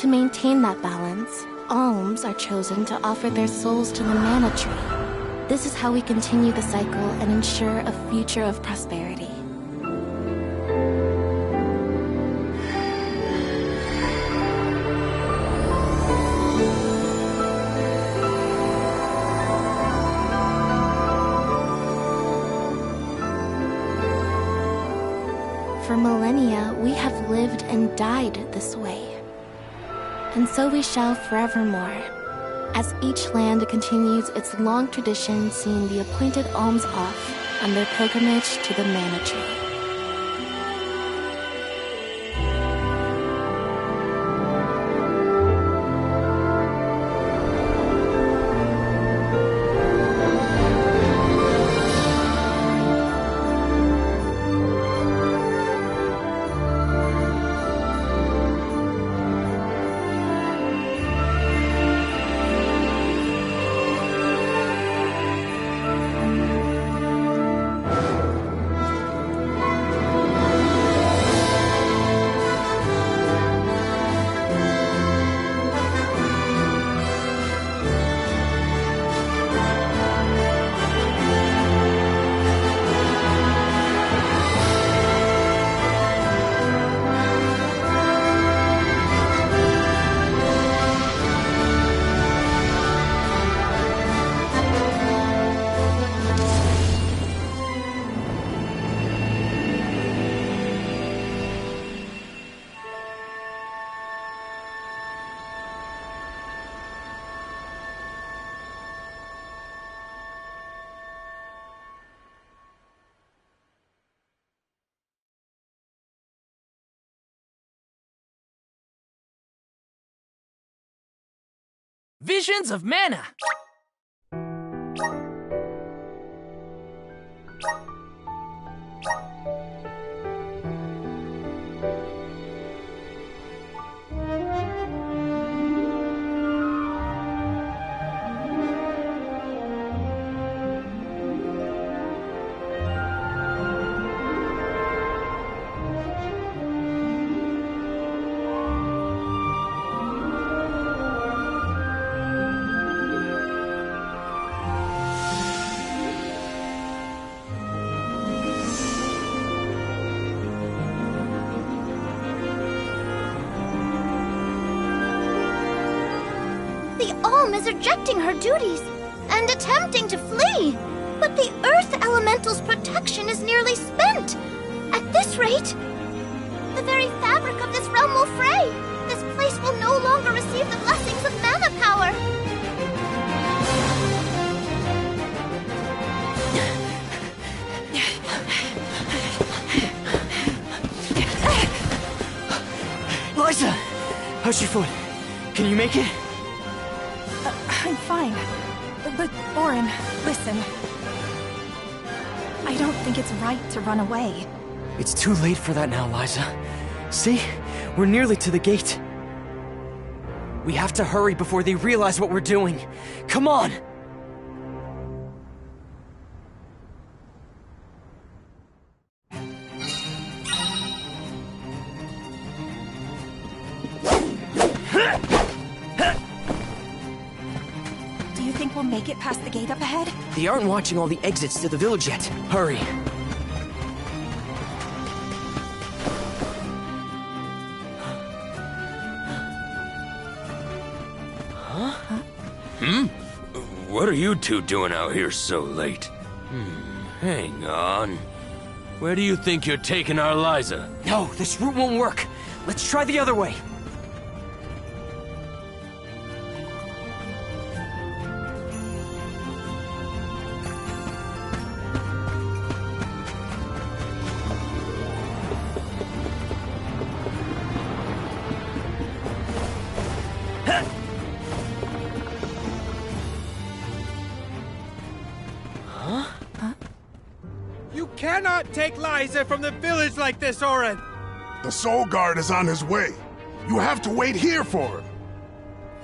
To maintain that balance, alms are chosen to offer their souls to the mana tree. This is how we continue the cycle and ensure a future of prosperity. For millennia, we have lived and died this way. And so we shall forevermore, as each land continues its long tradition seeing the appointed alms off on their pilgrimage to the mana tree. Visions of Mana! Is rejecting her duties and attempting to flee. But the Earth Elemental's protection is nearly spent. At this rate, the very fabric of this realm will fray. This place will no longer receive the blessings of mana power. Liza! How's your foot? Can you make it? I'm fine. But, Orin, listen. I don't think it's right to run away. It's too late for that now, Liza. See? We're nearly to the gate. We have to hurry before they realize what we're doing. Come on! We'll make it past the gate up ahead? They aren't watching all the exits to the village yet. Hurry. Huh? What are you two doing out here so late? Hang on. Where do you think you're taking our Liza? No, this route won't work. Let's try the other way. You cannot take Liza from the village like this, Orin! The Soul Guard is on his way. You have to wait here for him.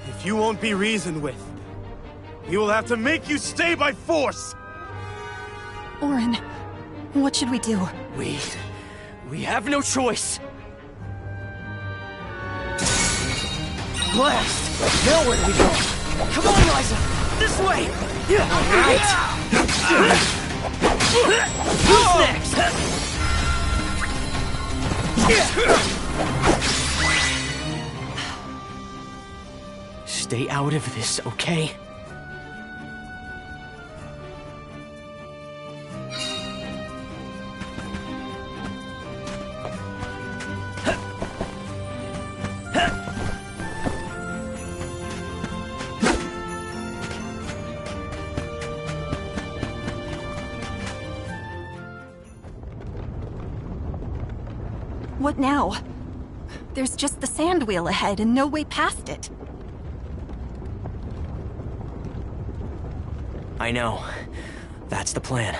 If you won't be reasoned with, he will have to make you stay by force! Orin, what should we do? We have no choice. Blast! Now where do we go? Come on, Liza! This way! Alright! Who's next? Stay out of this, okay? What now? There's just the sand wheel ahead and no way past it. I know. That's the plan.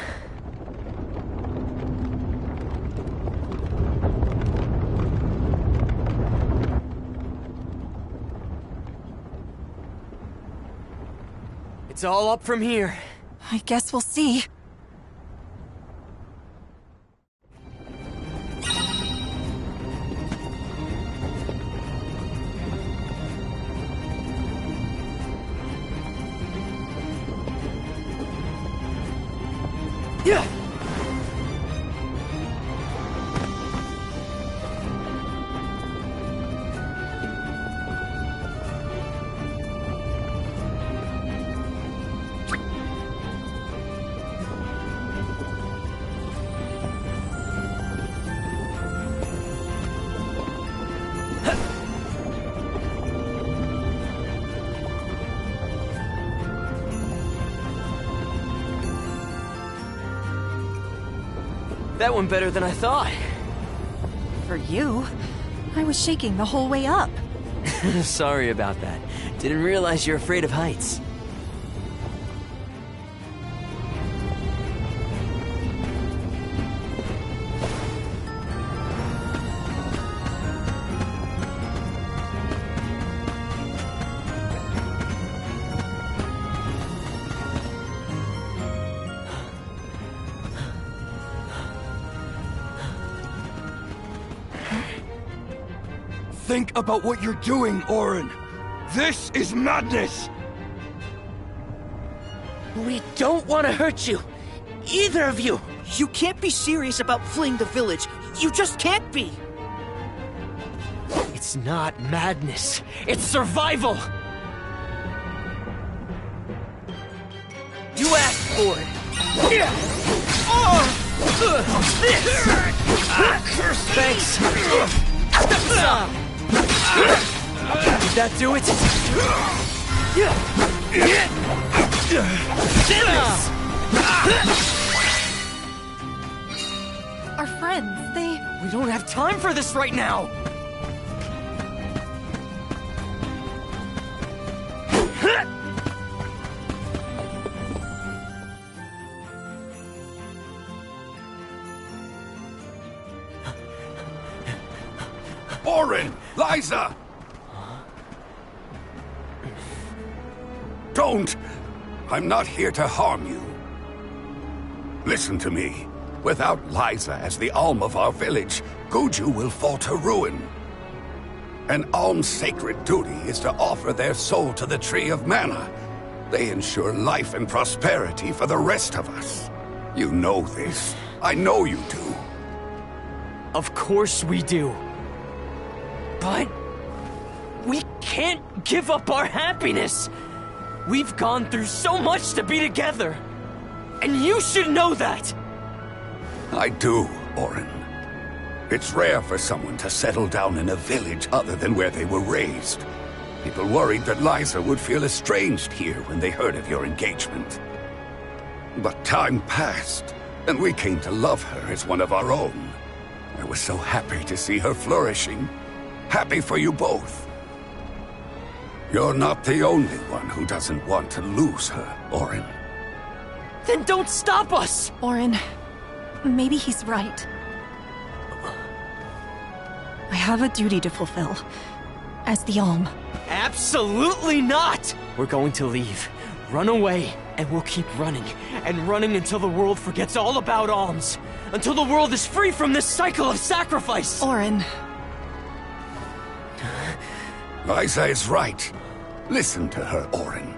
It's all up from here. I guess we'll see. Yeah! That went better than I thought. For you, I was shaking the whole way up. Sorry about that. Didn't realize you're afraid of heights. Think about what you're doing, Orin. This is madness! We don't want to hurt you. Either of you. You can't be serious about fleeing the village. You just can't be. It's not madness. It's survival! You asked for it. Thanks. Step aside. Did that do it? Our friends, they... We don't have time for this right now! Orin! Liza! Don't! I'm not here to harm you. Listen to me. Without Liza as the Alm of our village, Guju will fall to ruin. An Alm's sacred duty is to offer their soul to the Tree of Mana. They ensure life and prosperity for the rest of us. You know this. I know you do. Of course we do. But... we can't give up our happiness! We've gone through so much to be together! And you should know that! I do, Orin. It's rare for someone to settle down in a village other than where they were raised. People worried that Liza would feel estranged here when they heard of your engagement. But time passed, and we came to love her as one of our own. I was so happy to see her flourishing. Happy for you both. You're not the only one who doesn't want to lose her, Orin. Then don't stop us! Orin, maybe he's right. I have a duty to fulfill. As the Alm. Absolutely not! We're going to leave. Run away, and we'll keep running. And running until the world forgets all about alms. Until the world is free from this cycle of sacrifice! Orin. Liza is right. Listen to her, Orin.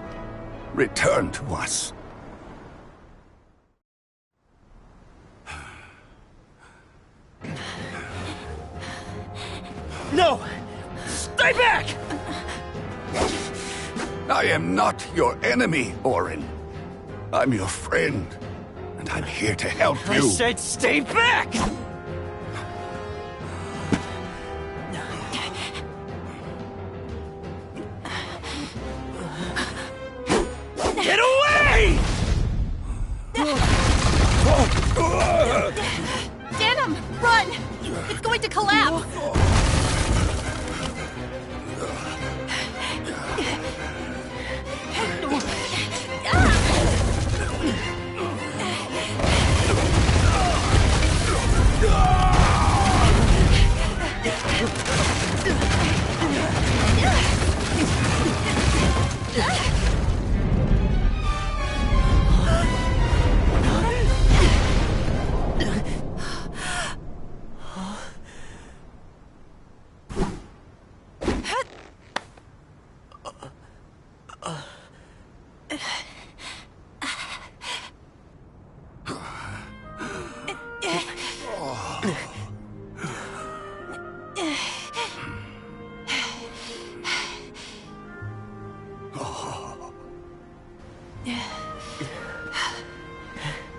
Return to us. No! Stay back! I am not your enemy, Orin. I'm your friend, and I'm here to help you. I said stay back! Get away! Denim, run! It's going to collapse!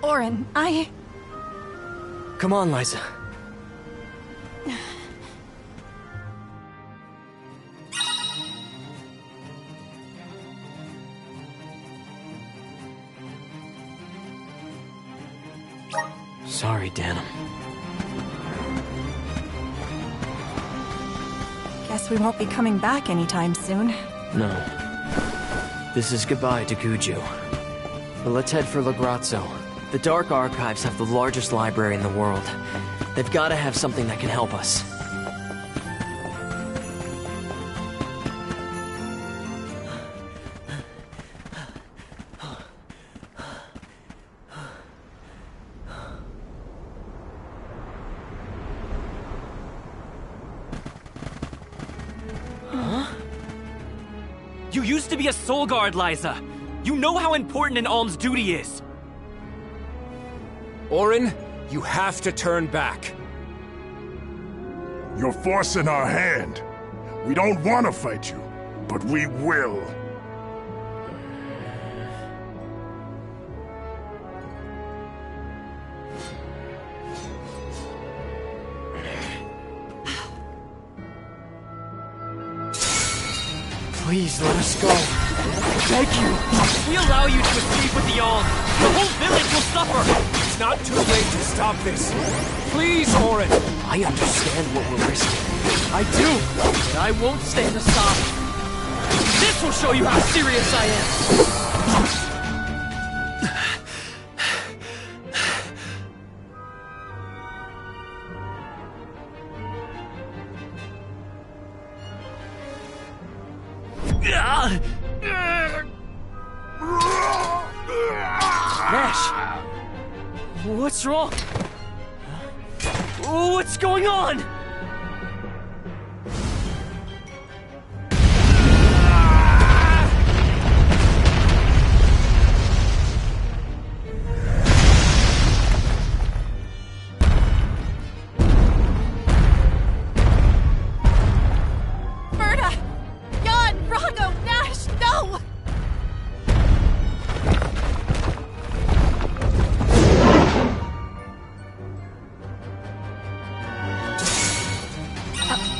Orin, Come on, Liza. Sorry, Denim. Guess we won't be coming back anytime soon. No. This is goodbye to Guju. But let's head for Lagrazzo. The Dark Archives have the largest library in the world. They've got to have something that can help us. You used to be a soul guard, Liza! You know how important an alm's duty is! Orin, you have to turn back. You're forcing our hand. We don't want to fight you, but we will. Please let us go. I beg you. If we allow you to escape with the alm, the whole village will suffer! It's not too late to stop this. Please, Orin. I understand what we're risking. I do, but I won't stand aside. This will show you how serious I am! Nash! What's wrong? What's going on?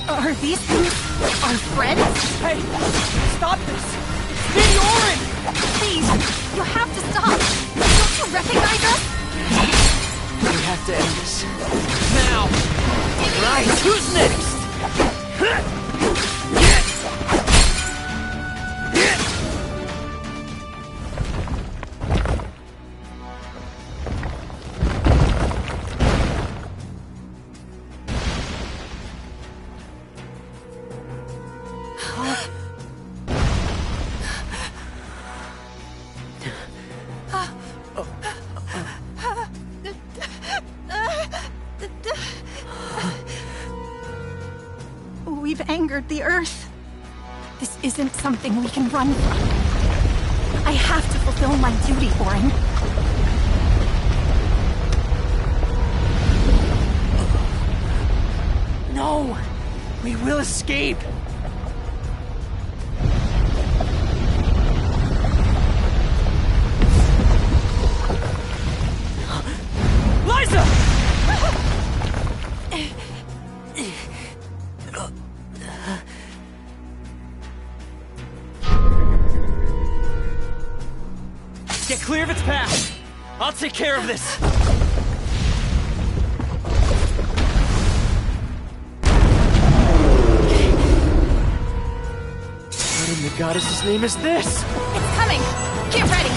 Are these things our friends? Hey! Stop this! It's me, Orin! Please, you have to stop! Don't you recognize us? We have to end this. Now! Right, who's next? We've angered the Earth. This isn't something we can run from. I have to fulfill my duty, Orin. No! We will escape! Liza! Get clear of its path! I'll take care of this! What in the goddess's name is this? It's coming! Get ready!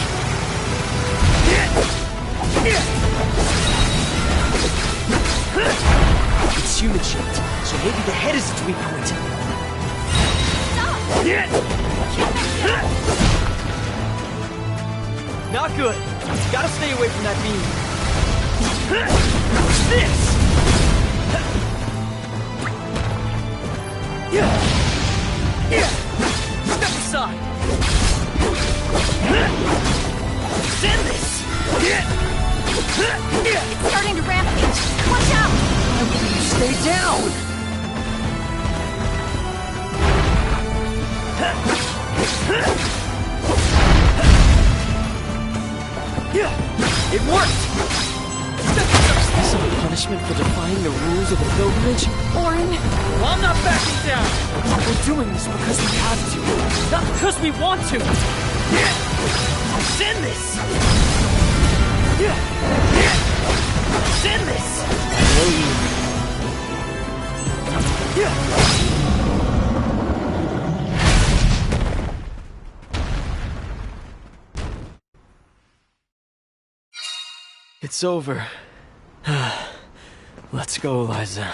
It's human-shaped, so maybe the head is its weak point. Not good. Gotta stay away from that beam. This! Step aside! Send this! It's starting to rampage! Watch out! Why won't you stay down? It worked! Is this a punishment for defying the rules of the pilgrimage? Orin! Well, I'm not backing down! We're doing this because we have to, not because we want to! Send this! Send this! It's over. Let's go, Liza.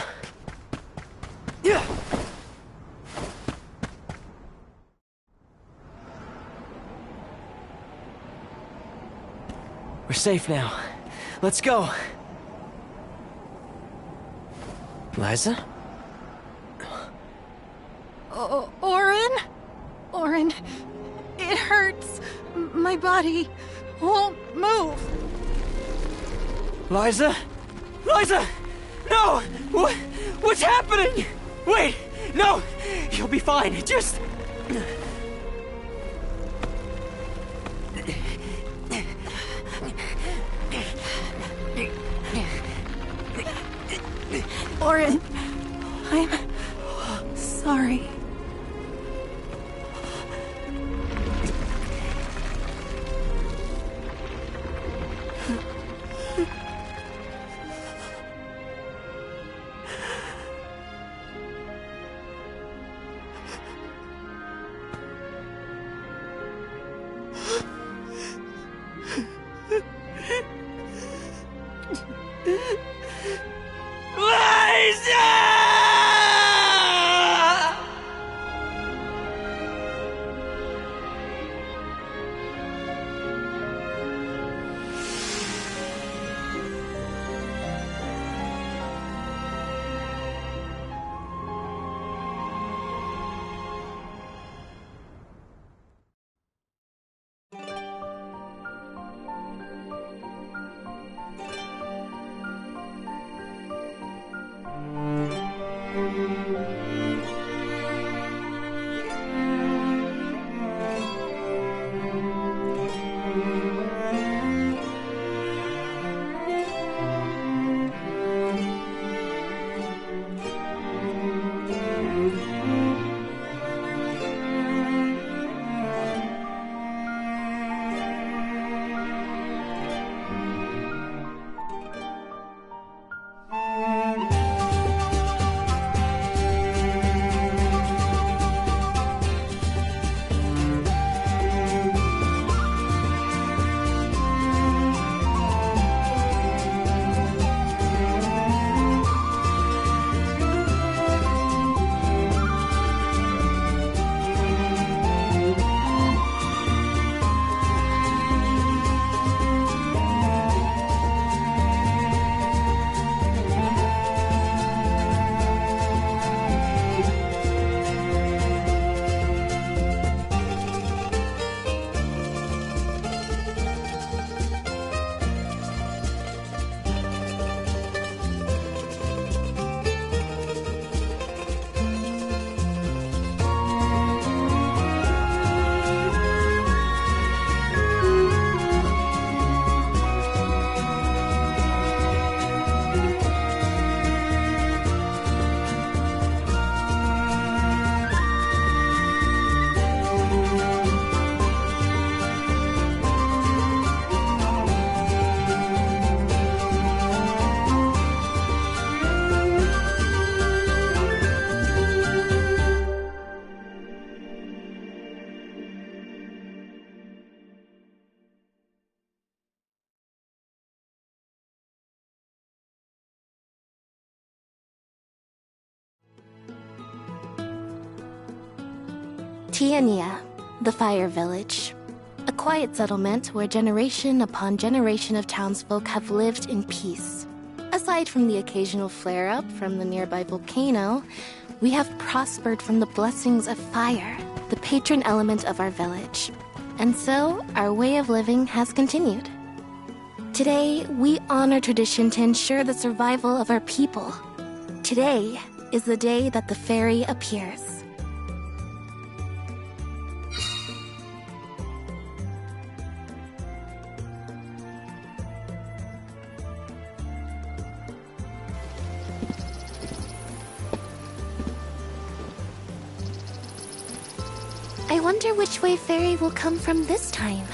We're safe now. Let's go. Liza? Orin? Orin, it hurts. My body won't move. Liza? Liza! No! What's happening? Wait! No! You'll be fine. Just... Orin, I'm sorry. Tiania, the Fire Village. A quiet settlement where generation upon generation of townsfolk have lived in peace. Aside from the occasional flare-up from the nearby volcano, we have prospered from the blessings of fire, the patron element of our village. And so, our way of living has continued. Today, we honor tradition to ensure the survival of our people. Today is the day that the fairy appears. I wonder which way Fairy will come from this time.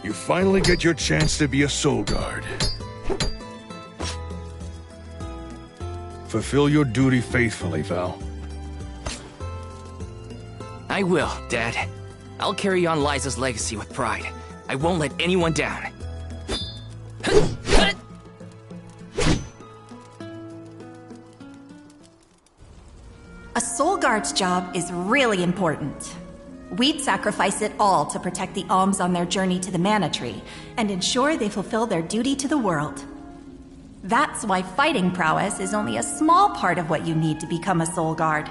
You finally get your chance to be a soul guard. Fulfill your duty faithfully, Val. I will, Dad. I'll carry on Liza's legacy with pride. I won't let anyone down. A soul guard's job is really important. We'd sacrifice it all to protect the alms on their journey to the Mana Tree and ensure they fulfill their duty to the world. That's why fighting prowess is only a small part of what you need to become a soul guard.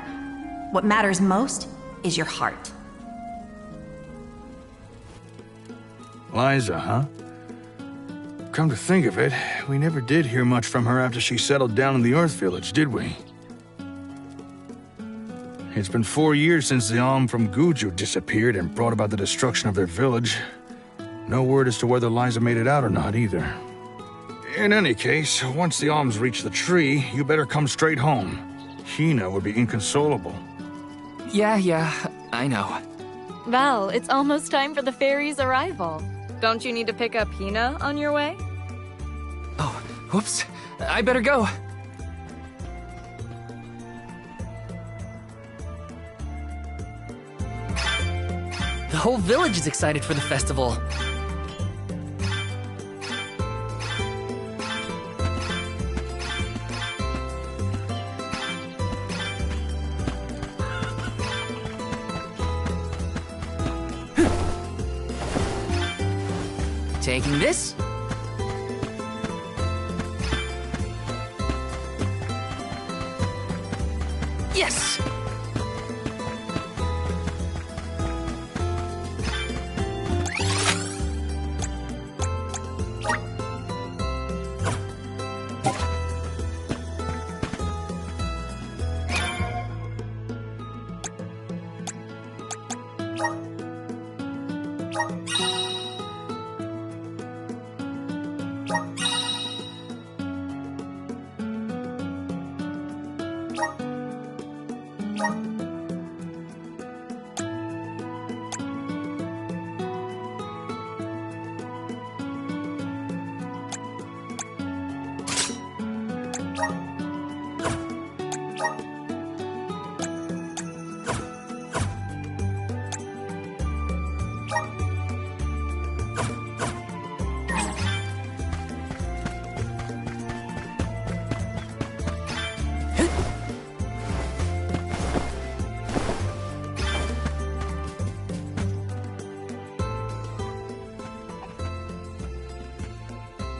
What matters most is your heart. Liza, huh? Come to think of it, we never did hear much from her after she settled down in the Earth Village, did we? It's been 4 years since the Alm from Guju disappeared and brought about the destruction of their village. No word as to whether Liza made it out or not, either. In any case, once the Alms reach the tree, you better come straight home. Hina would be inconsolable. Yeah, I know. Val, it's almost time for the fairy's arrival. Don't you need to pick up Hina on your way? Oh, whoops. I better go. The whole village is excited for the festival. Taking this. Yes!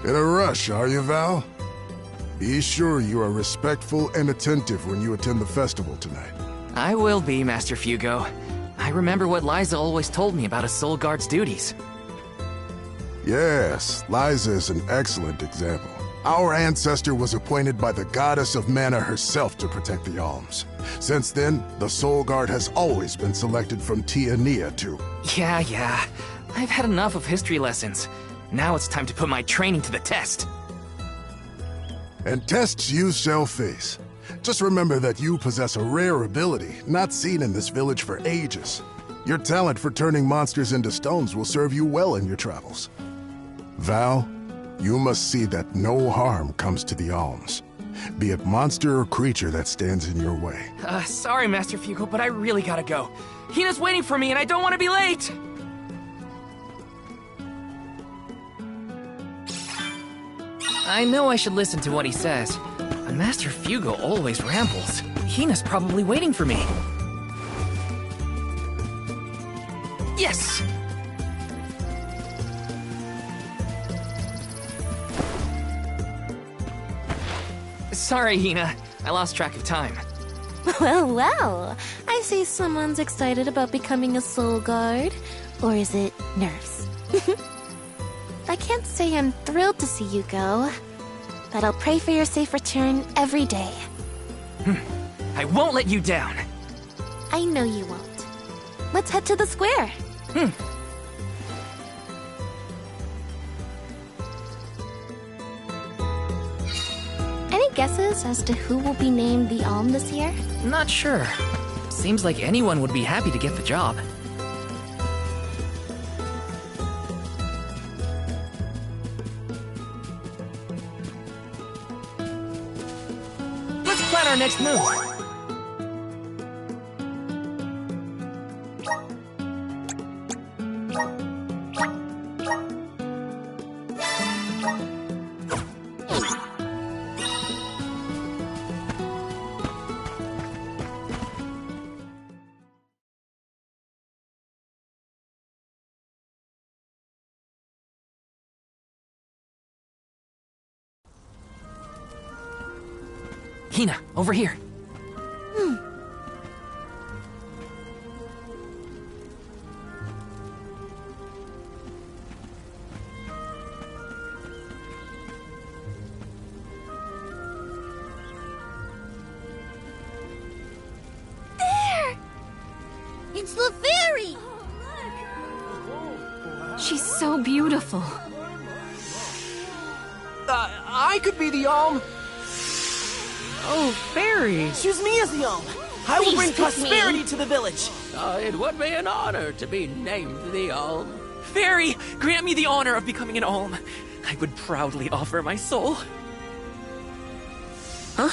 In a rush, are you, Val? Be sure you are respectful and attentive when you attend the festival tonight. I will be, Master Fugo. I remember what Liza always told me about a soul guard's duties. Yes, Liza is an excellent example. Our ancestor was appointed by the goddess of mana herself to protect the alms. Since then, the soul guard has always been selected from Tiania too. Yeah. I've had enough of history lessons. Now it's time to put my training to the test. And tests you shall face. Just remember that you possess a rare ability, not seen in this village for ages. Your talent for turning monsters into stones will serve you well in your travels. Val, you must see that no harm comes to the alms. be it monster or creature that stands in your way. Sorry, Master Fugo, but I really gotta go. Hina's waiting for me, and I don't want to be late! I know I should listen to what he says, but Master Fugo always rambles. Hina's probably waiting for me. Yes! Sorry, Hina. I lost track of time. Well, well. I see someone's excited about becoming a soul guard. Or is it nerves? I can't say I'm thrilled to see you go, but I'll pray for your safe return every day. I won't let you down. I know you won't. Let's head to the square. Any guesses as to who will be named the Alm this year? Not sure. Seems like anyone would be happy to get the job. Let's plan our next move. Hina, over here. There! It's the fairy! She's so beautiful. I could be the Alm. Oh, fairy. Choose me as the Alm. I will bring prosperity to the village. It would be an honor to be named the Alm. Fairy, grant me the honor of becoming an Alm. I would proudly offer my soul. Huh?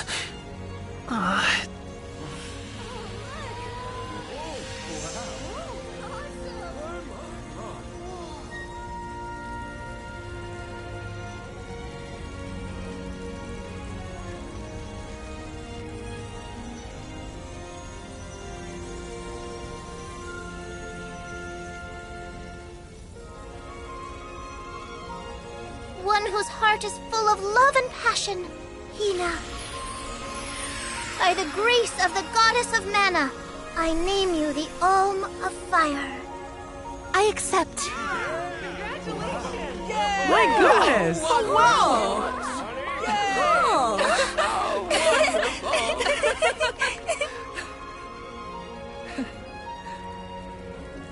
One whose heart is full of love and passion, Hina. By the grace of the goddess of mana, I name you the Alm of Fire. I accept. My goodness!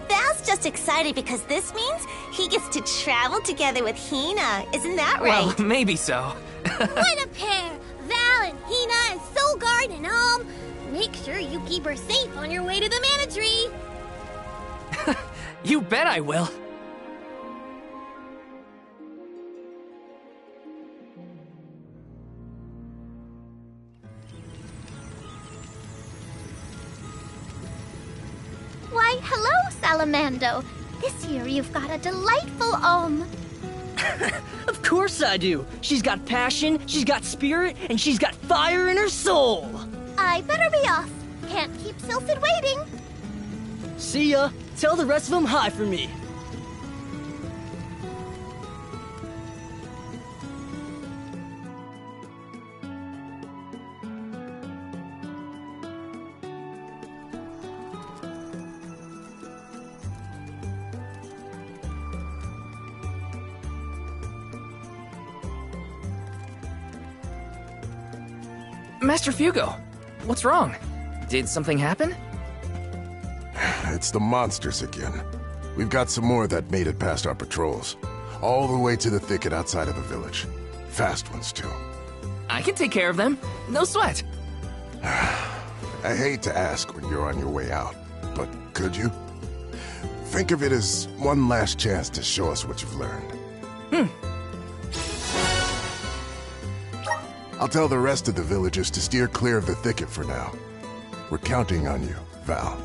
Val's just excited because this means he gets to travel together with Hina. Isn't that right? Well, maybe so. What a pair! Val and Hina and Soul Guard and Alm. Make sure you keep her safe on your way to the Mana Tree. You bet I will. Why, hello, Salamando. This year you've got a delightful Alm. Of course I do. She's got passion, she's got spirit, and she's got fire in her soul. I better be off. Can't keep Sylphid waiting. See ya. Tell the rest of them hi for me. Master Fugo, what's wrong? Did something happen? It's the monsters again. We've got some more that made it past our patrols. All the way to the thicket outside of the village. Fast ones, too. I can take care of them. No sweat. I hate to ask when you're on your way out, but could you? Think of it as one last chance to show us what you've learned. I'll tell the rest of the villagers to steer clear of the thicket for now. We're counting on you, Val.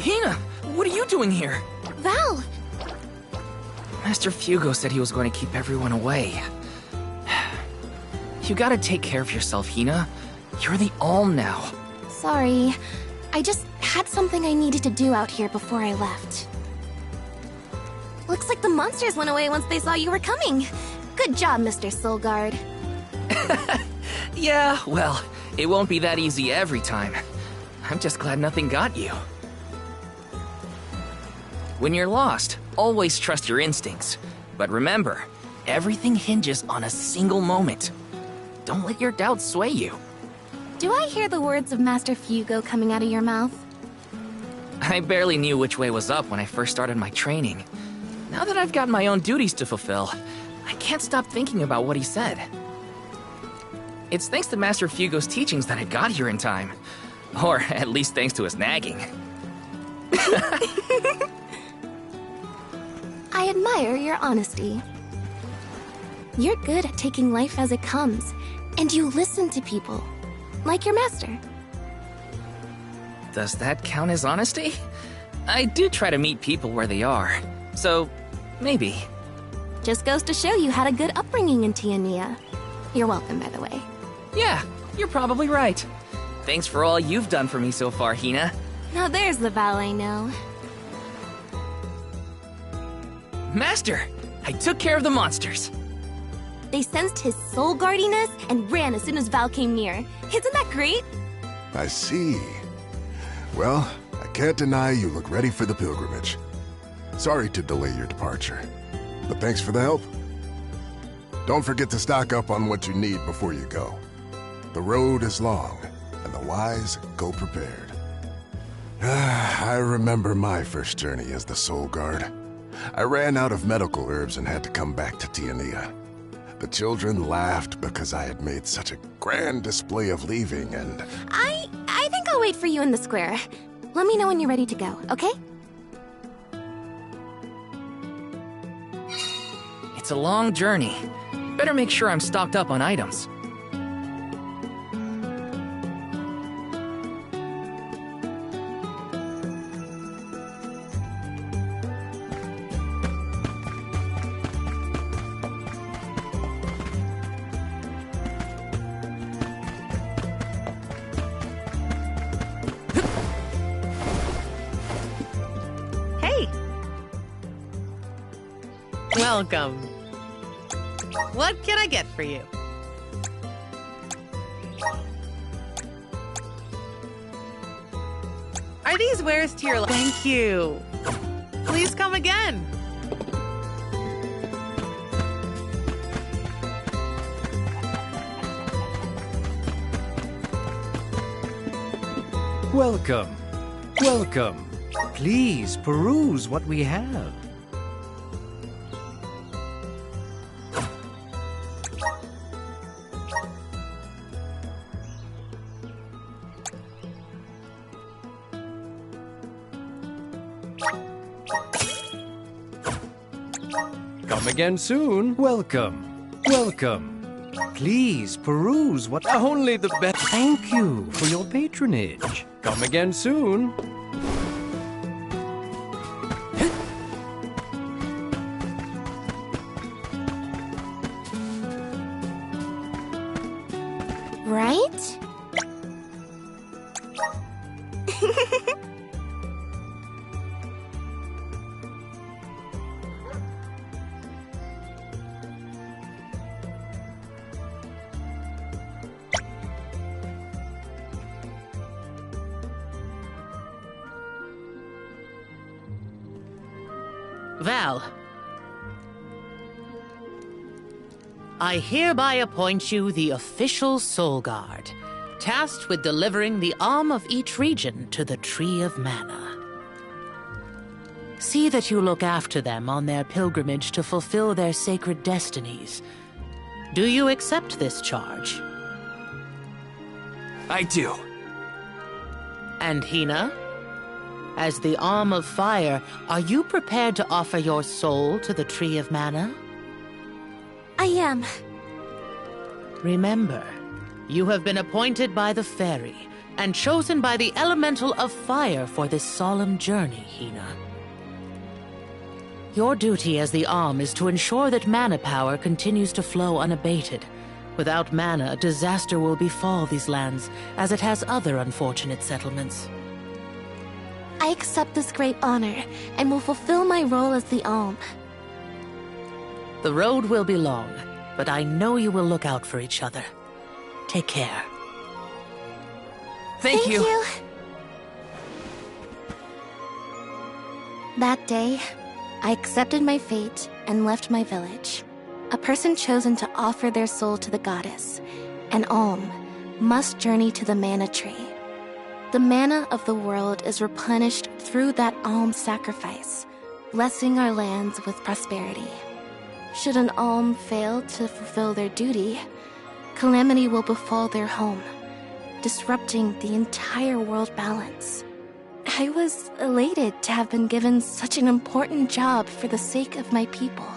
Hina, what are you doing here? Val! Master Fugo said he was going to keep everyone away. You gotta take care of yourself, Hina. You're the Alm now. Sorry. I just had something I needed to do out here before I left. Looks like the monsters went away once they saw you were coming. Good job, Mr. Soulguard. Yeah, well, it won't be that easy every time. I'm just glad nothing got you. When you're lost, always trust your instincts. But remember, everything hinges on a single moment. Don't let your doubts sway you. Do I hear the words of Master Fugo coming out of your mouth? I barely knew which way was up when I first started my training. Now that I've got my own duties to fulfill, I can't stop thinking about what he said. It's thanks to Master Fugo's teachings that I got here in time. Or at least thanks to his nagging. I admire your honesty. You're good at taking life as it comes, and you listen to people, like your master. Does that count as honesty? I do try to meet people where they are, so maybe. Just goes to show you had a good upbringing in Tiania. You're welcome, by the way. Yeah, you're probably right. Thanks for all you've done for me so far, Hina. Now there's the Val I know. Master, I took care of the monsters. They sensed his soul guardiness and ran as soon as Val came near. Isn't that great? I see. Well, I can't deny you look ready for the pilgrimage. Sorry to delay your departure, but thanks for the help. Don't forget to stock up on what you need before you go. The road is long, and the wise go prepared. I remember my first journey as the Soul Guard. I ran out of medical herbs and had to come back to Tiania. The children laughed because I had made such a grand display of leaving, and... I think I'll wait for you in the square. Let me know when you're ready to go, okay? It's a long journey, Better make sure I'm stocked up on items. Welcome. What can I get for you? Are these wares to your Thank you. Please come again. Welcome. Welcome. Please peruse what we have. Come again soon. Welcome. Welcome. Please peruse what only the best. Thank you for your patronage. Come again soon. Right? Val, I hereby appoint you the official Soul Guard, tasked with delivering the Alm of each region to the Tree of Mana. See that you look after them on their pilgrimage to fulfill their sacred destinies. Do you accept this charge? I do. And Hina? As the Alm of Fire, are you prepared to offer your soul to the Tree of Mana? I am. Remember, you have been appointed by the Fairy and chosen by the Elemental of Fire for this solemn journey, Hina. Your duty as the Alm is to ensure that mana power continues to flow unabated. Without mana, disaster will befall these lands, as it has other unfortunate settlements. I accept this great honor and will fulfill my role as the Alm. The road will be long, but I know you will look out for each other. Take care. Thank you. That day, I accepted my fate and left my village. A person chosen to offer their soul to the goddess, an Alm, must journey to the mana tree. The mana of the world is replenished through that Alm sacrifice, blessing our lands with prosperity. Should an Alm fail to fulfill their duty, calamity will befall their home, disrupting the entire world balance. I was elated to have been given such an important job for the sake of my people.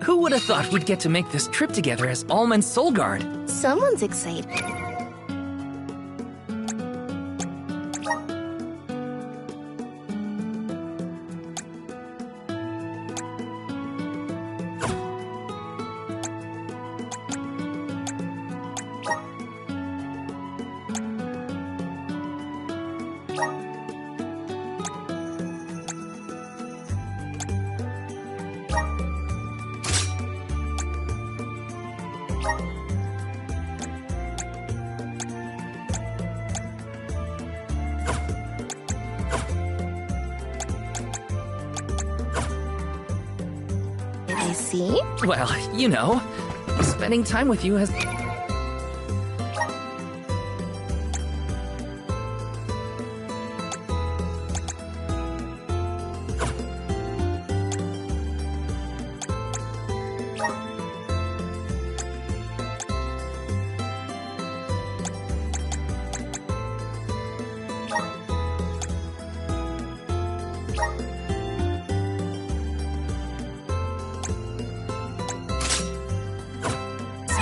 Who would have thought we'd get to make this trip together as Alm and Soul Guard? Someone's excited. I see. Well, you know, spending time with you has...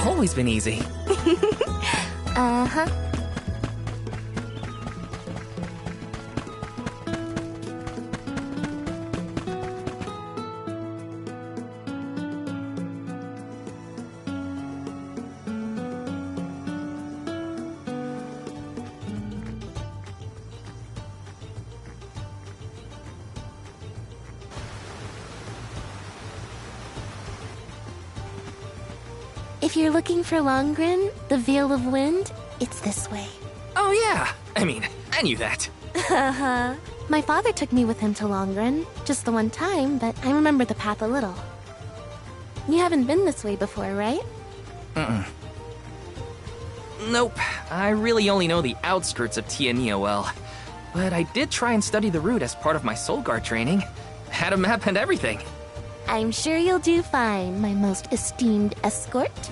always been easy. Uh-huh. If you're looking for Longren, the Veil of Wind, it's this way. Oh yeah, I knew that. Haha. My father took me with him to Longren, just the one time, but I remember the path a little. You haven't been this way before, right? Nope, I really only know the outskirts of Tiania well. But I did try and study the route as part of my Soul Guard training. Had a map and everything. I'm sure you'll do fine, my most esteemed escort.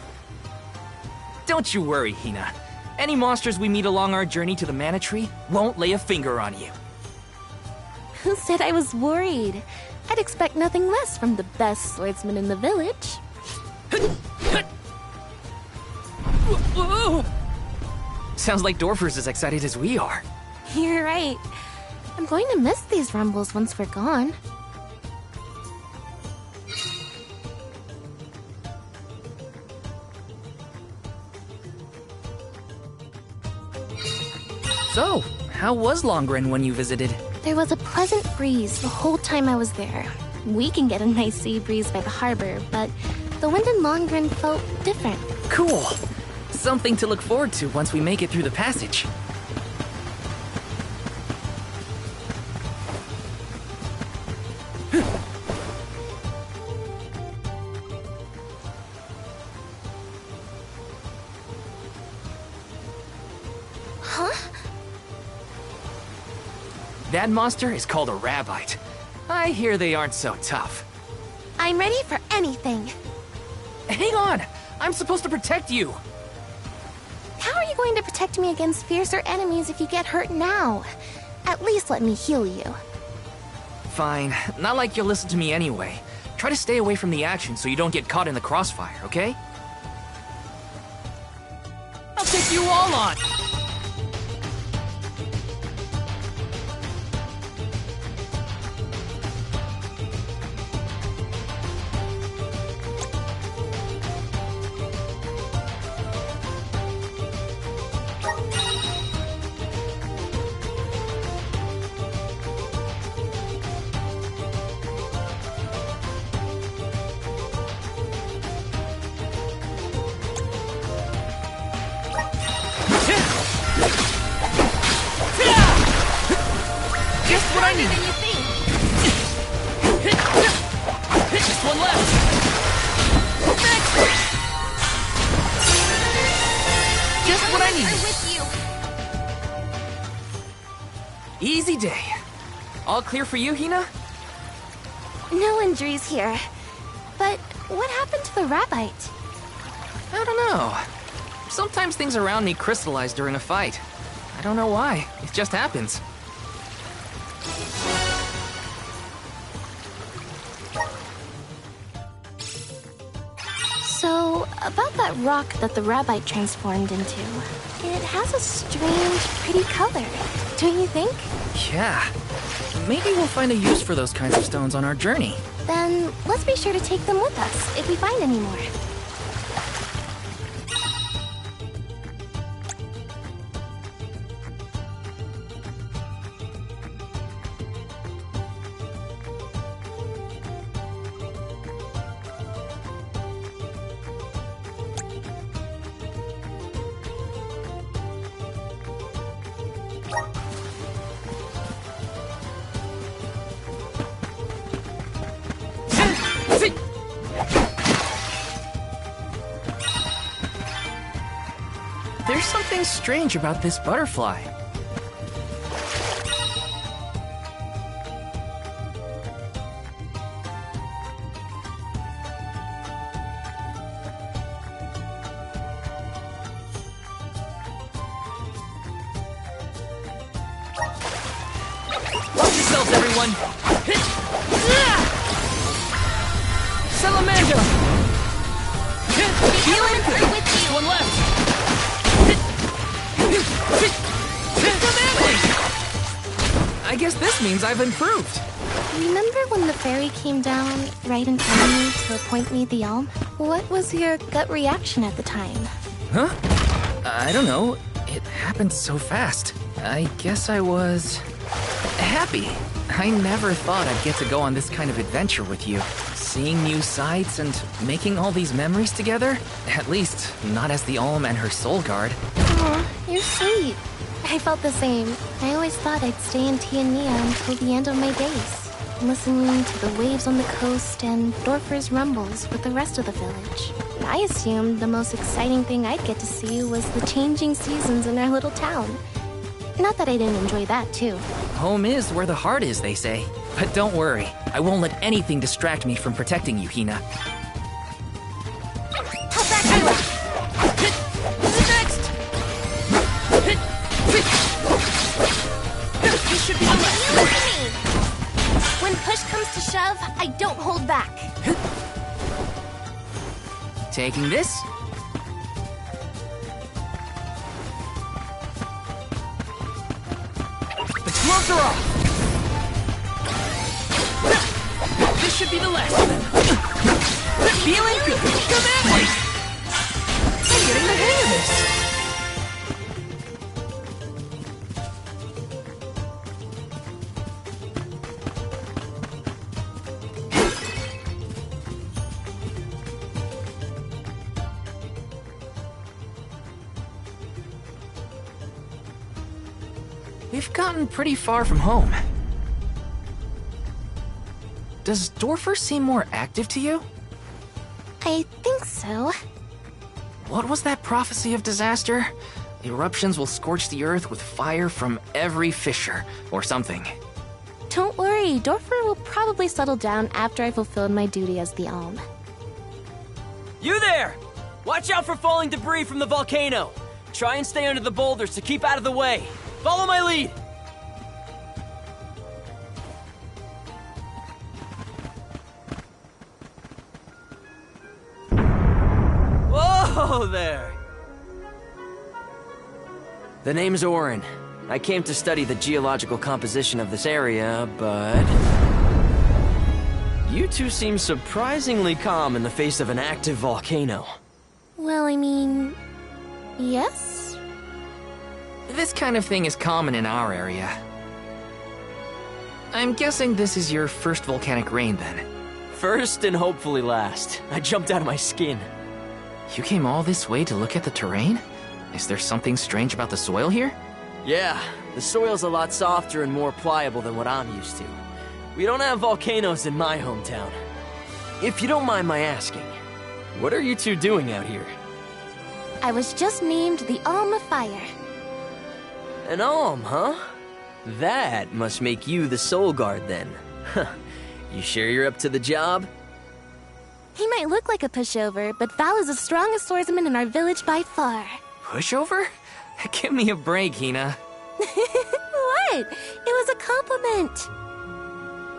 Don't you worry, Hina. Any monsters we meet along our journey to the Mana Tree won't lay a finger on you. Who said I was worried? I'd expect nothing less from the best swordsman in the village. Sounds like Dorfer's as excited as we are. You're right. I'm going to miss these rumbles once we're gone. So, how was Longren when you visited? There was a pleasant breeze the whole time I was there. We can get a nice sea breeze by the harbor, but the wind in Longren felt different. Cool. Something to look forward to once we make it through the passage. Huh? That monster is called a Rabbite. I hear they aren't so tough. I'm ready for anything. Hang on! I'm supposed to protect you! How are you going to protect me against fiercer enemies if you get hurt now? At least let me heal you. Fine. Not like you'll listen to me anyway. Try to stay away from the action so you don't get caught in the crossfire, okay? I'll take you all on! Just what I need. Just one left. Just what I need. I'm with you. Easy day. All clear for you, Hina? No injuries here. But what happened to the Rabbite? I don't know. Sometimes things around me crystallize during a fight. I don't know why. It just happens. So, about that rock that the Rabbite transformed into, it has a strange, pretty color, don't you think? Yeah. Maybe we'll find a use for those kinds of stones on our journey. Then let's be sure to take them with us if we find any more. There's something strange about this butterfly. Watch yourselves, everyone! Salamander! Healing! I guess this means I've improved. Remember when the fairy came down right in front of me to appoint me the Alm? What was your gut reaction at the time? Huh? I don't know. It happened so fast. I guess I was... happy. I never thought I'd get to go on this kind of adventure with you. Seeing new sights and making all these memories together? At least, not as the Alm and her soul guard. Aw, you're sweet. I felt the same. I always thought I'd stay in Tiania until the end of my days, listening to the waves on the coast and Dorfer's rumbles with the rest of the village. I assumed the most exciting thing I'd get to see was the changing seasons in our little town. Not that I didn't enjoy that, too. Home is where the heart is, they say. But don't worry, I won't let anything distract me from protecting you, Hina. How's that, Kayla? Who's next? This should be the last. When push comes to shove, I don't hold back. Taking this? The gloves are off! This should be the last of them. Feeling good. Come at me! I'm getting the hang of this. We've gotten pretty far from home. Does Dorfer seem more active to you? I think so. What was that prophecy of disaster? Eruptions will scorch the earth with fire from every fissure, or something. Don't worry, Dorfer will probably settle down after I fulfilled my duty as the Alm. You there! Watch out for falling debris from the volcano. Try and stay under the boulders to keep out of the way. Follow my lead! Whoa there! The name's Orin. I came to study the geological composition of this area, but... You two seem surprisingly calm in the face of an active volcano. Well, I mean... yes? This kind of thing is common in our area. I'm guessing this is your first volcanic rain, then. First and hopefully last. I jumped out of my skin. You came all this way to look at the terrain? Is there something strange about the soil here? Yeah, the soil's a lot softer and more pliable than what I'm used to. We don't have volcanoes in my hometown. If you don't mind my asking, what are you two doing out here? I was just named the Alm of Fire. An Alm, huh? That must make you the soul guard then. Huh. You sure you're up to the job? He might look like a pushover, but Val is the strongest swordsman in our village by far. Pushover? Give me a break, Hina. What? It was a compliment.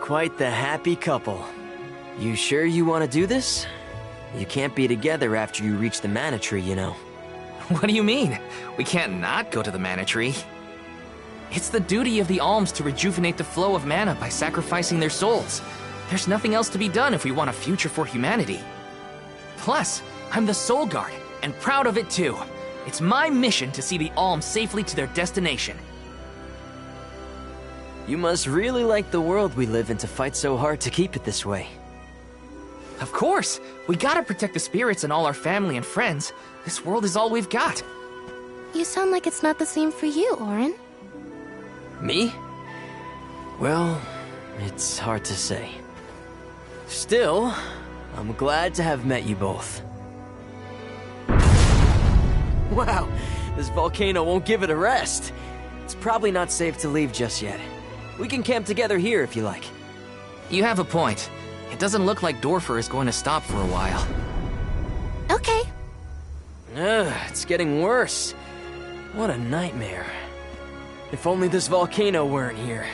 Quite the happy couple. You sure you want to do this? You can't be together after you reach the mana tree, you know. What do you mean? We can't not go to the mana tree. It's the duty of the alms to rejuvenate the flow of mana by sacrificing their souls. There's nothing else to be done if we want a future for humanity. Plus, I'm the soul guard, and proud of it too. It's my mission to see the alms safely to their destination. You must really like the world we live in to fight so hard to keep it this way. Of course! We gotta protect the spirits and all our family and friends. This world is all we've got. You sound like it's not the same for you, Orin. Me? Well, it's hard to say. Still, I'm glad to have met you both. Wow, this volcano won't give it a rest. It's probably not safe to leave just yet. We can camp together here if you like. You have a point. It doesn't look like Dorfer is going to stop for a while. Okay. It's getting worse. What a nightmare. If only this volcano weren't here.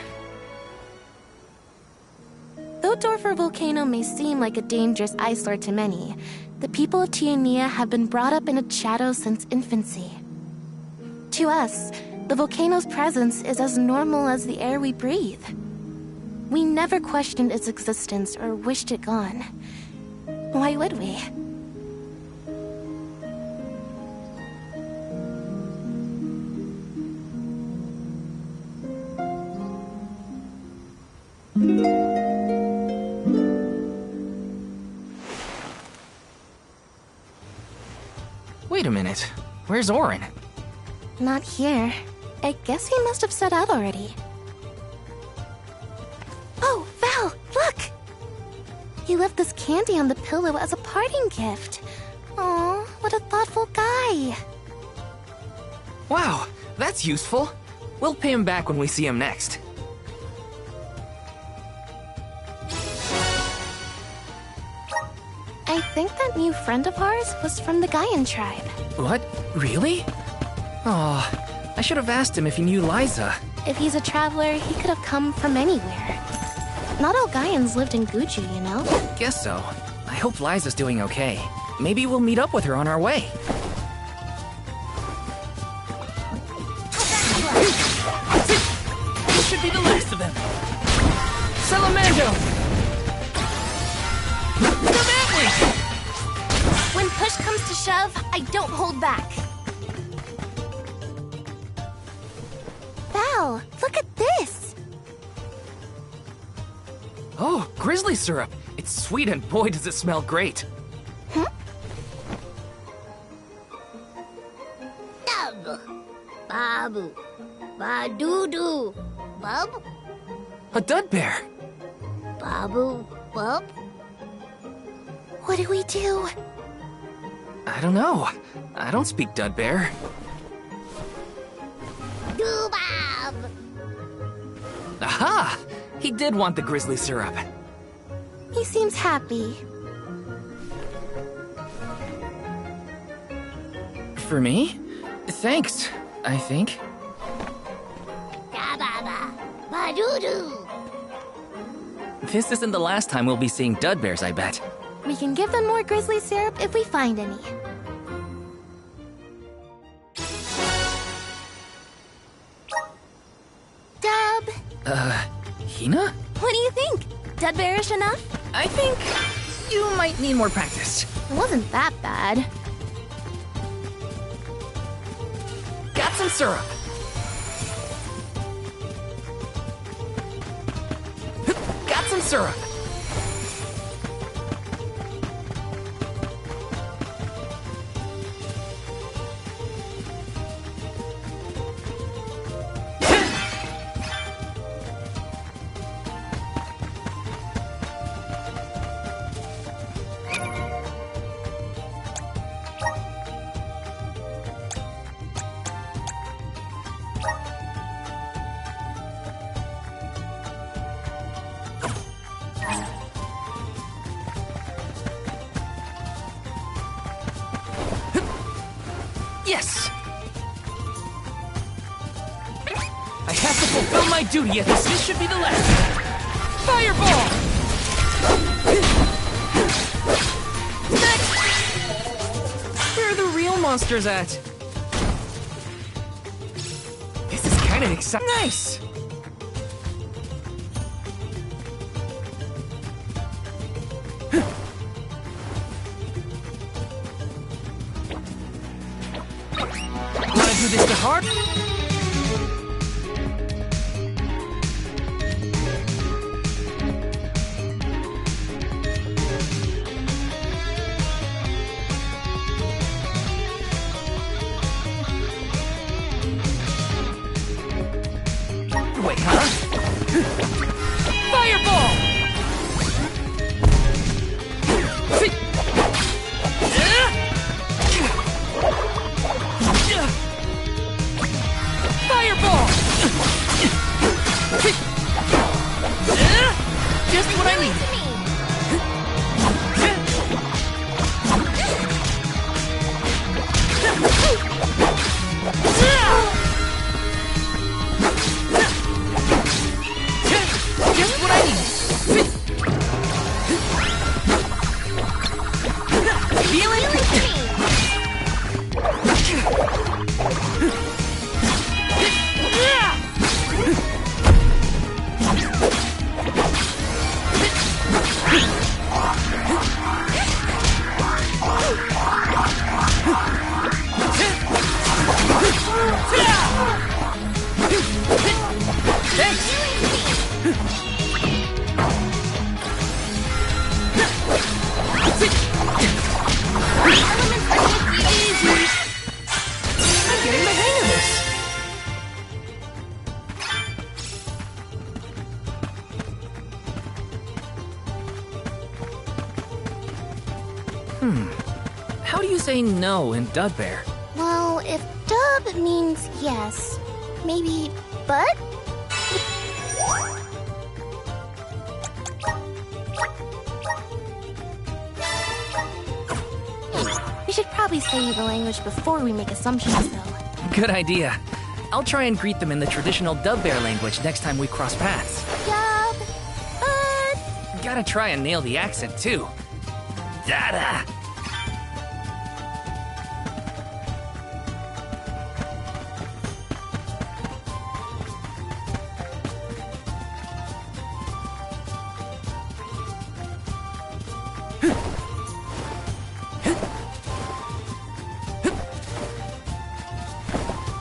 Though Dorfer Volcano may seem like a dangerous eyesore to many, the people of Tiania have been brought up in its shadow since infancy. To us, The volcano's presence is as normal as the air we breathe. We never questioned its existence or wished it gone. Why would we? Wait a minute. Where's Orin? Not here. I guess he must have set out already. Oh, Val, look! He left this candy on the pillow as a parting gift. Aw, what a thoughtful guy. Wow, that's useful. We'll pay him back when we see him next. I think that new friend of ours was from the Gaian tribe. What? Really? Oh, I should have asked him if he knew Liza. If he's a traveler, he could have come from anywhere. Not all Gaians lived in Guju, you know? Guess so. I hope Liza's doing okay. Maybe we'll meet up with her on our way. This should be the last of them. Salamando! When push comes to shove, I don't hold back. Val, look at this! Oh, grizzly syrup. It's sweet and boy does it smell great. Babu. Ba-doo-doo. Bub? A dud bear. Babu. Bub? What do we do? I don't know. I don't speak dud bear. Doo-bab. Aha! He did want the grizzly syrup. He seems happy. For me? Thanks, I think. Da-ba-ba. Ba-doo-doo. This isn't the last time we'll be seeing dud bears, I bet. We can give them more grizzly syrup if we find any. Dub! Hina? What do you think? Dud bearish enough? I think you might need more practice. It wasn't that bad. Got some syrup. Got some syrup. Yes! I have to fulfill my duty at this. This should be the last. Fireball! Where are the real monsters at? This is kind of exciting. Nice! Wanna do this the hard? Wait, huh? Fireball! Fireball! Just what I need. Just what I need. Feel it? How do you say no in Dudbear? Well, if dub means yes, maybe but? We should probably study the language before we make assumptions, though. Good idea. I'll try and greet them in the traditional Dubbear language next time we cross paths. Dub, but... Gotta try and nail the accent, too. Dada!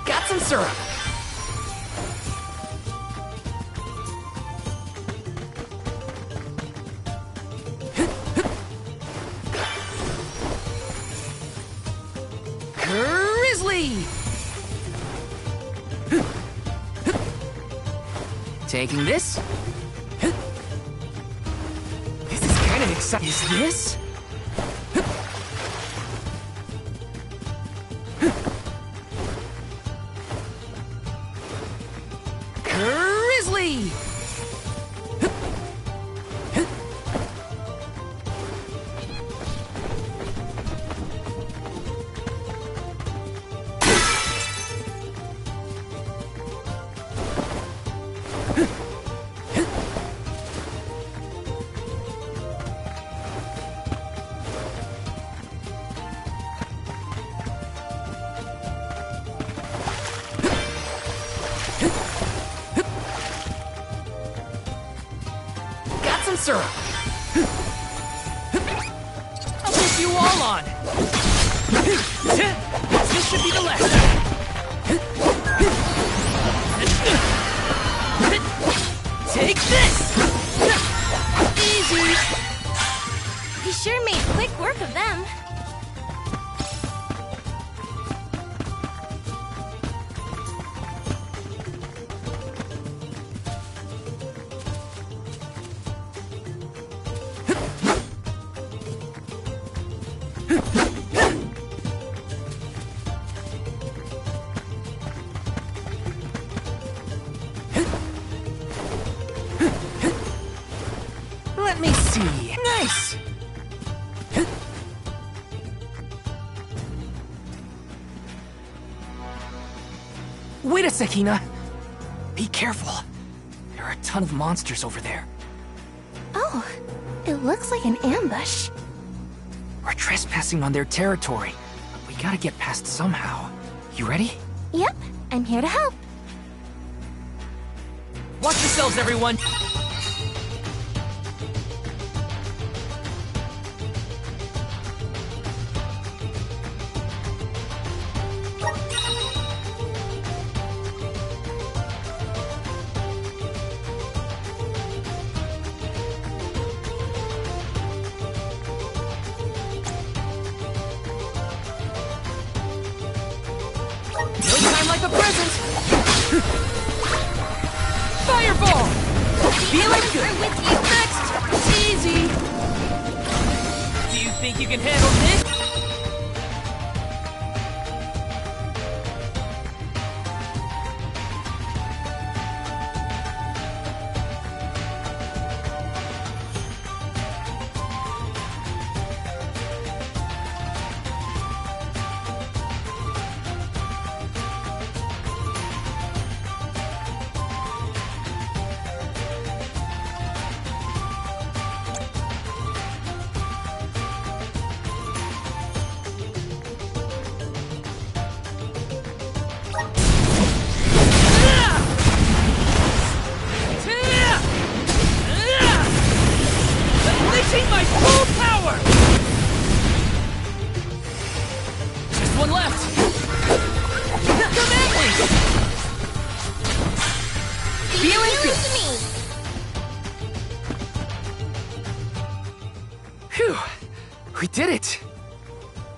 Got some syrup! Grizzly! Taking this? This is kind of exciting. Is this? Grizzly! Got some syrup. I'll put you all on. This should be the last. Take this. Easy. You sure made quick work of them. Let me see. Nice. Wait a sec, Hina. Be careful. There are a ton of monsters over there. Oh, it looks like an ambush. We're trespassing on their territory, but we gotta get past somehow. You ready? Yep, I'm here to help. Watch yourselves, everyone! No time like the present! Fireball! Feeling good! We're with you. Next! Easy! Do you think you can handle this? Unleashing my full power! Just one left! Come at me! Feeling good! Phew! We did it!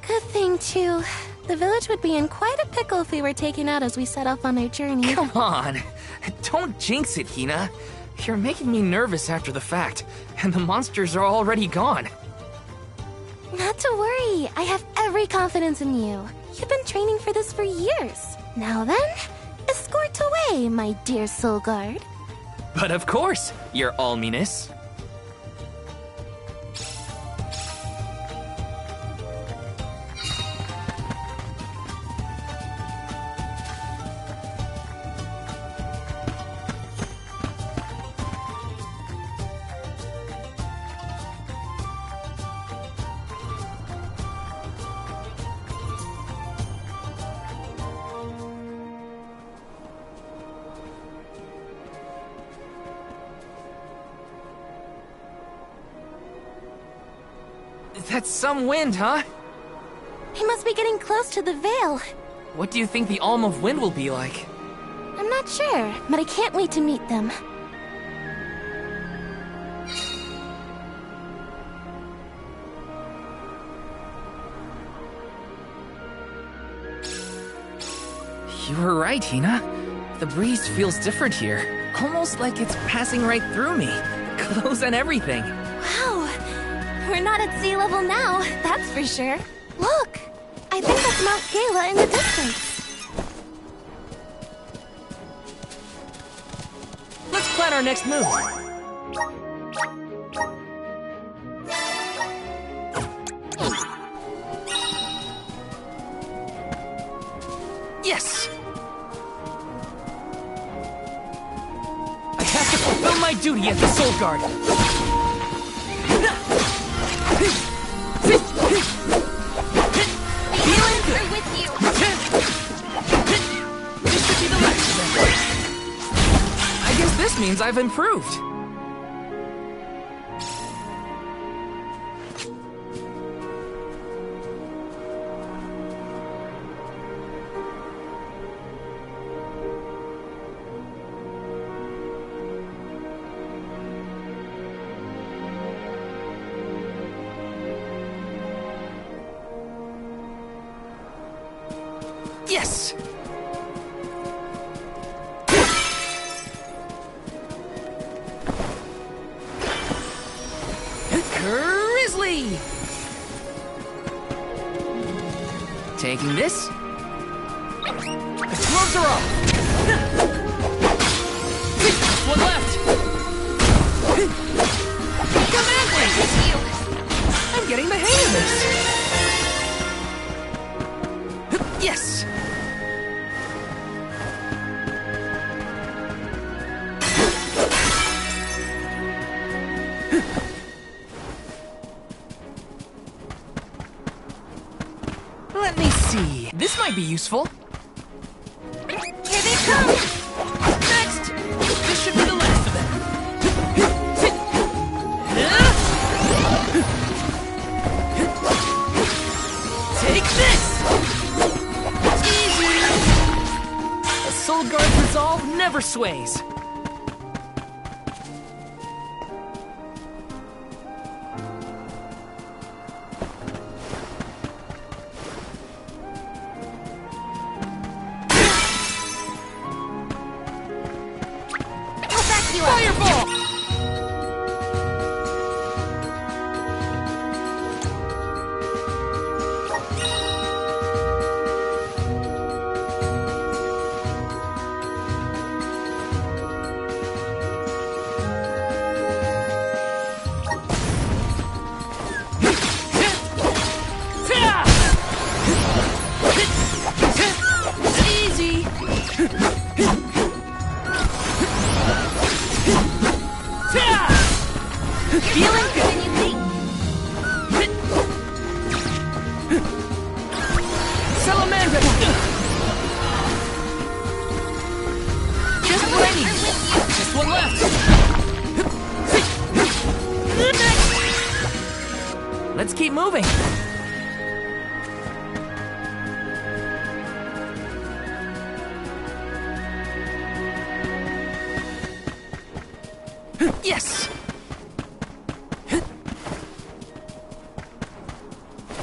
Good thing, too. The village would be in quite a pickle if we were taken out as we set off on our journey. Come on! Don't jinx it, Hina. You're making me nervous after the fact, and the monsters are already gone. Not to worry, I have every confidence in you. You've been training for this for years. Now then, escort away, my dear Soul Guard. But of course, your alminess. That's some wind, huh? He must be getting close to the Veil. What do you think the Alm of Wind will be like? I'm not sure, but I can't wait to meet them. You were right, Hina. The breeze feels different here. Almost like it's passing right through me. Clothes and everything. Wow. We're not at sea level now, that's for sure. Look! I think that's Mount Gala in the distance. Let's plan our next move. Yes! I have to fulfill my duty as the Soul Guard. Feeling good with you. This should be the last of them. I guess this means I've improved. Yes! Grizzly! Taking this. The gloves are off! Just one left! Command me! I'm getting the hang of this! Yes! Let me see. This might be useful. Here they come! Next! This should be the last of them. Take this! Easy! A Soul Guard's resolve never sways. Fireball! Easy! Feeling good. Salamander! Just what I need. Just one left. Let's keep moving. Yes!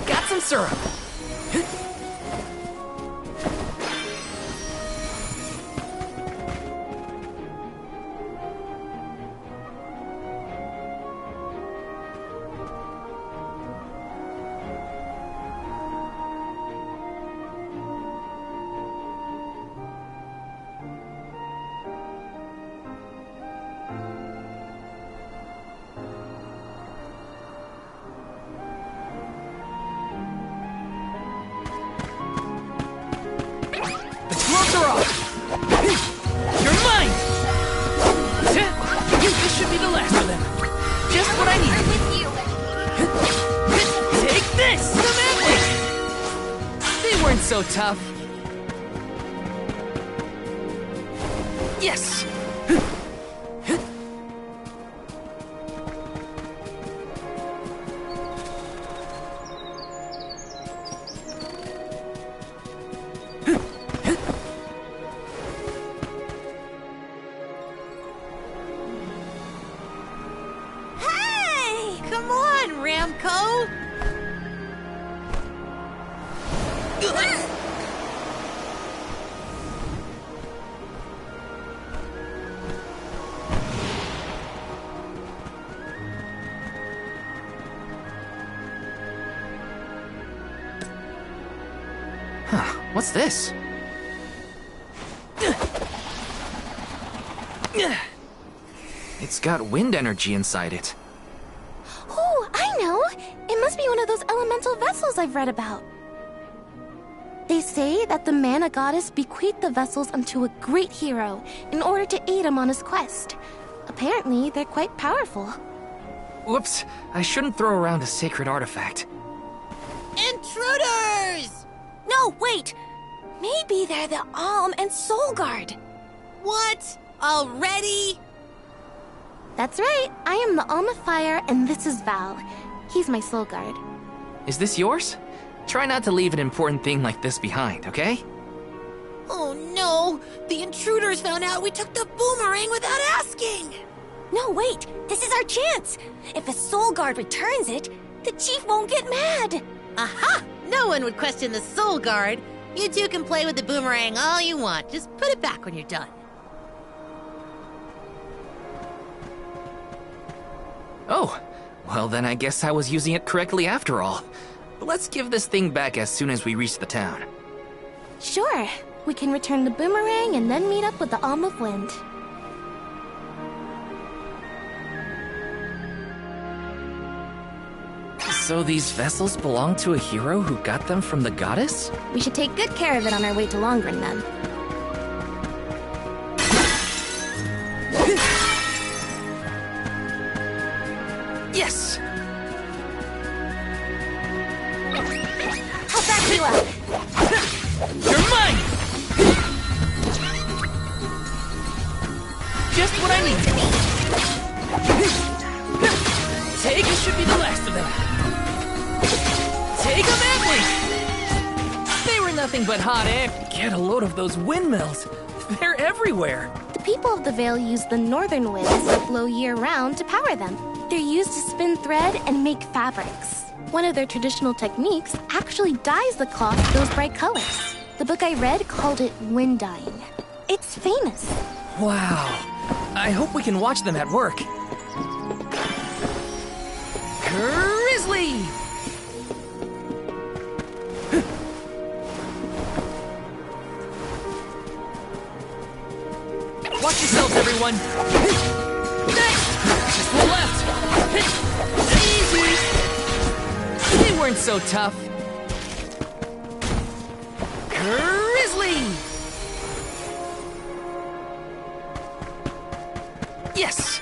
Got some syrup. so tough. Yes! Come on, Ramco! Huh, what's this? It's got wind energy inside it. Oh, I know! It must be one of those elemental vessels I've read about. They say that the mana goddess bequeathed the vessels unto a great hero in order to aid him on his quest. Apparently, they're quite powerful. Whoops, I shouldn't throw around a sacred artifact. Intruders! No, wait! Maybe they're the Alm and Soul Guard. What? Already? That's right. I am the Alm of Fire, and this is Val. He's my Soul Guard. Is this yours? Try not to leave an important thing like this behind, okay? Oh no! The intruders found out we took the boomerang without asking! No, wait! This is our chance! If a Soul Guard returns it, the Chief won't get mad! Aha! No one would question the Soul Guard. You two can play with the boomerang all you want. Just put it back when you're done. Oh, well then I guess I was using it correctly after all. Let's give this thing back as soon as we reach the town. Sure. We can return the boomerang and then meet up with the Alm of Wind. So these vessels belong to a hero who got them from the goddess? We should take good care of it on our way to Longren then. Yes! I'll back you up! You're mine! Just what I need. Take it should be the last of them. Take them at least! They were nothing but hot air. Get a load of those windmills. They're everywhere. The people of the Vale use the northern winds that blow year-round to power them. They're used to spin thread and make fabrics. One of their traditional techniques actually dyes the cloth those bright colors. The book I read called it wind dyeing. It's famous. Wow. I hope we can watch them at work. Grizzly! Watch yourselves, everyone! Next! Just pull left! Easy! They weren't so tough. Grizzly! Yes!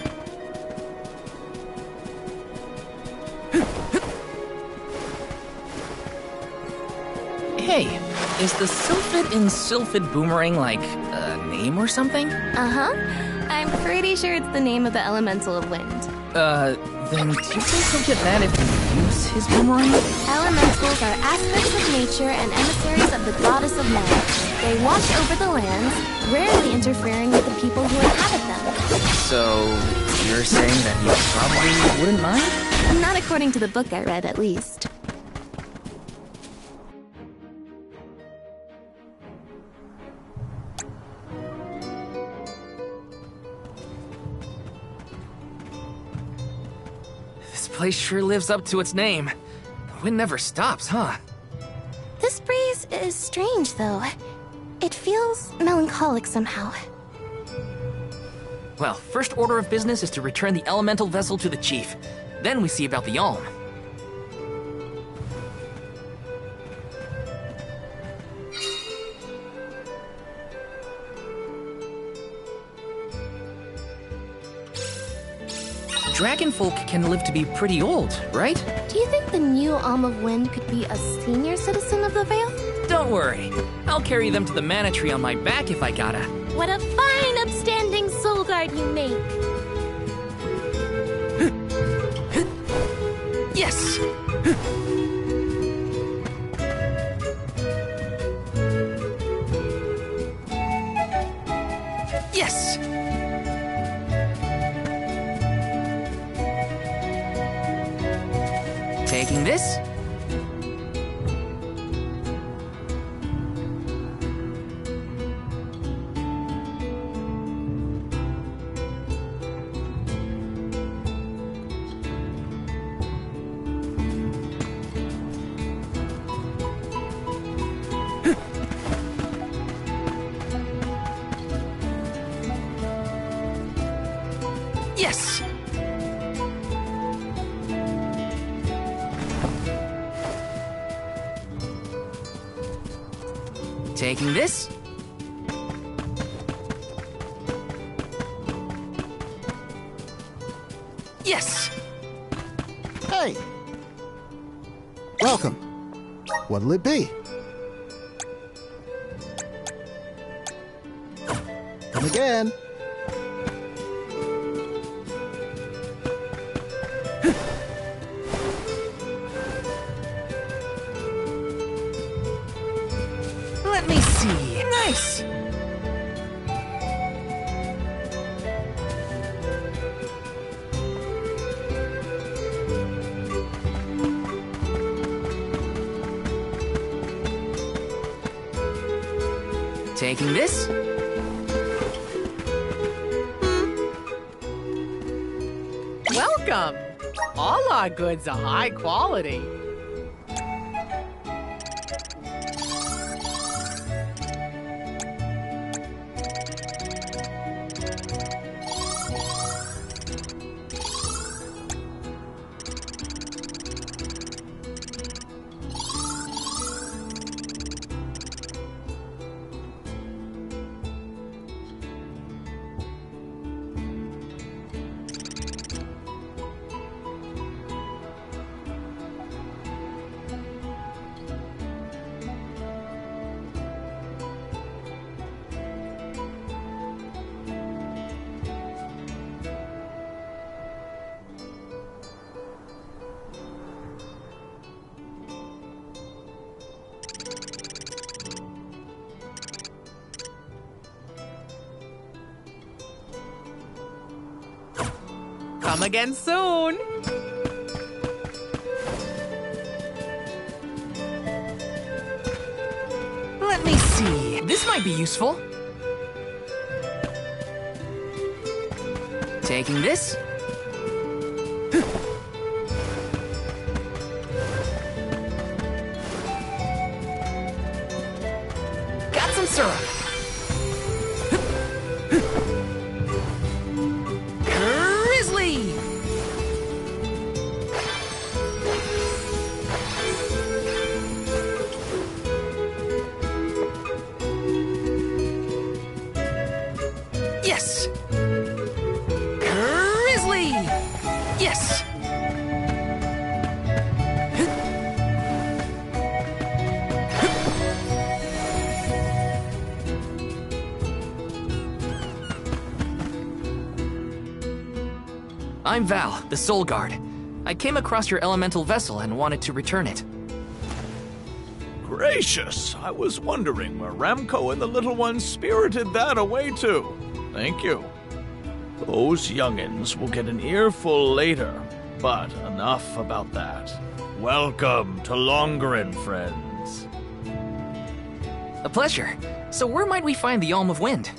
Hey, is the Sylphid in Sylphid Boomerang like a name or something? Uh-huh. I'm pretty sure it's the name of the elemental of wind. Then do you think he'll get mad if we use his boomerang? Elementals are aspects of nature and emissaries of the goddess of men. They watch over the lands, rarely interfering with the people who inhabit them. So, you're saying that you probably wouldn't mind? Not according to the book I read, at least. This place sure lives up to its name. The wind never stops, huh? This breeze is strange, though. It feels melancholic somehow. Well, first order of business is to return the elemental vessel to the chief. Then we see about the Alm. Dragonfolk can live to be pretty old, right? Do you think the new Alm of Wind could be a senior citizen of the Vale? Don't worry. I'll carry them to the mana tree on my back if I gotta. What a fine, upstanding soul guard you make. Yes! Yes! Taking this? Yes! Taking this? Yes! Hey! Welcome. What'll it be? Come again. Let me see. Nice! Taking this? Welcome! All our goods are high quality. Come again soon! Let me see. This might be useful. Taking this? Got some syrup. Grizzly! Yes! Grizzly! Yes! I'm Val, the Soul Guard. I came across your elemental vessel and wanted to return it. Gracious! I was wondering where Ramco and the little ones spirited that away to. Thank you. Those youngins will get an earful later, but enough about that. Welcome to Longerin, friends. A pleasure. So where might we find the Alm of Wind?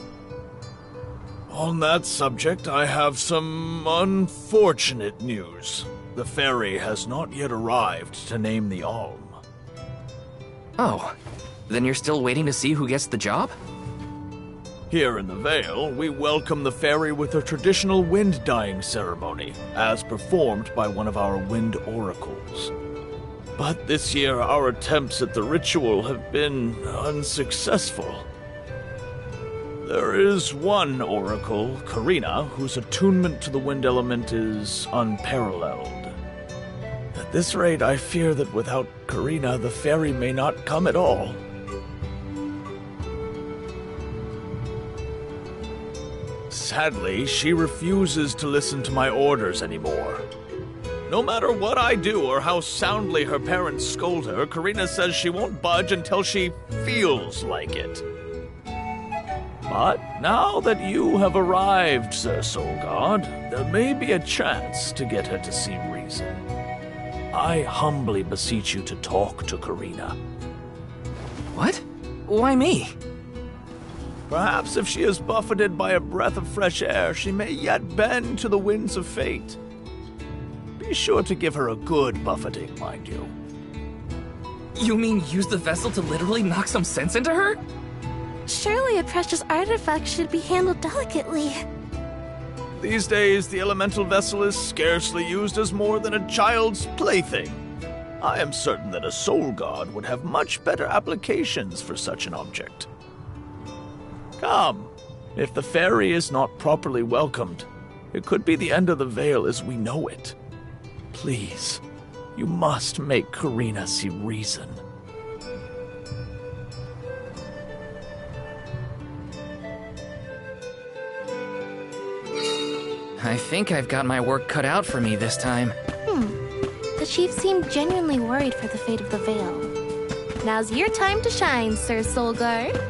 On that subject, I have some unfortunate news. The ferry has not yet arrived to name the Alm. Oh, then you're still waiting to see who gets the job? Here in the Vale, we welcome the fairy with a traditional wind-dyeing ceremony, as performed by one of our wind oracles. But this year, our attempts at the ritual have been unsuccessful. There is one oracle, Karina, whose attunement to the wind element is unparalleled. At this rate, I fear that without Karina, the fairy may not come at all. sadly, she refuses to listen to my orders anymore. No matter what I do or how soundly her parents scold her, Karina says she won't budge until she feels like it. But now that you have arrived, Sir Soulguard, there may be a chance to get her to see reason. I humbly beseech you to talk to Karina. What? Why me? Perhaps if she is buffeted by a breath of fresh air, she may yet bend to the winds of fate. Be sure to give her a good buffeting, mind you. You mean use the vessel to literally knock some sense into her? Surely a precious artifact should be handled delicately. These days, the elemental vessel is scarcely used as more than a child's plaything. I am certain that a soul guard would have much better applications for such an object. Come, if the fairy is not properly welcomed, it could be the end of the Vale as we know it. Please, you must make Karina see reason. I think I've got my work cut out for me this time. The chief seemed genuinely worried for the fate of the Vale. Now's your time to shine, Sir Soulguard.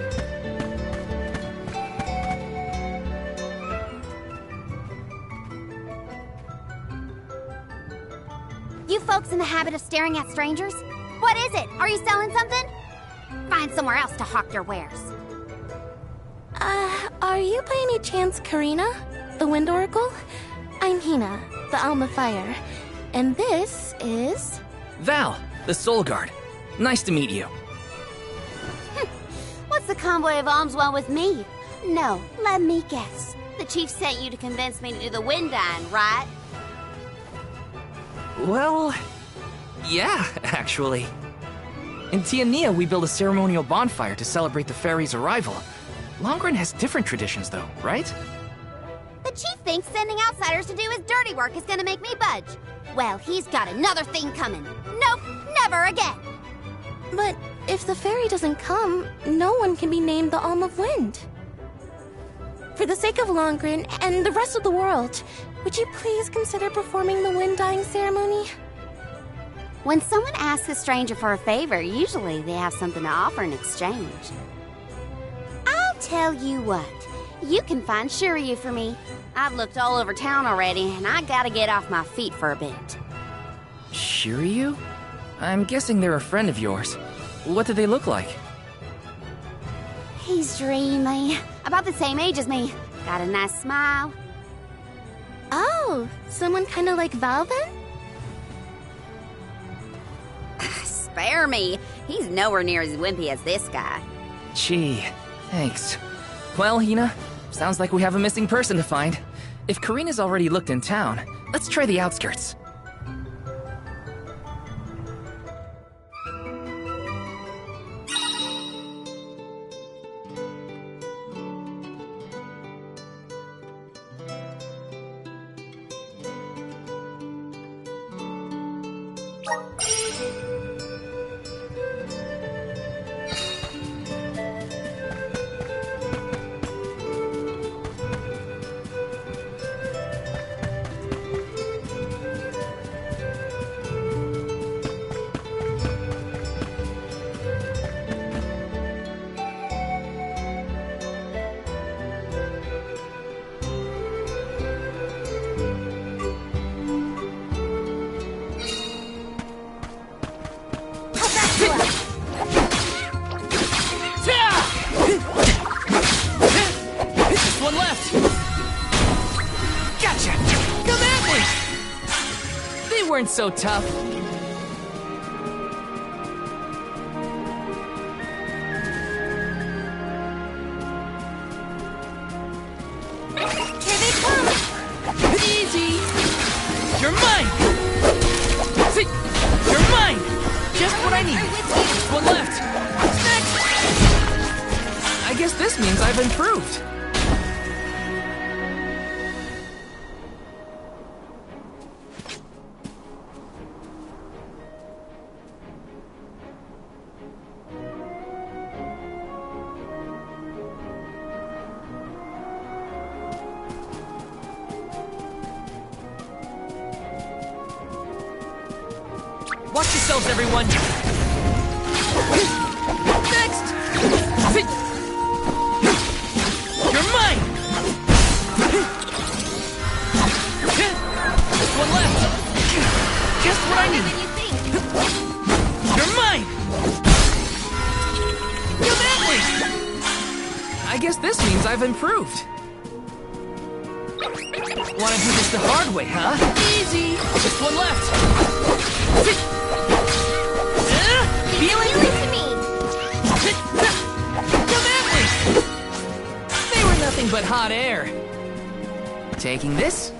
You folks in the habit of staring at strangers? What is it? Are you selling something? Find somewhere else to hawk your wares. Are you by any chance Karina, the Wind Oracle? I'm Hina, the Alma Fire. And this is... Val, the Soul Guard. Nice to meet you. What's the convoy of alms want with me? No, let me guess. The chief sent you to convince me to do the wind dine, right? Well, yeah, actually. In Tiania, we build a ceremonial bonfire to celebrate the fairy's arrival. Longren has different traditions, though, right? The chief thinks sending outsiders to do his dirty work is gonna make me budge. Well, he's got another thing coming. Nope, never again. But if the fairy doesn't come, no one can be named the Alm of Wind. For the sake of Longren and the rest of the world, would you please consider performing the wind dyeing ceremony? When someone asks a stranger for a favor, usually they have something to offer in exchange. I'll tell you what, you can find Shiryu for me. I've looked all over town already, and I gotta get off my feet for a bit. Shiryu? I'm guessing they're a friend of yours. What do they look like? He's dreamy. About the same age as me. Got a nice smile. Oh, someone kinda like Val then? Spare me. He's nowhere near as wimpy as this guy. Gee, thanks. Well, Hina, sounds like we have a missing person to find. If Karina's already looked in town, let's try the outskirts. Weren't so tough. Here they come! Easy! You're mine! See, you're mine! Just what I need. Just one left. What's next? I guess this means I've improved. Watch yourselves, everyone! Next! You're mine! Just one left! Just what I need! You're mine! Go that way! I guess this means I've improved. Wanna do this the hard way, huh? Easy! Just one left! Feeling? To me. Go that way! They were nothing but hot air. Taking this?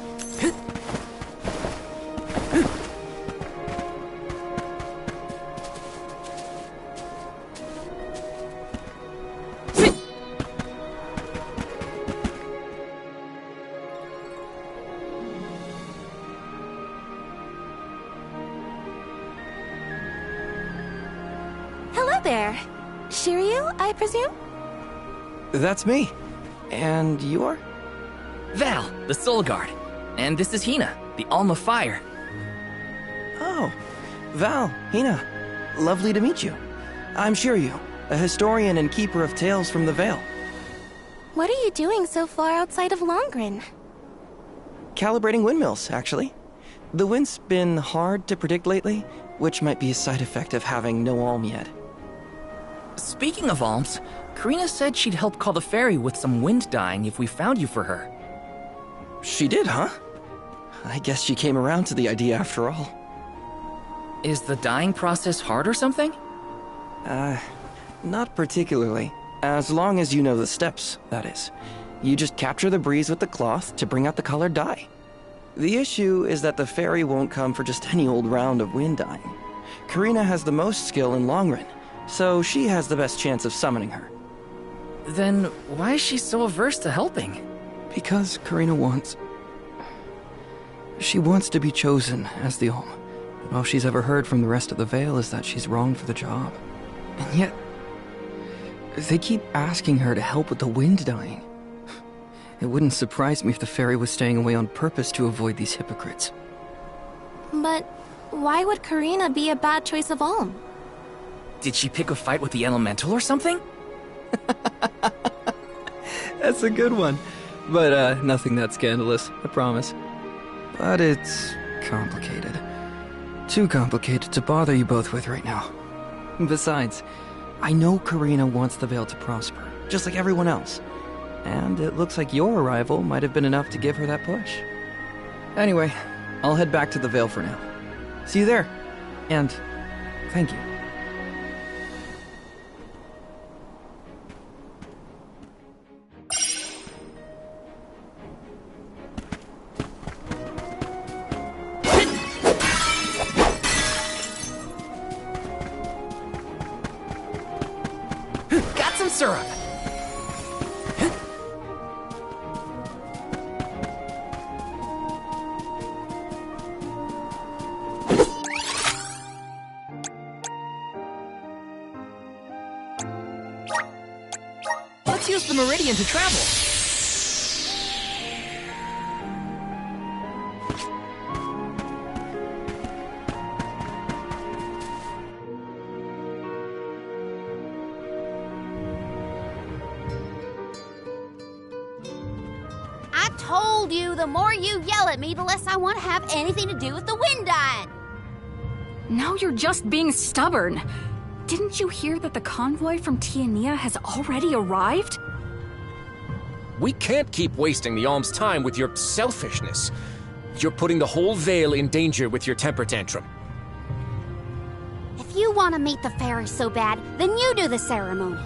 Hello there. Shiryu, I presume? That's me. And you are? Val, the Soul Guard. And this is Hina, the Alm of Fire. Oh, Val, Hina. Lovely to meet you. I'm Shiryu, a historian and keeper of tales from the Vale. What are you doing so far outside of Longren? Calibrating windmills, actually. The wind's been hard to predict lately, which might be a side effect of having no alm yet. Speaking of alms, Karina said she'd help call the fairy with some wind dyeing if we found you for her. She did, huh? I guess she came around to the idea after all. Is the dyeing process hard or something? Not particularly. As long as you know the steps, that is. You just capture the breeze with the cloth to bring out the colored dye. The issue is that the fairy won't come for just any old round of wind dyeing. Karina has the most skill in Longren, so she has the best chance of summoning her. Then why is she so averse to helping? Because Karina wants... She wants to be chosen as the Alm. All she's ever heard from the rest of the Vale is that she's wrong for the job. And yet... they keep asking her to help with the wind dyeing. It wouldn't surprise me if the fairy was staying away on purpose to avoid these hypocrites. But why would Karina be a bad choice of Alm? Did she pick a fight with the elemental or something? That's a good one. But, nothing that scandalous, I promise. But it's complicated. Too complicated to bother you both with right now. Besides, I know Karina wants the Vale to prosper, just like everyone else. And it looks like your arrival might have been enough to give her that push. Anyway, I'll head back to the Vale for now. See you there. And thank you. Got some syrup. Let's use the meridian to travel. I told you, the more you yell at me, the less I want to have anything to do with the wind dyeing. Now you're just being stubborn. Didn't you hear that the convoy from Tiania has already arrived? We can't keep wasting the Alm's time with your selfishness. You're putting the whole Vale in danger with your temper tantrum. If you want to meet the fairy so bad, then you do the ceremony.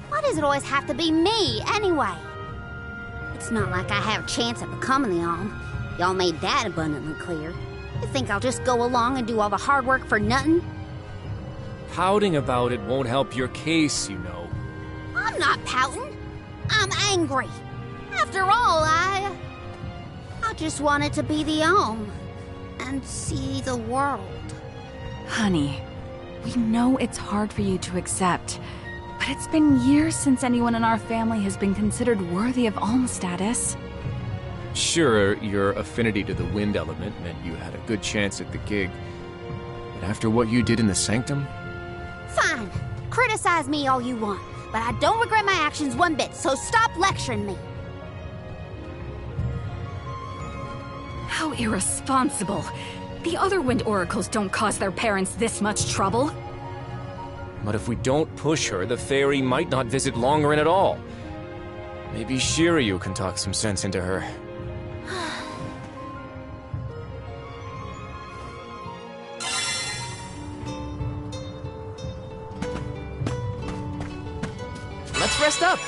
Why does it always have to be me, anyway? It's not like I have a chance at becoming the Alm. Y'all made that abundantly clear. You think I'll just go along and do all the hard work for nothing? Pouting about it won't help your case, you know. I'm not pouting. I'm angry. After all, I just wanted to be the Alm and see the world. Honey, we know it's hard for you to accept, but it's been years since anyone in our family has been considered worthy of Alm status. Sure, your affinity to the wind element meant you had a good chance at the gig. And after what you did in the Sanctum? Fine. Criticize me all you want, but I don't regret my actions one bit, so stop lecturing me. How irresponsible. The other Wind Oracles don't cause their parents this much trouble. But if we don't push her, the fairy might not visit Longarin at all. Maybe Shiryu can talk some sense into her. Let's rest up.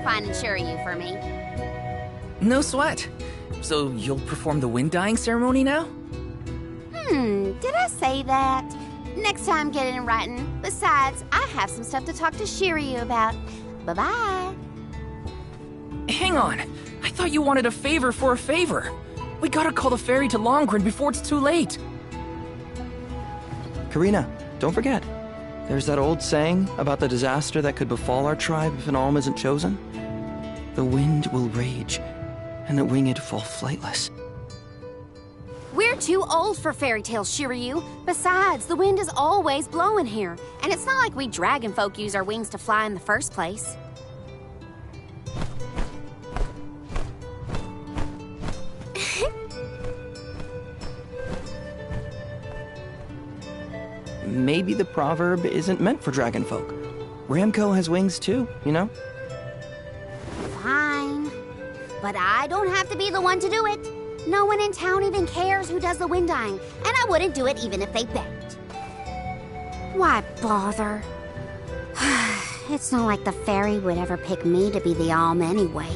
finding Shiryu for me. No sweat. So you'll perform the wind dyeing ceremony now? Did I say that? Next time, get it in writing. Besides, I have some stuff to talk to Shiryu about. Bye-bye. Hang on. I thought you wanted a favor for a favor. We gotta call the ferry to Longren before it's too late. Karina, don't forget. There's that old saying about the disaster that could befall our tribe if an alm isn't chosen. The wind will rage, and the winged fall flightless. We're too old for fairy tales, Shiryu. Besides, the wind is always blowing here, and it's not like we dragon folk use our wings to fly in the first place. Maybe the proverb isn't meant for dragon folk. Ramco has wings too, you know? Fine. But I don't have to be the one to do it. No one in town even cares who does the wind dyeing, and I wouldn't do it even if they begged. Why bother? It's not like the fairy would ever pick me to be the alm anyway.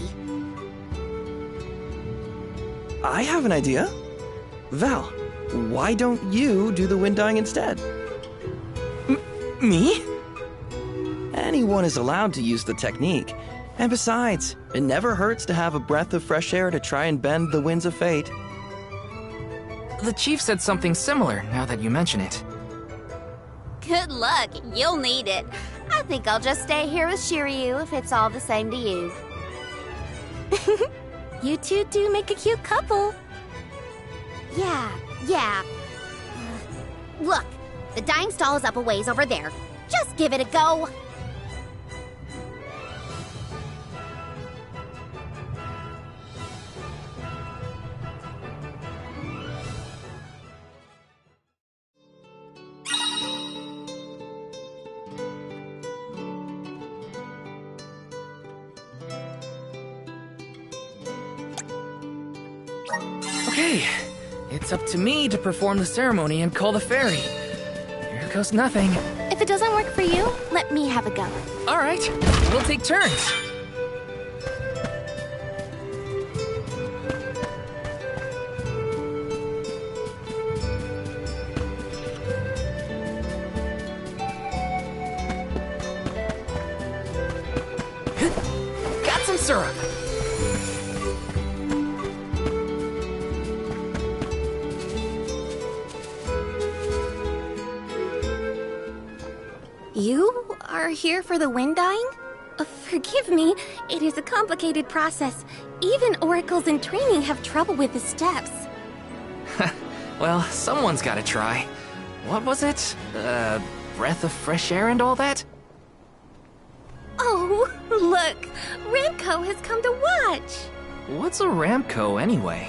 I have an idea. Val, why don't you do the wind dyeing instead? Me? Anyone is allowed to use the technique. And besides, it never hurts to have a breath of fresh air to try and bend the winds of fate. The chief said something similar, now that you mention it. Good luck. You'll need it. I think I'll just stay here with Shiryu if it's all the same to you. You two do make a cute couple. Yeah. Look, the dyeing stall is up a ways over there. Just give it a go. Okay, it's up to me to perform the ceremony and call the ferry. Here goes nothing. If it doesn't work for you, let me have a go. All right, we'll take turns. Got some syrup. You are here for the wind dyeing? Forgive me, it is a complicated process. Even oracles in training have trouble with the steps. Well, someone's gotta try. What was it? Breath of fresh air and all that? Oh, look! Ramco has come to watch! What's a Ramco, anyway?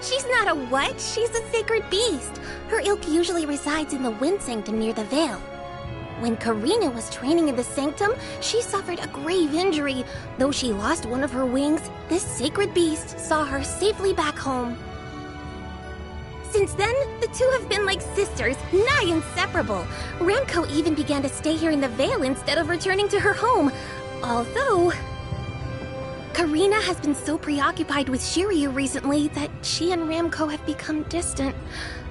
She's not a what? She's a sacred beast. Her ilk usually resides in the wind sanctum near the Veil. When Karina was training in the Sanctum, she suffered a grave injury. Though she lost one of her wings, this sacred beast saw her safely back home. Since then, the two have been like sisters, nigh inseparable. Remco even began to stay here in the Vale instead of returning to her home. Although, Karina has been so preoccupied with Shiryu recently that she and Remco have become distant.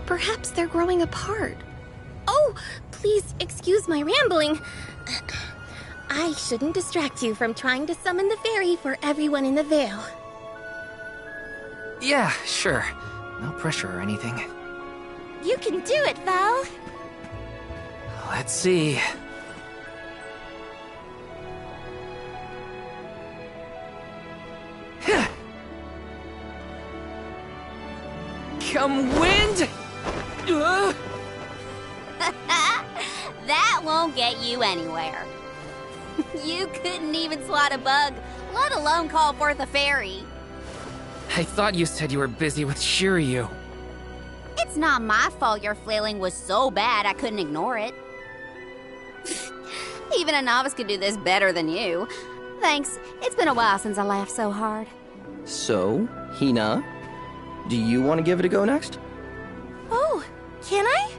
Perhaps they're growing apart. Oh, please excuse my rambling. I shouldn't distract you from trying to summon the fairy for everyone in the Vale. Yeah, sure. No pressure or anything. You can do it, Val. Let's see. Come wind! That won't get you anywhere. You couldn't even swat a bug, let alone call forth a fairy. I thought you said you were busy with Shiryu. It's not my fault your flailing was so bad I couldn't ignore it. Even a novice could do this better than you. Thanks. It's been a while since I laughed so hard. So, Hina, do you want to give it a go next? Oh, can I?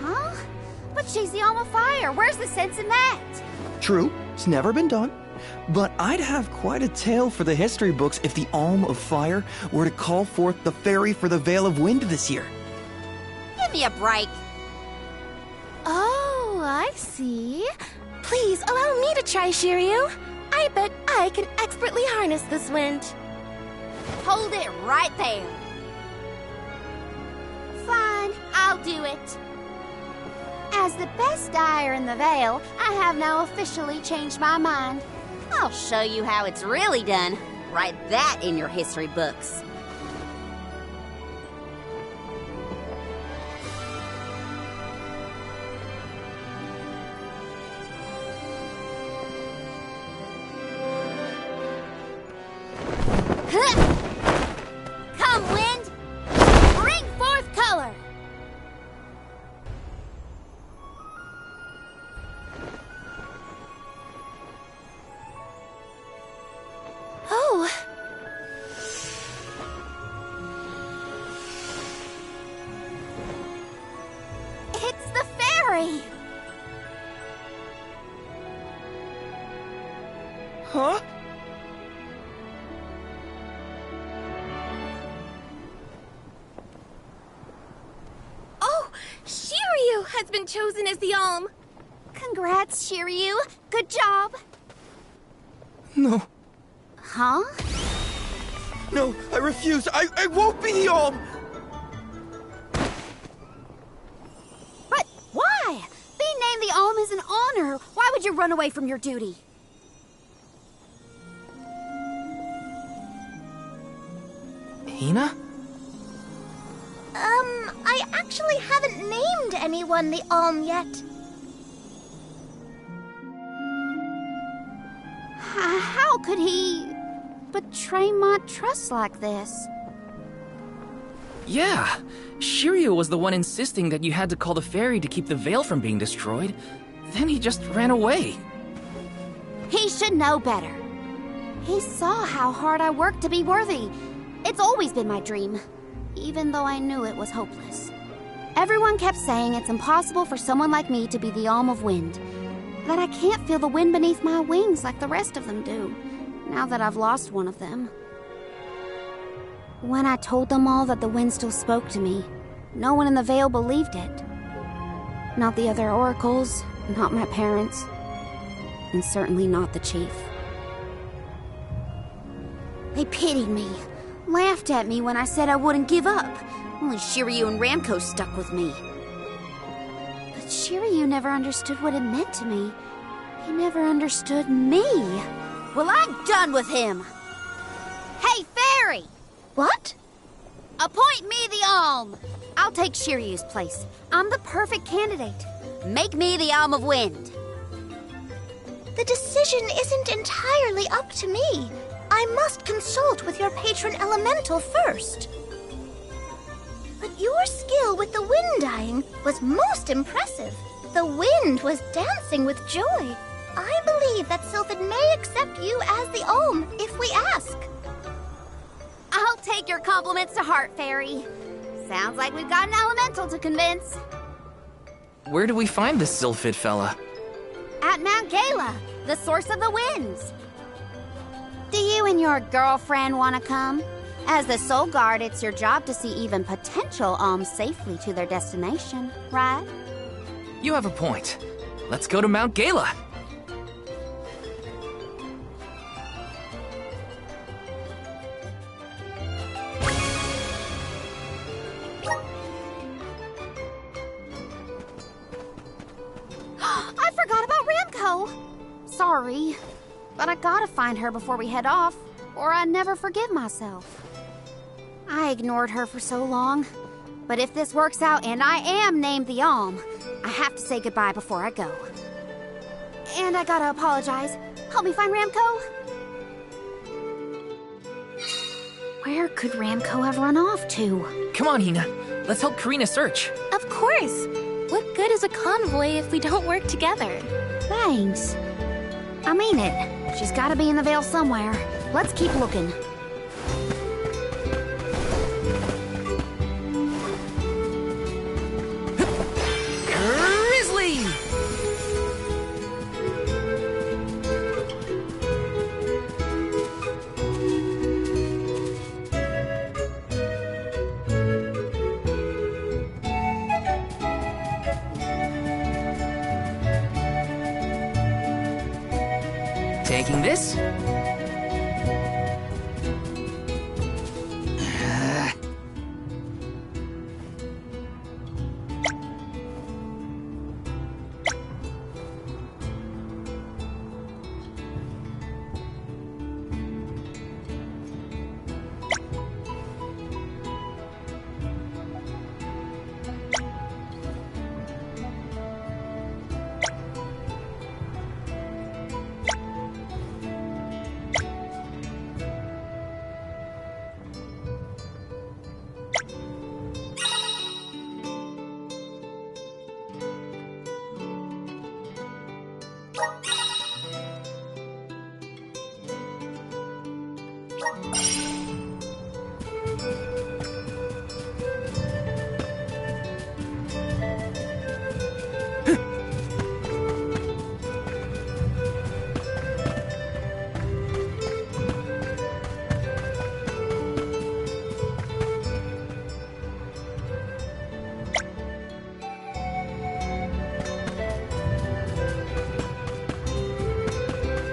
Huh? But she's the Alm of Fire. Where's the sense in that? True, it's never been done. But I'd have quite a tale for the history books if the Alm of Fire were to call forth the fairy for the Vale of Wind this year. Give me a break. Oh, I see. Please allow me to try, Shiryu. I bet I can expertly harness this wind. Hold it right there. Fine, I'll do it. As the best dyer in the Vale, I have now officially changed my mind. I'll show you how it's really done. Write that in your history books. Come, wind! Bring forth color! Oh. It's the fairy! Huh? Oh, Shiryu has been chosen as the Alm. Congrats, Shiryu. Good job. No. Huh? No, I refuse. I won't be the Alm! But why? Being named the Alm is an honor. Why would you run away from your duty? Hina? I actually haven't named anyone the Alm yet. How could he betray my trust like this? Yeah, Shiryu was the one insisting that you had to call the fairy to keep the veil from being destroyed. Then he just ran away. He should know better. He saw how hard I worked to be worthy. It's always been my dream, even though I knew it was hopeless. Everyone kept saying it's impossible for someone like me to be the Alm of Wind, that I can't feel the wind beneath my wings like the rest of them do, now that I've lost one of them. When I told them all that the wind still spoke to me, no one in the Vale believed it. Not the other oracles, not my parents, and certainly not the chief. They pitied me, laughed at me when I said I wouldn't give up. Only Shiryu and Ramco stuck with me. But Shiryu never understood what it meant to me. He never understood me. Well, I'm done with him. Hey, fairy! What? Appoint me the Alm. I'll take Shiryu's place. I'm the perfect candidate. Make me the Alm of Wind. The decision isn't entirely up to me. I must consult with your patron elemental first. But your skill with the wind dyeing was most impressive. The wind was dancing with joy. I believe that Sylphid may accept you as the Olm if we ask. I'll take your compliments to heart, Fairy. Sounds like we've got an elemental to convince. Where do we find this Sylphid fella? At Mount Gala, the source of the winds. Do you and your girlfriend want to come? As the Soul Guard, it's your job to see even potential alms safely to their destination, right? You have a point. Let's go to Mount Gala. I forgot about Ramco. Sorry, but I gotta find her before we head off, or I'd never forgive myself. I ignored her for so long, but if this works out and I am named the Alm, I have to say goodbye before I go. And I gotta apologize. Help me find Ramco. Where could Ramco have run off to? Come on, Hina. Let's help Karina search. Of course! What good is a convoy if we don't work together? Thanks. I mean it. She's gotta be in the Vale somewhere. Let's keep looking. Grizzly! Taking this.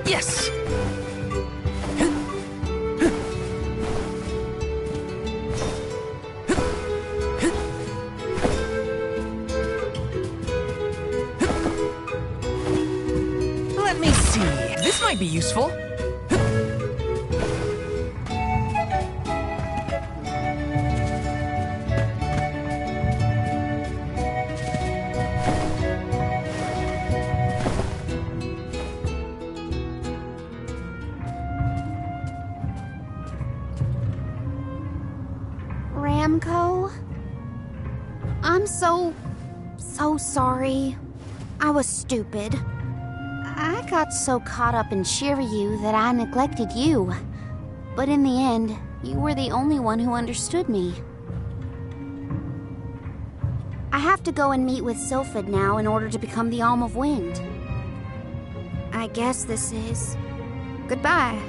Yes! Let me see. This might be useful. Ramco? I'm so sorry. I was stupid. I got so caught up in Shiryu that I neglected you. But in the end, you were the only one who understood me. I have to go and meet with Sylphid now in order to become the Alm of Wind. I guess this is goodbye.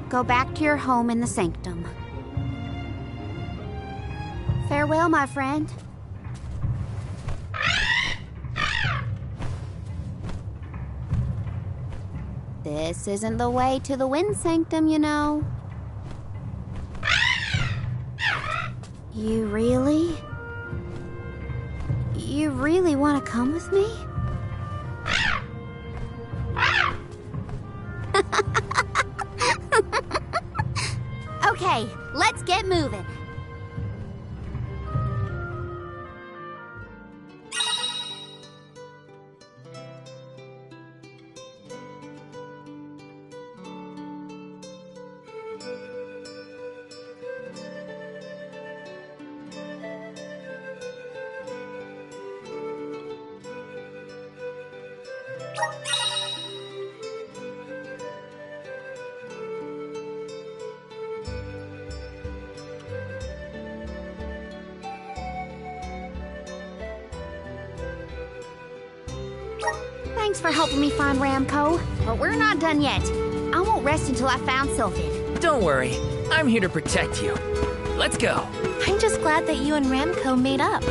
Go back to your home in the Sanctum. Farewell, my friend. This isn't the way to the Wind Sanctum, you know. You really want to come with me? Okay, let's get moving. Thanks for helping me find Ramco, but we're not done yet. I won't rest until I found Sylphid. Don't worry, I'm here to protect you. Let's go. I'm just glad that you and Ramco made up.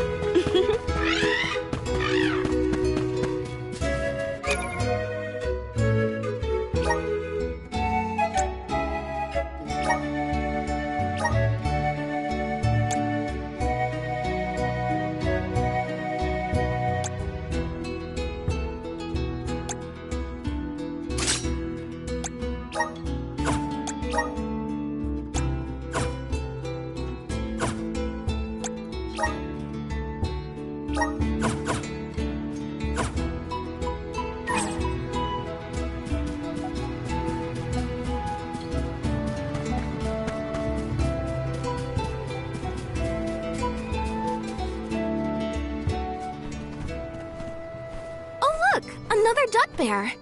Another dud bear!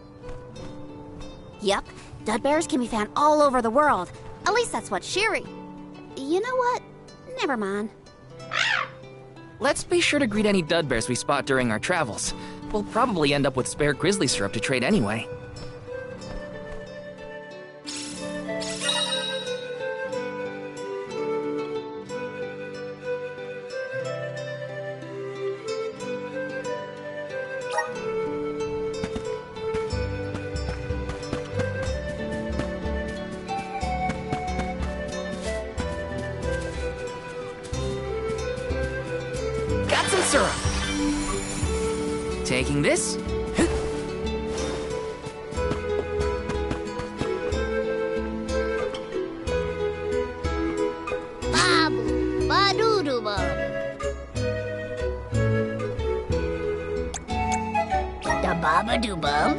Yep, dud bears can be found all over the world. At least that's what Shiri... You know what? Never mind. Let's be sure to greet any dud bears we spot during our travels. We'll probably end up with spare grizzly syrup to trade anyway. Syrup. Taking this. Babu, badoodoo bub. Da babadoo bub.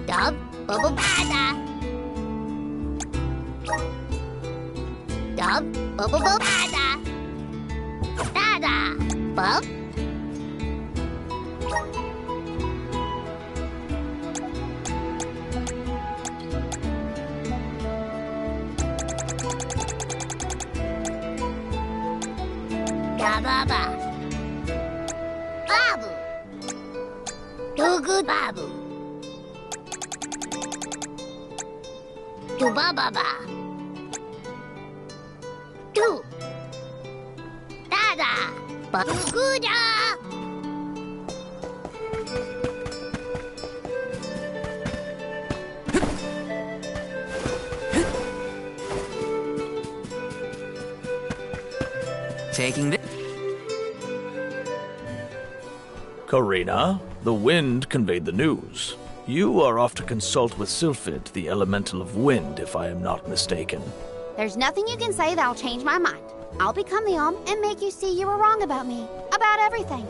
Dub, bubble bada. Dub, bubble bada. Dada, bub. Da baba. Babu. Do good babu. Do ba ba ba. Do. Da da. Ba good da. Taking this. Karina, the wind conveyed the news. You are off to consult with Sylphid, the elemental of wind, if I am not mistaken. There's nothing you can say that'll change my mind. I'll become the Om and make you see you were wrong about me. About everything.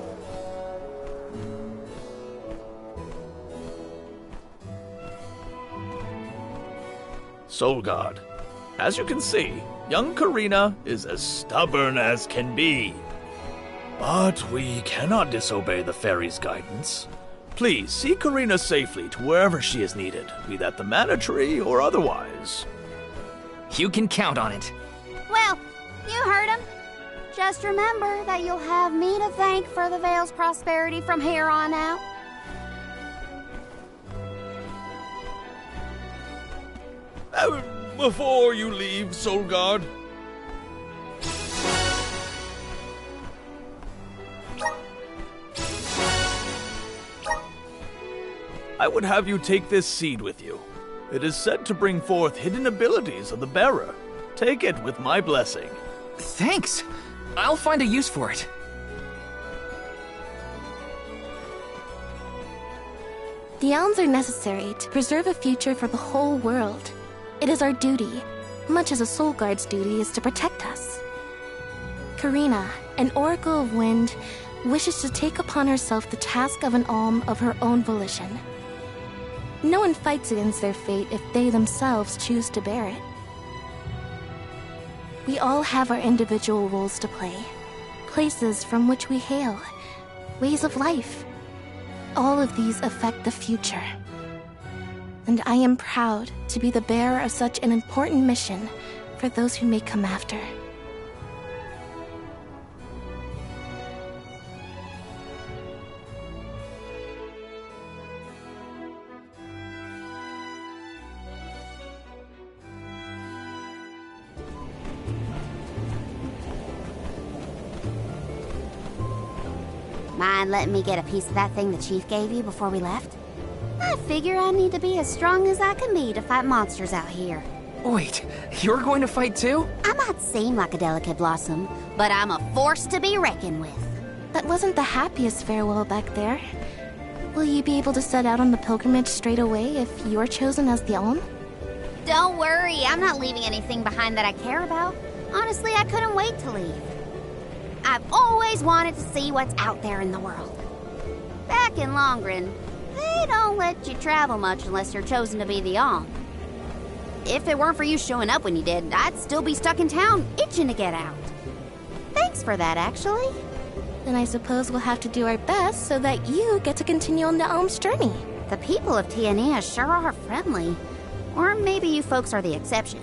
Soul God, as you can see, young Karina is as stubborn as can be. But we cannot disobey the fairy's guidance. Please, see Karina safely to wherever she is needed, be that the Mana Tree or otherwise. You can count on it. Well, you heard him. Just remember that you'll have me to thank for the Vale's prosperity from here on out. Before you leave, Soul God, I would have you take this seed with you. It is said to bring forth hidden abilities of the bearer. Take it with my blessing. Thanks. I'll find a use for it. The elms are necessary to preserve a future for the whole world. It is our duty, much as a soul guard's duty is to protect us. Karina, an oracle of wind, wishes to take upon herself the task of an alm of her own volition. No one fights against their fate if they themselves choose to bear it. We all have our individual roles to play, places from which we hail, ways of life. All of these affect the future. And I am proud to be the bearer of such an important mission for those who may come after. Mind letting me get a piece of that thing the chief gave you before we left? I figure I need to be as strong as I can be to fight monsters out here. Wait, you're going to fight too? I might seem like a delicate blossom, but I'm a force to be reckoned with. That wasn't the happiest farewell back there. Will you be able to set out on the pilgrimage straight away if you're chosen as the Alm? Don't worry, I'm not leaving anything behind that I care about. Honestly, I couldn't wait to leave. I've always wanted to see what's out there in the world. Back in Longren, they don't let you travel much unless you're chosen to be the Alm. If it weren't for you showing up when you did, I'd still be stuck in town, itching to get out. Thanks for that, actually. Then I suppose we'll have to do our best so that you get to continue on the Alm's journey. The people of Tiania sure are friendly. Or maybe you folks are the exception.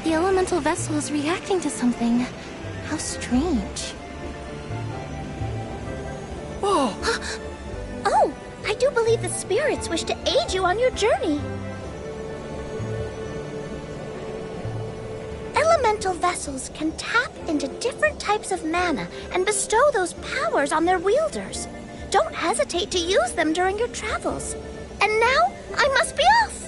The elemental vessel is reacting to something. How strange. Oh, I do believe the spirits wish to aid you on your journey. Elemental vessels can tap into different types of mana and bestow those powers on their wielders. Don't hesitate to use them during your travels. And now, I must be off!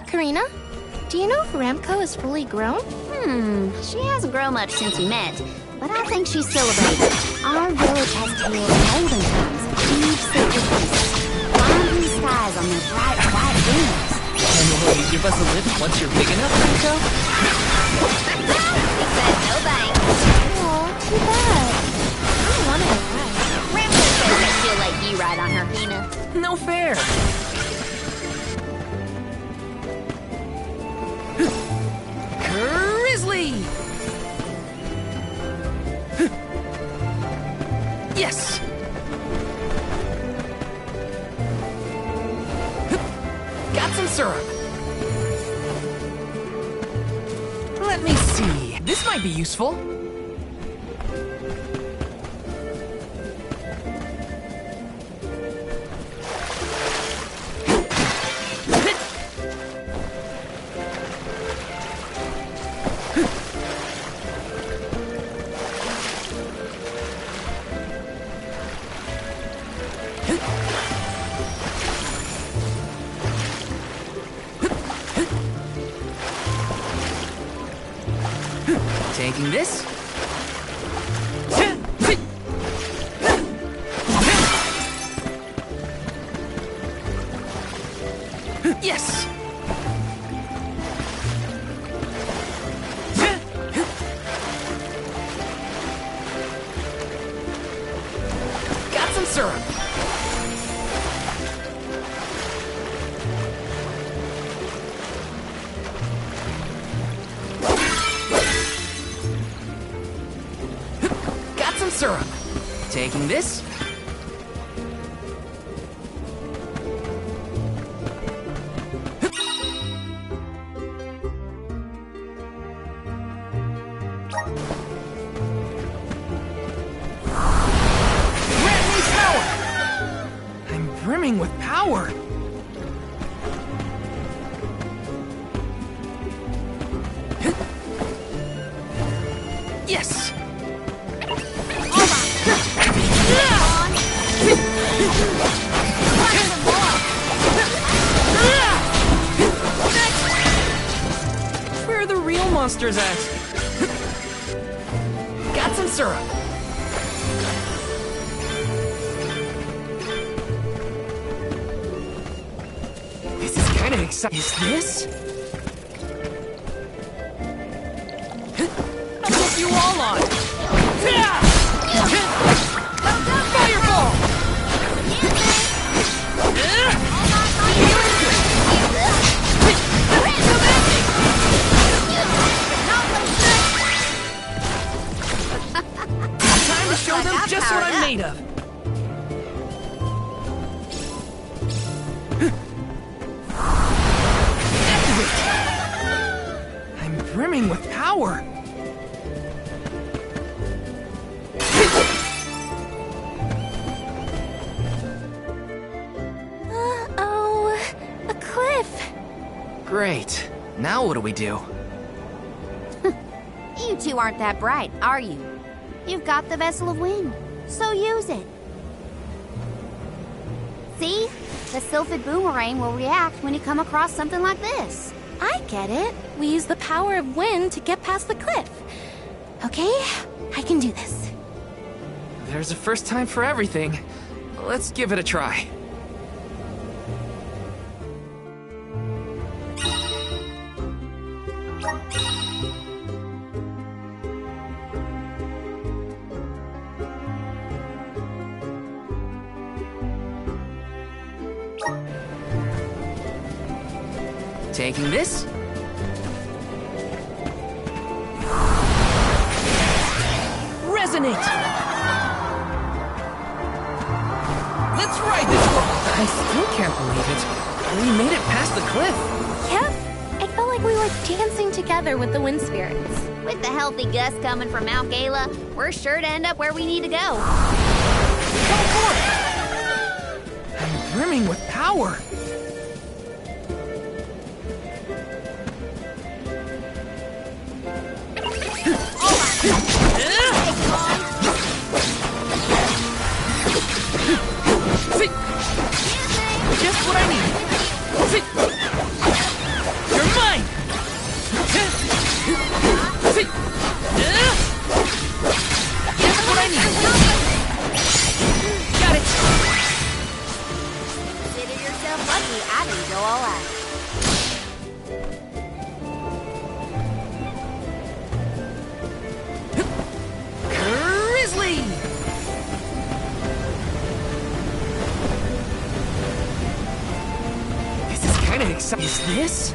Karina, do you know if Ramco is fully grown? She hasn't grown much since we met, but I think she's still a baby. Our village has tales of olden times, huge sacred beasts, flying blue skies on their bright white wings. And will you give us a lift once you're big enough, Ramco? He said no thanks. Aw, too bad. I wanted to ride. Ramco says that she'll let you ride on her, Hina. No fair. Grizzly! Yes! Got some syrup. Let me see. This might be useful. Taking this. Yes. Got some syrup. Syrup. Taking this. Grant me power! I'm brimming with power. Yes! Where are the real monsters at? Got some syrup. This is kind of exciting. Is this? I'll put you all on. Fireball! Time to show them just what I'm made of. Activate! I'm brimming with power. Oh, a cliff. Great. Now what do we do? You two aren't that bright, are you? You've got the Vessel of Wind, so use it. See? The Sylphid Boomerang will react when you come across something like this. I get it. We use the power of wind to get past the cliff. Okay, I can do this. There's a first time for everything. Let's give it a try. Taking this. Resonate! Let's ride this one! I still can't believe it. We made it past the cliff. Yep. I felt like we were dancing together with the wind spirits. With the healthy gust coming from Mount Gala, we're sure to end up where we need to go. Go for it! I'm brimming with power. Just what I need. You're mine. Just what I need. Got it. Consider yourself lucky I didn't go all out. Grizzly! This is kind of exciting. Is this?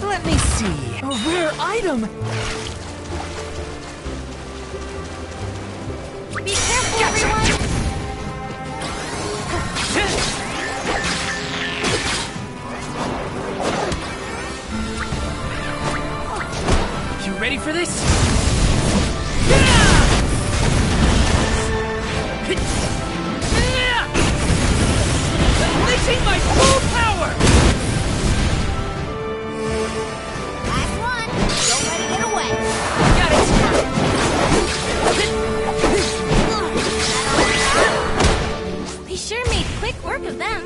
Let me see. A rare item. Be careful, everyone! You ready for this? Unleashing my full power! Last one. Don't let it get away. Got it! We sure made quick work of them.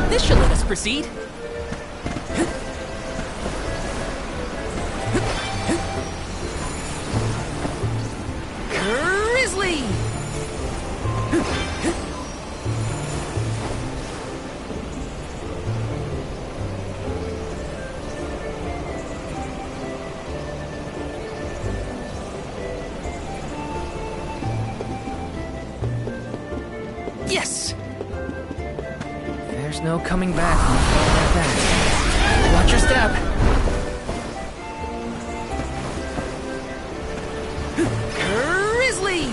This should let us proceed. Grizzly! Yes! There's no coming back from a fall like that. Watch your step. Grizzly!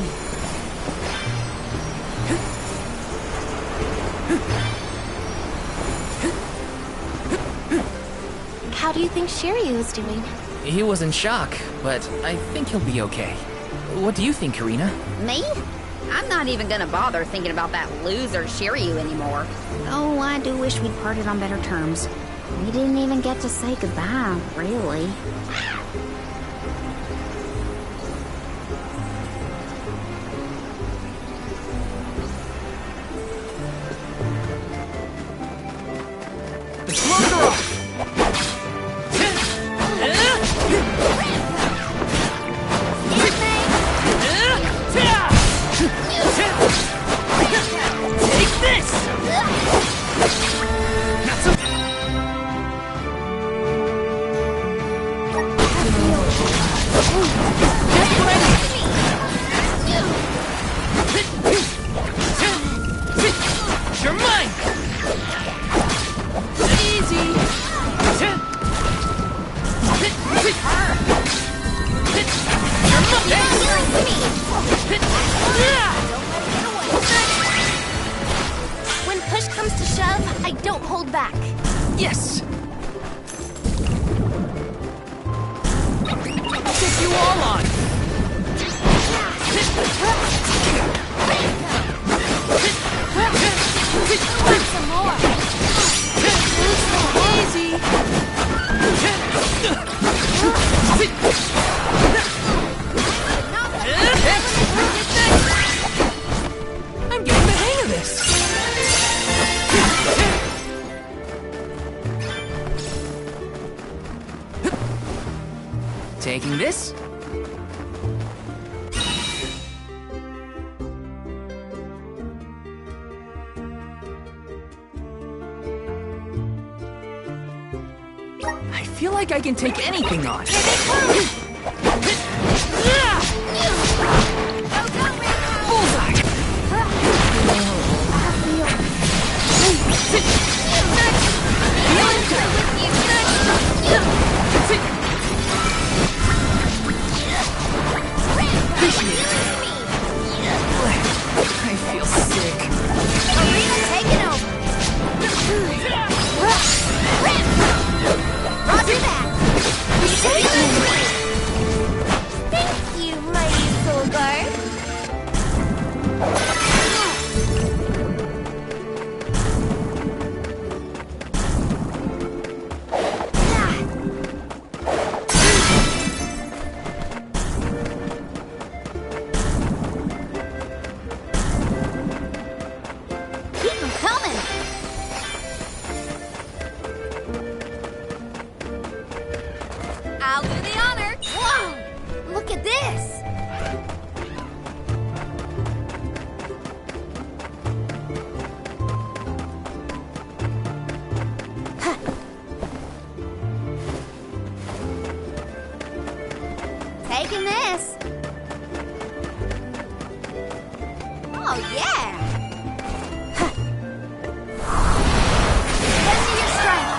How do you think Shiryu is doing? He was in shock, but I think he'll be okay. What do you think, Karina? Me? I'm not even gonna bother thinking about that loser Shiryu anymore. Oh, I do wish we'd parted on better terms. We didn't even get to say goodbye, really. The gloves are off! Take this! Not so... push comes to shove, I don't hold back. Yes! I'll take you all on! I want some more. Easy! I'm getting the hang of this! Taking this. I feel like I can take anything on. I feel sick. Arena taken over. Roger that. Thank you, mighty soul guard. Keep them coming. I'll do the honor. Whoa! Look at this. Taking this. Oh, yeah. Lend me your strength.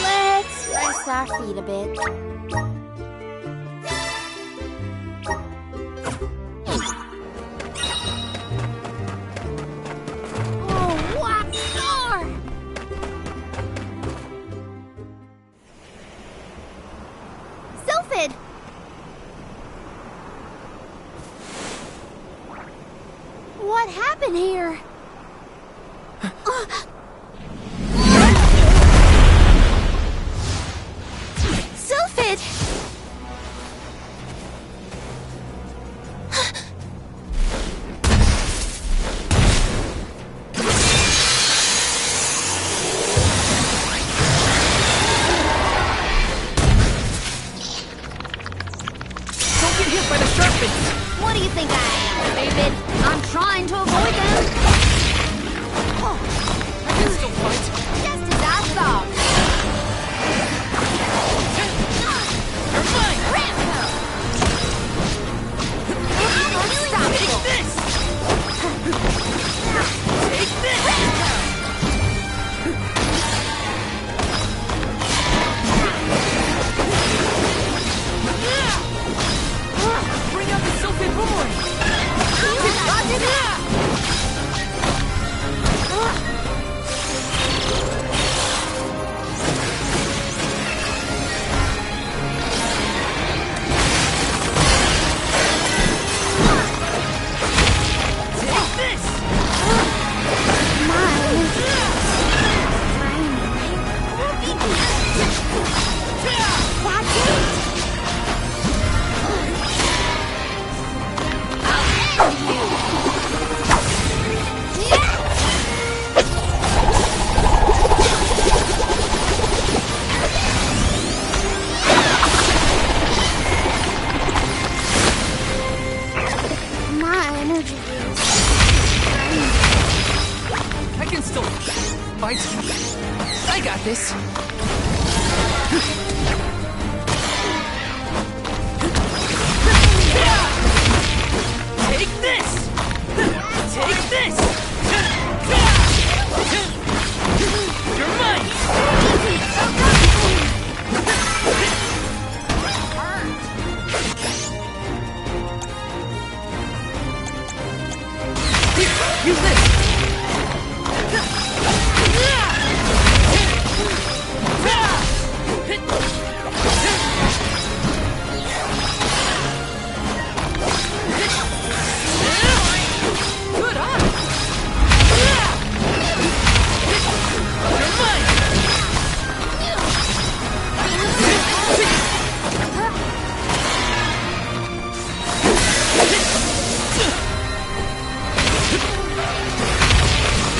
Let's rest our feet a bit. Oh, what more? Sylphid! What happened here? Sylphid! Don't get hit by the sharp bits! What do you think I am, David? I'm trying to avoid them. I can still fight. Just as I thought. You're mine! Unstoppable. Take this! Bring out the Sylphid boomerang! Roger that. Take this! My energy is I can still fight. I got this. Take Use this! Good on! You're mine!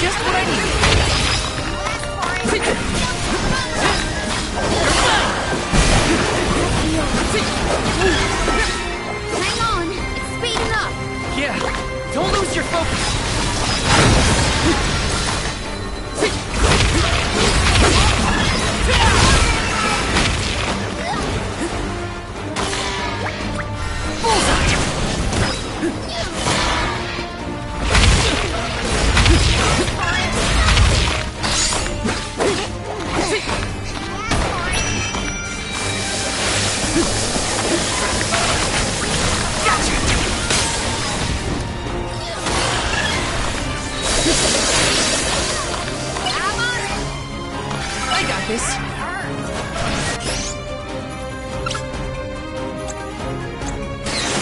Just what I need. Hang on, it's speeding up. Yeah, don't lose your focus. I got this.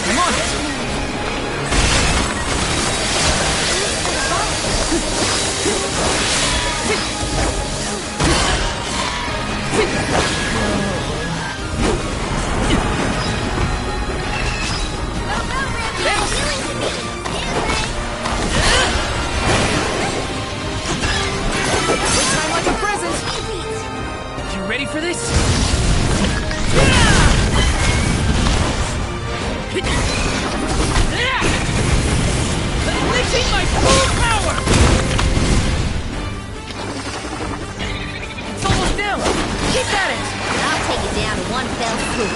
Come on. This time like a present. You ready for this? Unleashing my full power! It's almost down. Keep at it. I'll take it down in one fell swoop.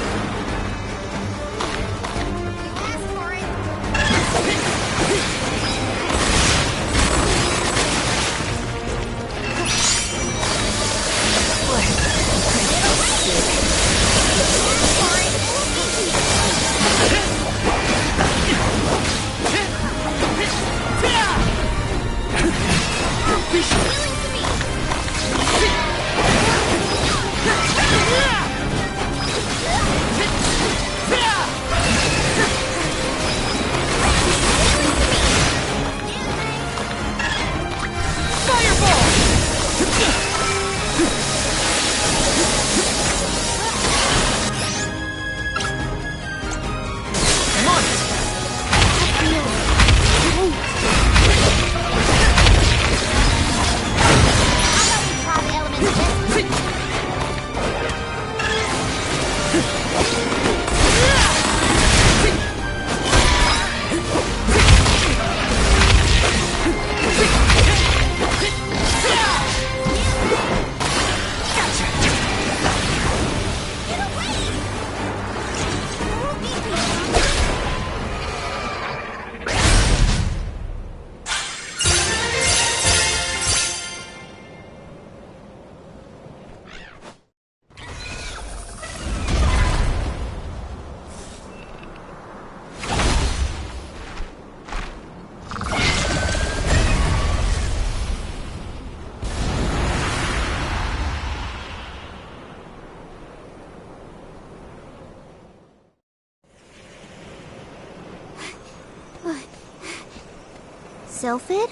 Sylphid?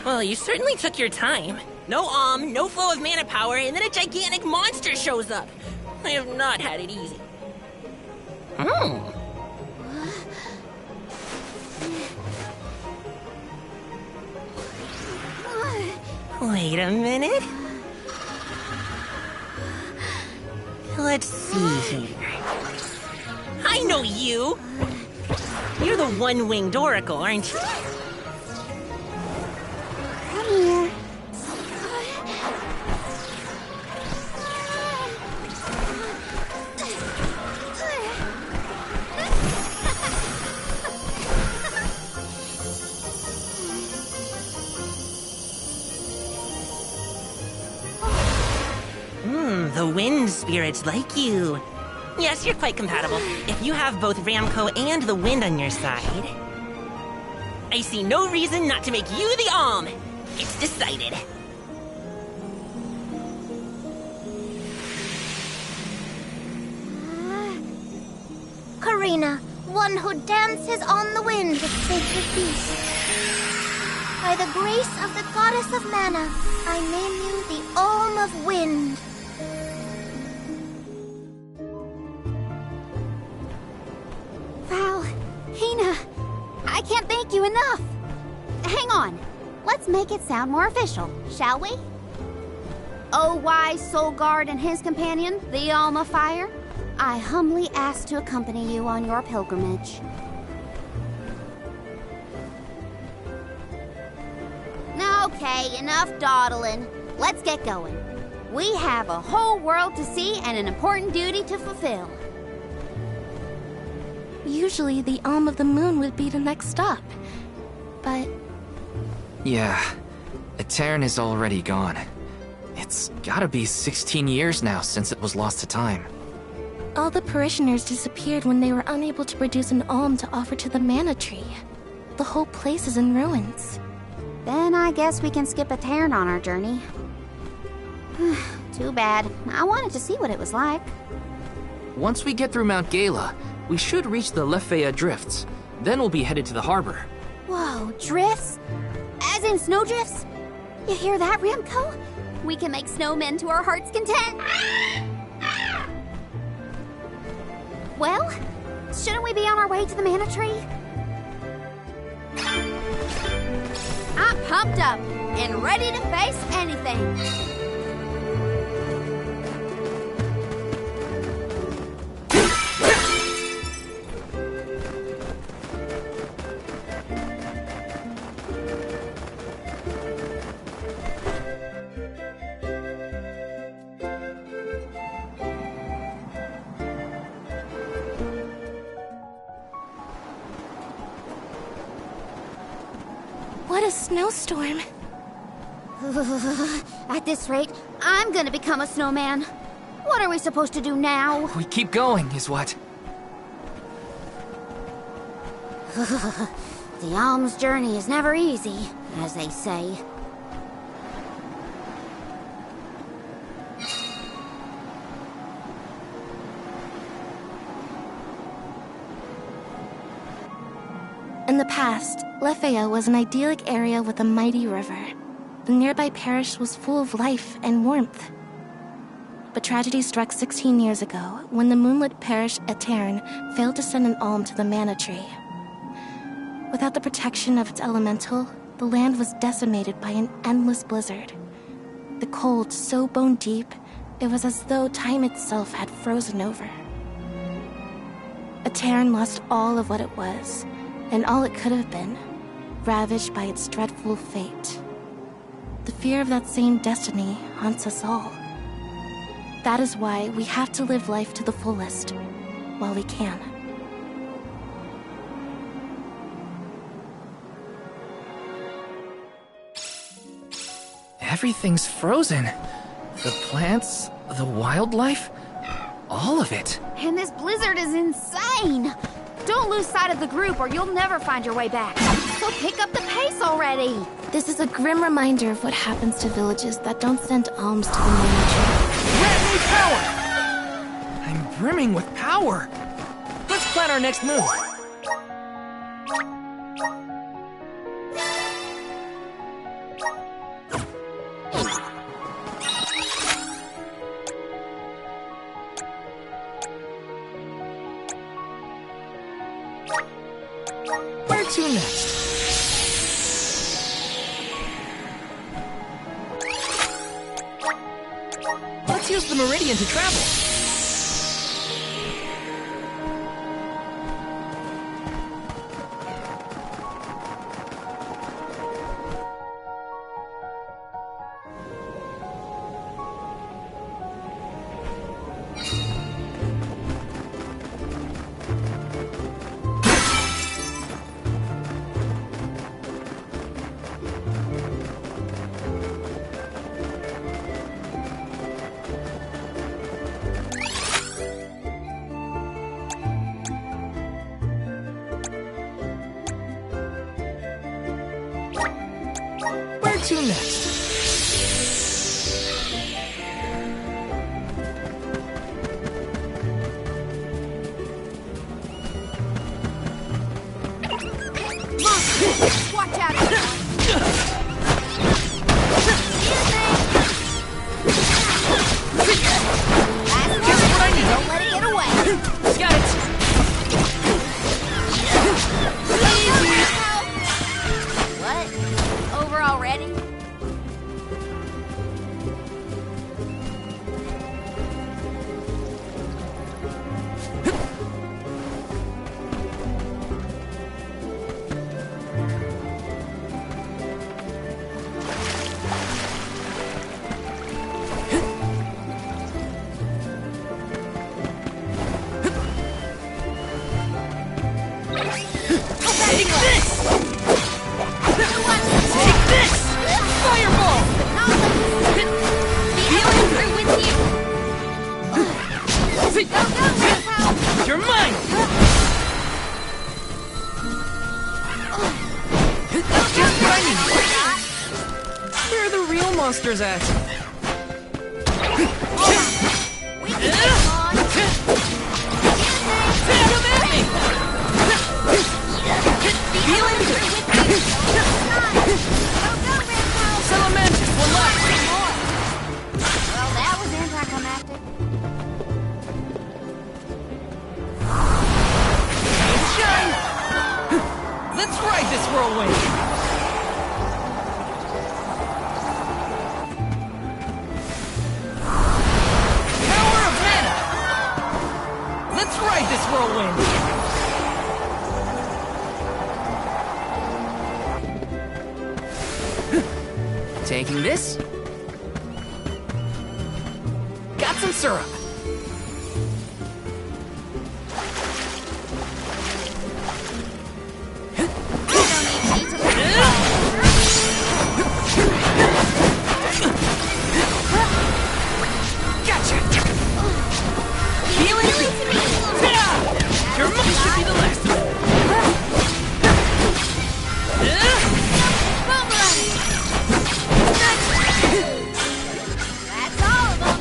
Well, you certainly took your time. No no flow of mana power, and then a gigantic monster shows up. I have not had it easy. Wait a minute. Let's see here. I know you! You're the one-winged oracle, aren't you? Come here. The wind spirits like you. Yes, you're quite compatible. If you have both Ramco and the wind on your side, I see no reason not to make you the Alm. It's decided. Karina, one who dances on the wind with sacred beasts. By the grace of the goddess of mana, I name you the Alm of Wind. Wow, Hina, I can't thank you enough. Hang on, let's make it sound more official, shall we? Oh, wise Soul Guard and his companion, the Alm of Fire, I humbly ask to accompany you on your pilgrimage. Okay, enough dawdling. Let's get going. We have a whole world to see and an important duty to fulfill. Usually the Alm of the Moon would be the next stop, but... Yeah, Etern is already gone. It's gotta be 16 years now since it was lost to time. All the parishioners disappeared when they were unable to produce an alm to offer to the mana tree. The whole place is in ruins. Then I guess we can skip Etern on our journey. Too bad. I wanted to see what it was like. Once we get through Mount Gala, we should reach the Lefea Drifts. Then we'll be headed to the harbor. Whoa, drifts? As in snowdrifts? You hear that, Ramco? We can make snowmen to our heart's content. Well, shouldn't we be on our way to the mana tree? I'm pumped up and ready to face anything. What a snowstorm. At this rate, I'm gonna become a snowman. What are we supposed to do now? We keep going, is what? The alm's journey is never easy, as they say. In the past, Lefea was an idyllic area with a mighty river. The nearby parish was full of life and warmth. But tragedy struck 16 years ago when the moonlit parish Etern failed to send an alm to the mana tree. Without the protection of its elemental, the land was decimated by an endless blizzard. The cold so bone deep, it was as though time itself had frozen over. Etern lost all of what it was, and all it could have been, ravaged by its dreadful fate. The fear of that same destiny haunts us all. That is why we have to live life to the fullest, while we can. Everything's frozen. The plants, the wildlife, all of it. And this blizzard is insane! Don't lose sight of the group or you'll never find your way back. So pick up the pace already! This is a grim reminder of what happens to villages that don't send alms to the mana tree. Grant me power! I'm brimming with power. Let's plan our next move. Where to next? Let's use the meridian to travel. to next? Watch out, everyone. Just what I need. Don't let it get away. Got it. What? Over already? Take this! Take this! Fireball! Feeling through with you. You're mine! Just what I need. Where are the real monsters at? Salamanders will last. Well, that was anticlimactic. Shine! Let's ride this whirlwind! Power of mana! Let's ride this whirlwind! Taking this. Got some syrup. Gotcha! Healing to me! Your money should be the last of it! That's all of them.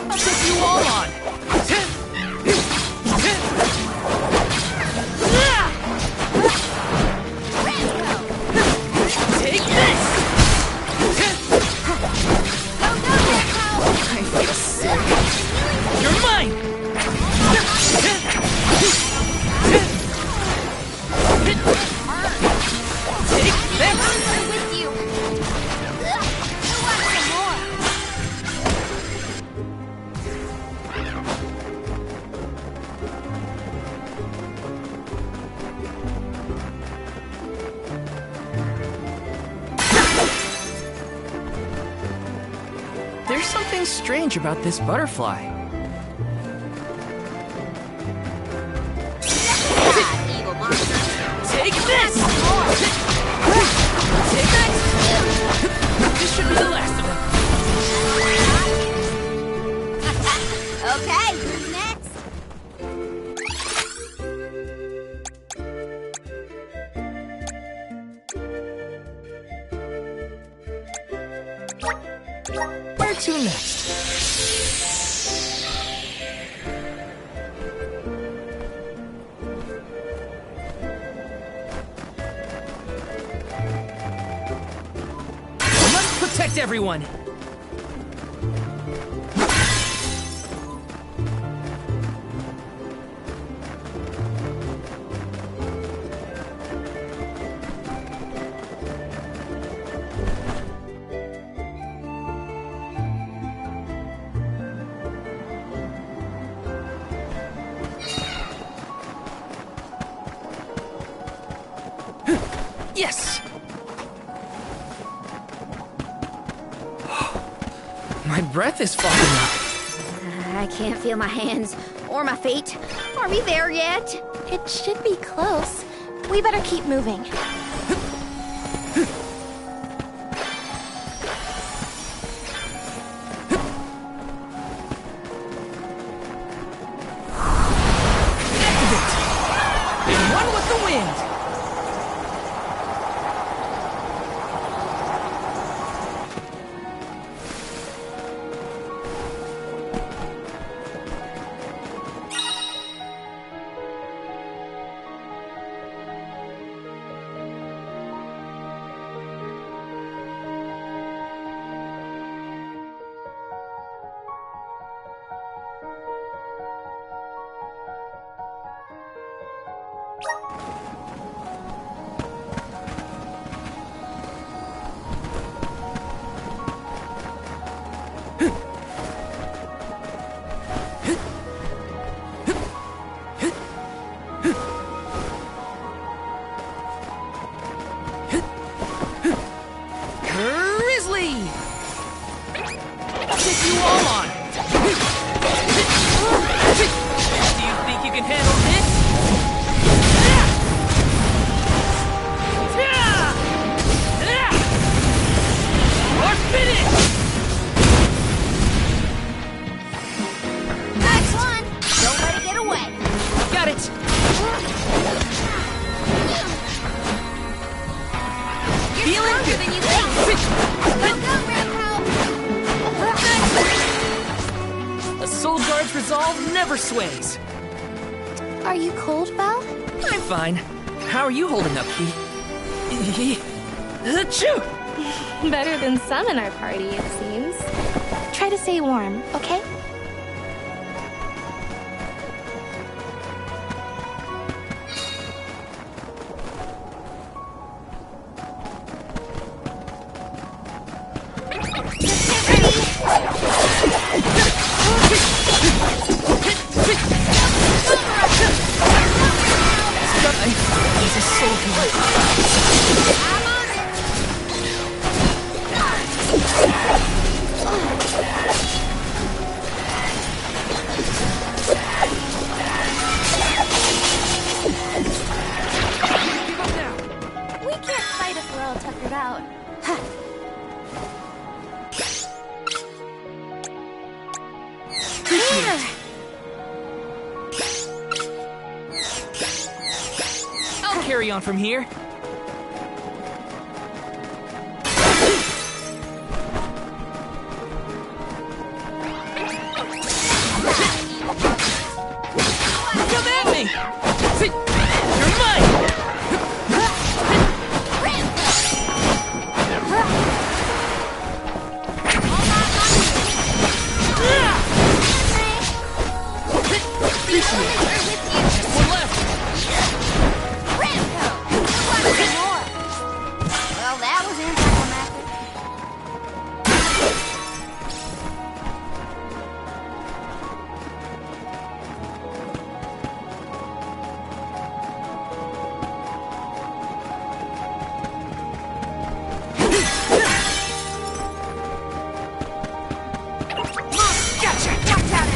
I'll take you all on! Take this! I feel sick. You're mine! Take this! With you. Who wants some more? There's something strange about this butterfly. Evil monster. Take this! Take that! This should be the last of them. Okay, who's next? to next? I must protect everyone! Yes! My breath is fogging up. I can't feel my hands or my feet. Are we there yet? It should be close. We better keep moving. And one with the wind! Grizzly! I'll take you all on! Do you think you can handle this? Or finish! Nice one! Don't let it get away. Got it! You're stronger than you think. Go, Ramco! A soul guard's resolve never sways. Are you cold, Val? I'm fine. How are you holding up, Key? Achoo! Better than some in our party, it seems. Try to stay warm, okay? He's a soldier. We can't fight if we're all tuckered out. I'll carry on from here. Come at me! You're mine! Just one left! Well, that was anticlimactic. Gotcha! Watch out!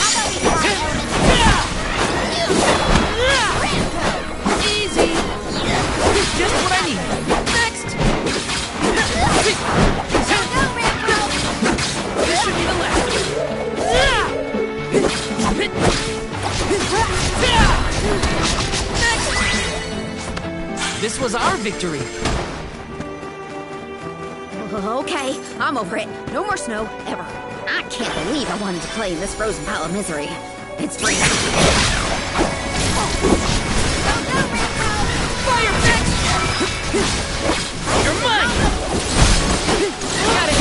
How about we try Easy! Just what I need. Next! This should be the last. Next! This was our victory. Okay, I'm over it. No more snow, ever. I can't believe I wanted to play in this frozen pile of misery. It's free. Fire back! You're mine! Got it!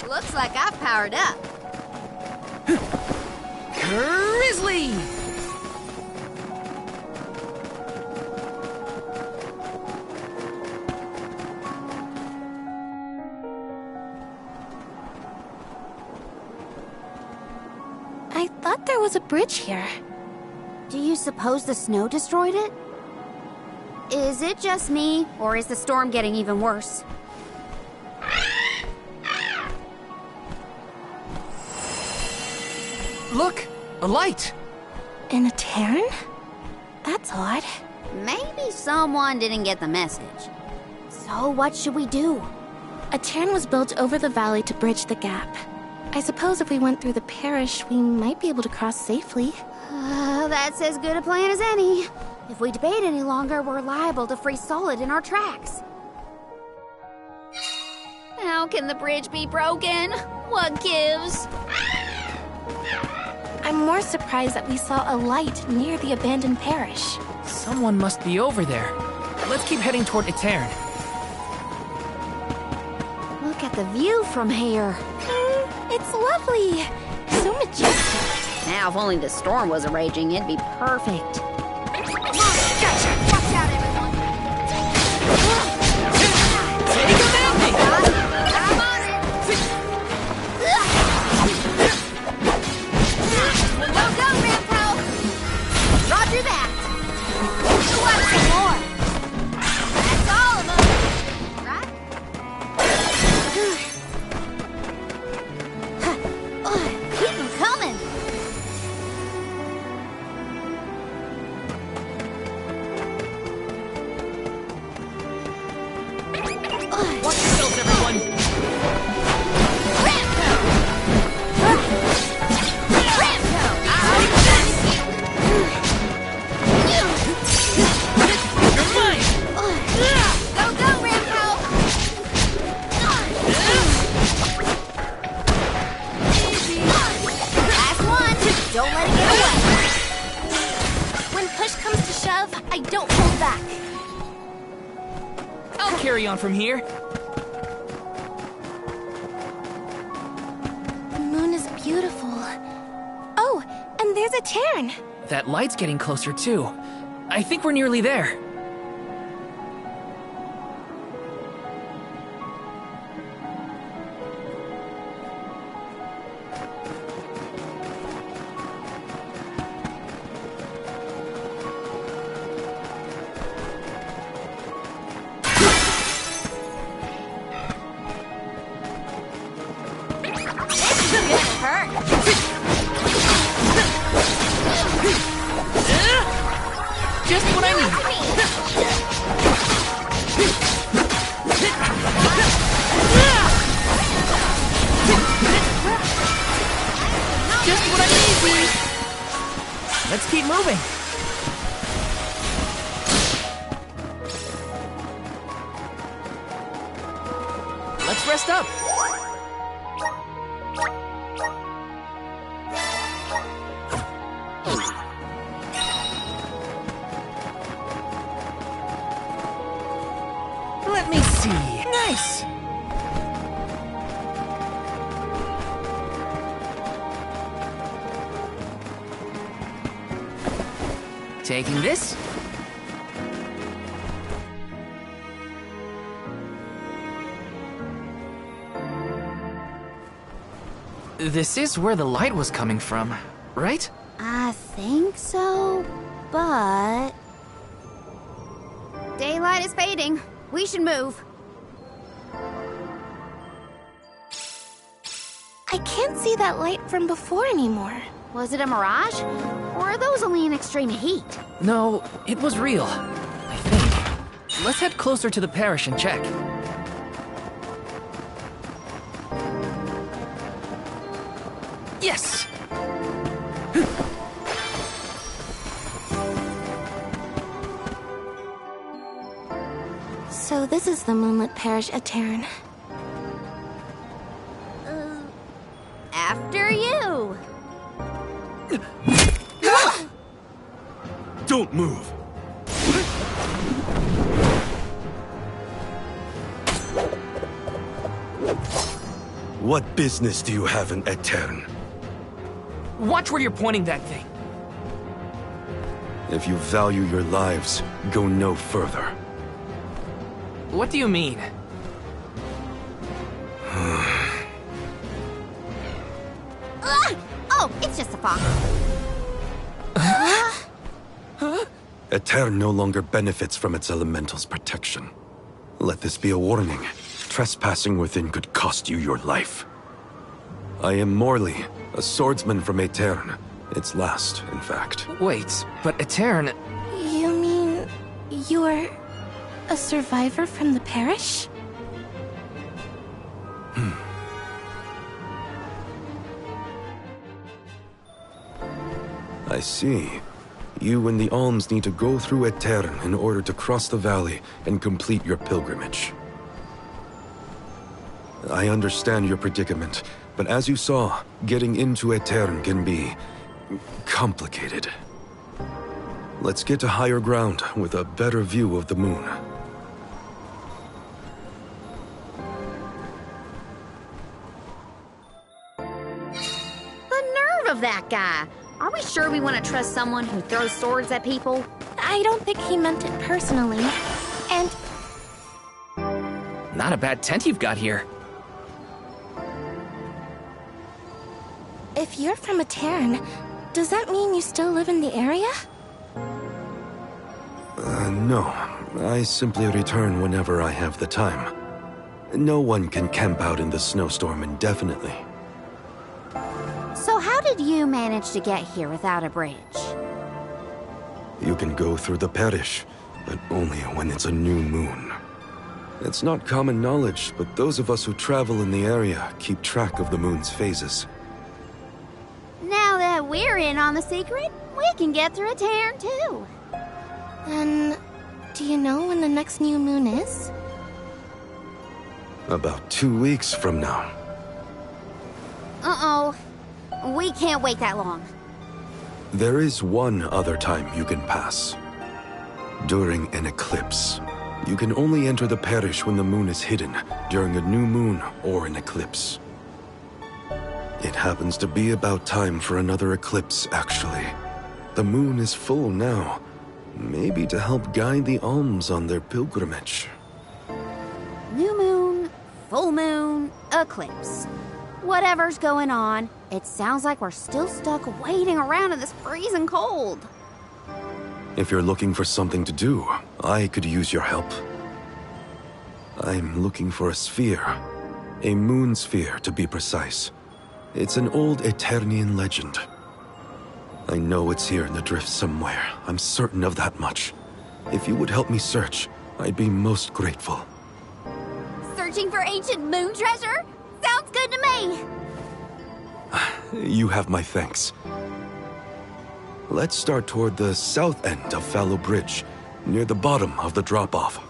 Looks like I've powered up. Grizzly! I thought there was a bridge here. Do you suppose the snow destroyed it? Is it just me, or is the storm getting even worse? Look! A light! In a Terran? That's odd. Maybe someone didn't get the message. So what should we do? A Terran was built over the valley to bridge the gap. I suppose if we went through the parish, we might be able to cross safely. That's as good a plan as any. If we debate any longer, we're liable to freeze solid in our tracks. How can the bridge be broken? What gives? I'm more surprised that we saw a light near the abandoned parish. Someone must be over there. Let's keep heading toward Etern. Look at the view from here. It's lovely. So majestic. Now, if only the storm wasn't raging, it'd be perfect. Gotcha! Watch out, everyone! Take him at me! I'm on it! Go, go, Rampo! Roger that! You want some more? That's all of them, right? Keep them coming! Watch yourselves, everyone! Rampo! Rampo! You're mine! Go, go, Rampo! Easy! Last one! Don't let it get away! When push comes to shove, I don't hold back. I'll carry on from here. The moon is beautiful. Oh, and there's a Terran. That light's getting closer, too. I think we're nearly there. Just what I need. Just what I need. Let's keep moving. Let's rest up. Let me see. Nice. Taking this. This is where the light was coming from, right? I think so, but... Daylight is fading. We should move. I can't see that light from before anymore. Was it a mirage? Or are those only in extreme heat? No, it was real, I think. Let's head closer to the parish and check. Yes! So this is the moonlit parish at Terran. After you. Don't move! What business do you have in Etern? Watch where you're pointing that thing. If you value your lives, go no further. What do you mean? Oh, it's just a fox. Etern no longer benefits from its elemental's protection. Let this be a warning. Trespassing within could cost you your life. I am Morley, a swordsman from Etern. Its last, in fact. Wait, but Etern... You mean you're a survivor from the parish? I see. You and the alms need to go through Etern in order to cross the valley and complete your pilgrimage. I understand your predicament, but as you saw, getting into Etern can be complicated. Let's get to higher ground with a better view of the moon. The nerve of that guy! Are we sure we want to trust someone who throws swords at people? I don't think he meant it personally. And Not a bad tent you've got here. if you're from a Terran, does that mean you still live in the area? No. I simply return whenever I have the time. No one can camp out in the snowstorm indefinitely. So how did you manage to get here without a bridge? You can go through the parish, but only when it's a new moon. It's not common knowledge, but those of us who travel in the area keep track of the moon's phases. Now that we're in on the secret, we can get through a Terran too. Then, do you know when the next new moon is? About 2 weeks from now. Uh-oh. We can't wait that long. There is one other time you can pass. During an eclipse. You can only enter the parish when the moon is hidden, during a new moon or an eclipse. It happens to be about time for another eclipse, actually. The moon is full now. Maybe to help guide the alms on their pilgrimage. New moon, full moon, eclipse. Whatever's going on, it sounds like we're still stuck waiting around in this freezing cold. If you're looking for something to do, I could use your help. I'm looking for a sphere. A moon sphere, to be precise. It's an old Eternian legend. I know it's here in the drift somewhere. I'm certain of that much. If you would help me search, I'd be most grateful. Searching for ancient moon treasure? Sounds good to me! You have my thanks. Let's start toward the south end of Fallow Bridge, near the bottom of the drop-off.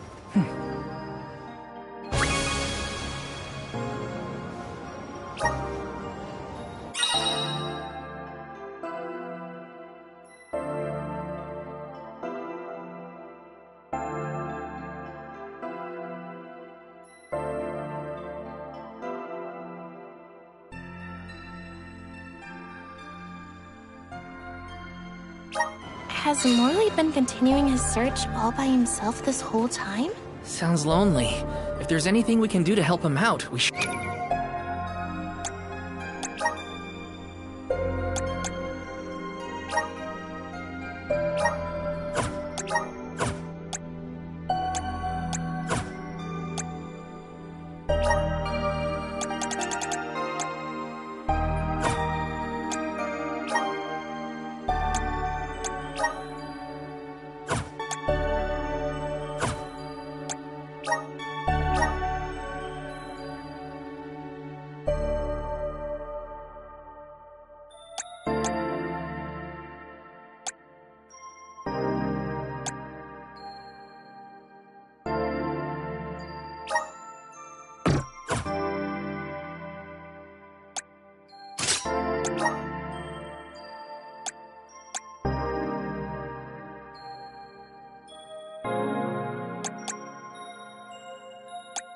Has Morley been continuing his search all by himself this whole time? Sounds lonely. If there's anything we can do to help him out, we should.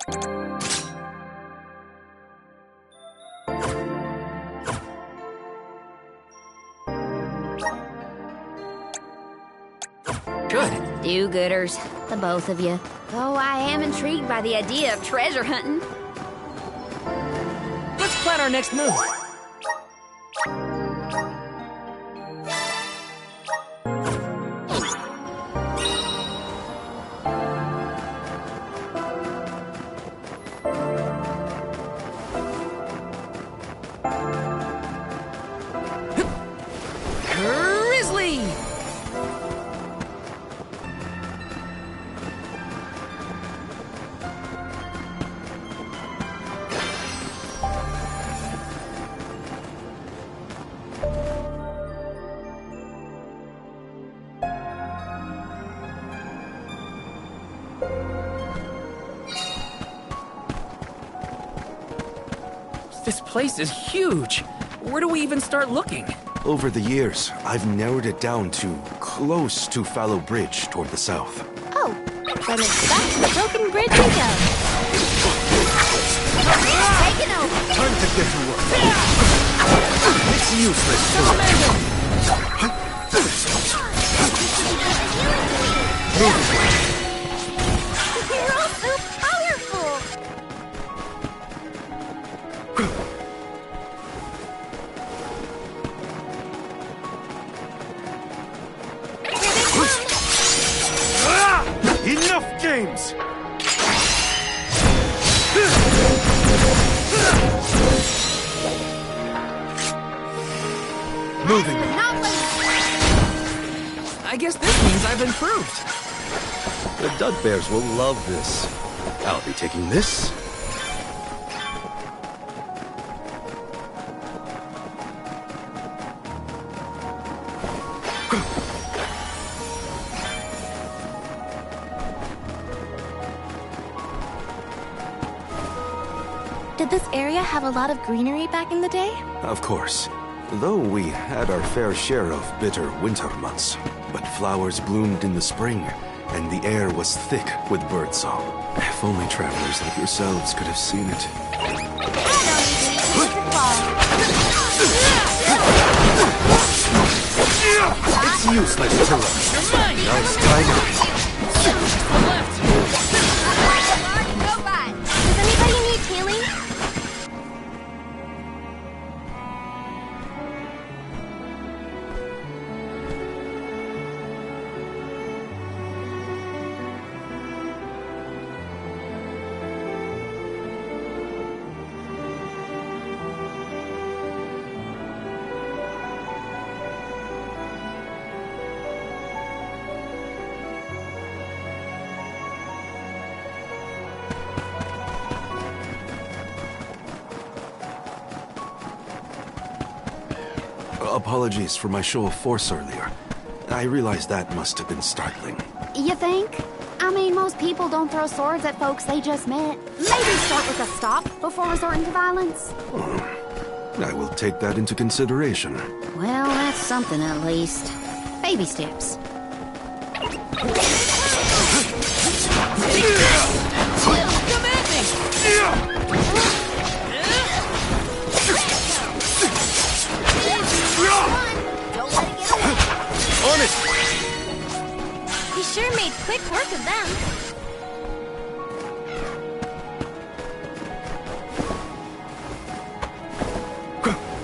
Good. Do-gooders, the both of you. Though I am intrigued by the idea of treasure hunting. Let's plan our next move. Grizzly! This place is huge. Where do we even start looking? Over the years, I've narrowed it down to close to Fallow Bridge toward the south. Oh, then it's back to the broken bridge we go. Taking over. Time to get to work. It's useless to You're all so powerful. Enough games! Moving. I guess this means I've improved. The Dud Bears will love this. I'll be taking this. Did this area have a lot of greenery back in the day? Of course. Though we had our fair share of bitter winter months. But flowers bloomed in the spring, and the air was thick with birdsong. If only travelers like yourselves could have seen it. It's useless to run. Now it's time. Does anybody need healing? Apologies for my show of force earlier. I realize that must have been startling. You think? I mean, most people don't throw swords at folks they just met. Maybe start with a stop before resorting to violence. I will take that into consideration. Well, that's something at least. Baby steps. On it! He sure made quick work of them.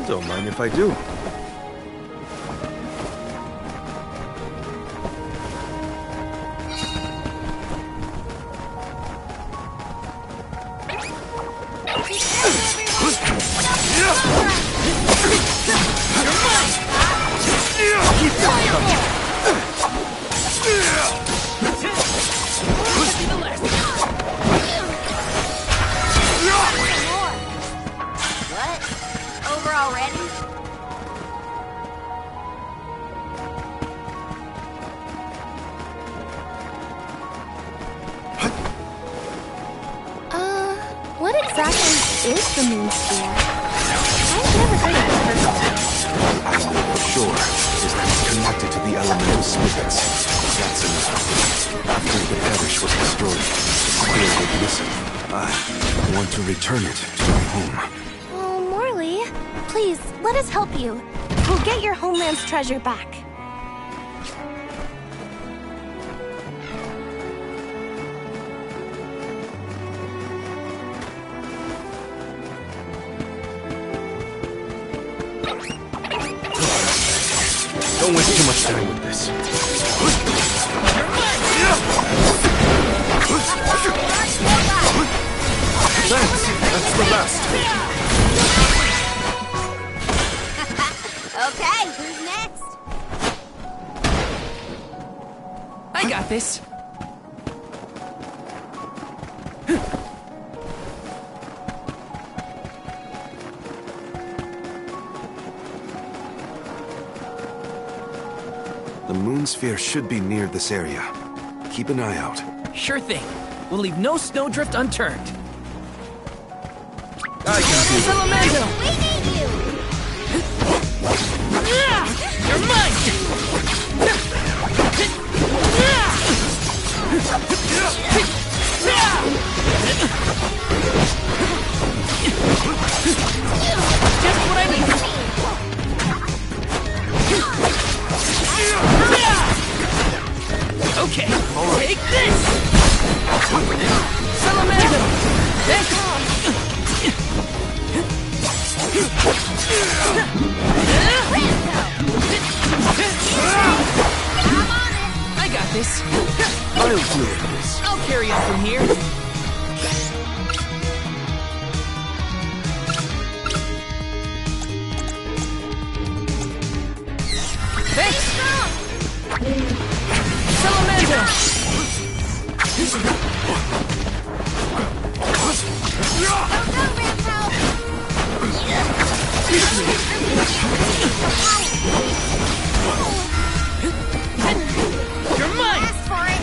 Don't mind if I do. Keep them coming. What? Over already? What exactly is the moon sphere? I've never heard of it personally. I know for sure is that it's connected to the elemental spirits. That's enough. After the parish was destroyed, the spirit would listen. I want to return it to my home. Oh, Morley, please, let us help you. We'll get your homeland's treasure back. Don't waste too much time with this. Thanks, that's the last. Okay, who's next? I got this. The moon sphere should be near this area. Keep an eye out. Sure thing. We'll leave no snowdrift unturned. I can do it. Salamando! We need you! You're mine! Just what I need. Okay, take this! Salamando! I got this. I'll deal with this. I'll carry on from here. Thanks! Salamando! You're mine! Ask for it!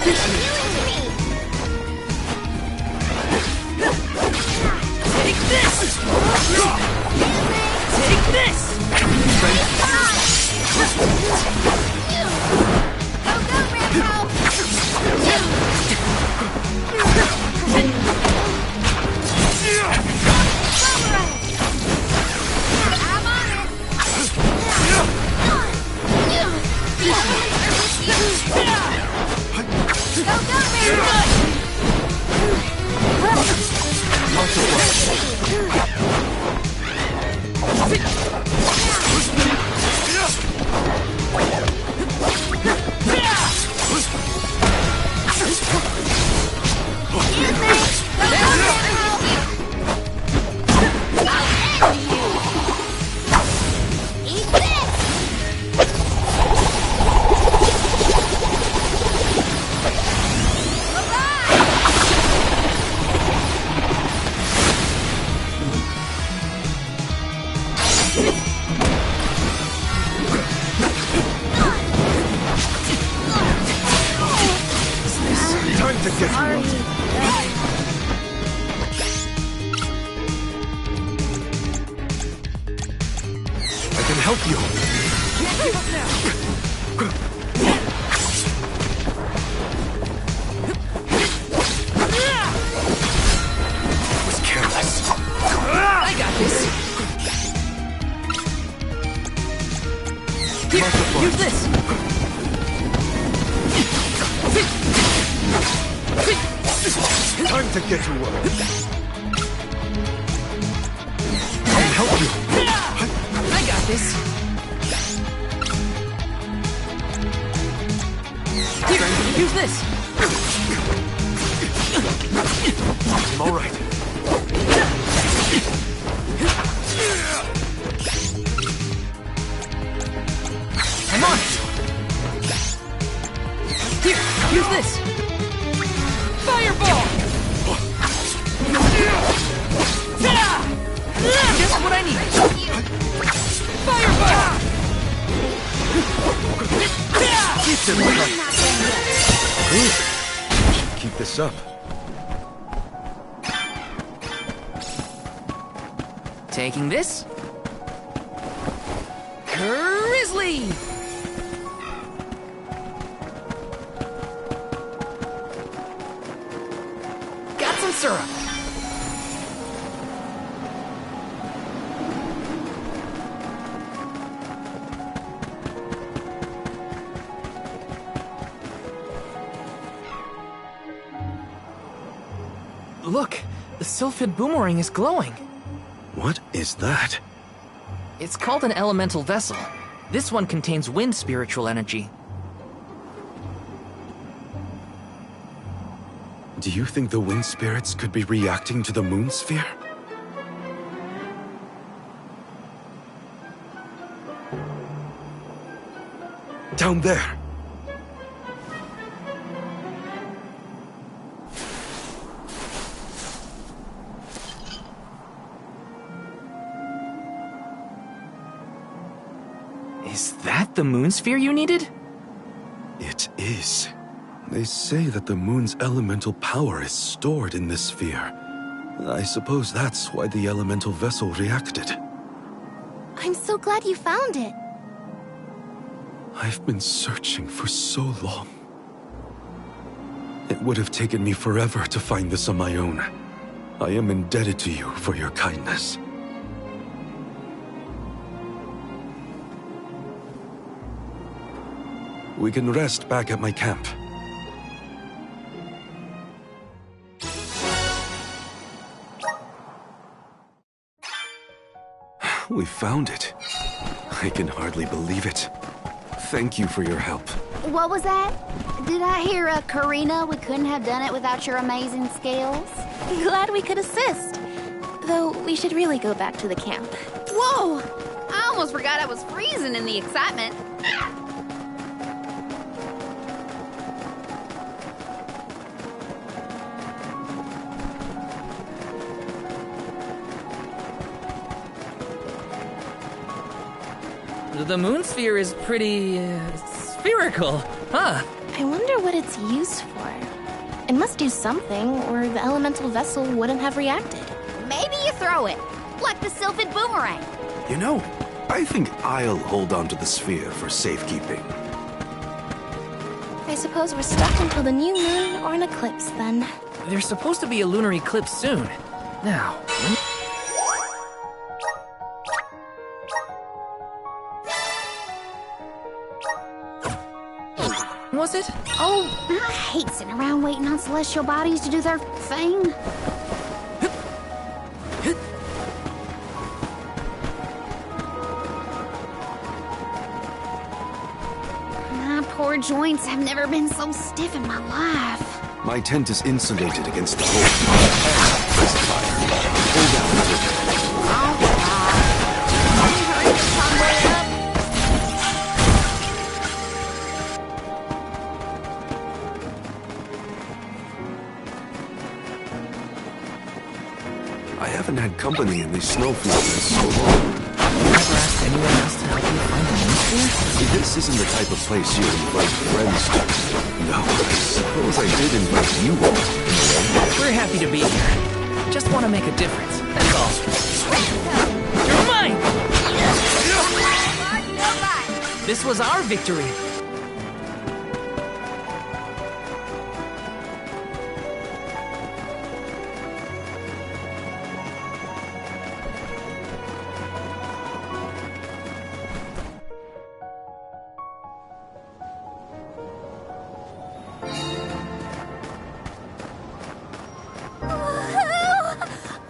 Give it to me! Take this! Take this! Go, Rambo! I'm on it! Go, Time to get you. I can help you. Was careless. I got this. Here, use this. Time to get to work. I can help you. I got this. Here, use this. I'm all right. I'm on it. Here, use this. Fireball! Just what I need. Fireball! Keep them alive. Good. Keep this up. Taking this. Grizzly! syrup! Look, the Sylphid boomerang is glowing. What is that? It's called an elemental vessel. This one contains wind spiritual energy. Do you think the wind spirits could be reacting to the moon sphere? Down there! Is that the moon sphere you needed? It is. They say that the moon's elemental power is stored in this sphere. I suppose that's why the elemental vessel reacted. I'm so glad you found it. I've been searching for so long. It would have taken me forever to find this on my own. I am indebted to you for your kindness. We can rest back at my camp. We found it. I can hardly believe it. Thank you for your help. What was that? Did I hear Karina? We couldn't have done it without your amazing skills? Glad we could assist. Though we should really go back to the camp. Whoa! I almost forgot I was freezing in the excitement. The moon sphere is pretty... spherical, huh? I wonder what it's used for. It must do something, or the elemental vessel wouldn't have reacted. Maybe you throw it, like the Sylphid boomerang. You know, I think I'll hold on to the sphere for safekeeping. I suppose we're stuck until the new moon or an eclipse, then. There's supposed to be a lunar eclipse soon. Now, was it? Oh, I hate sitting around waiting on celestial bodies to do their thing. My poor joints have never been so stiff in my life. My tent is insulated against the cold and fire. Hold out. Hurry to tumble it up. I haven't had company in these snowfields in so long. Never asked anyone else to help you find the moon sphere? This isn't the type of place you invite friends to. No, I suppose I did invite you all. We're happy to be here. Just want to make a difference, that's all. You're mine! This was our victory.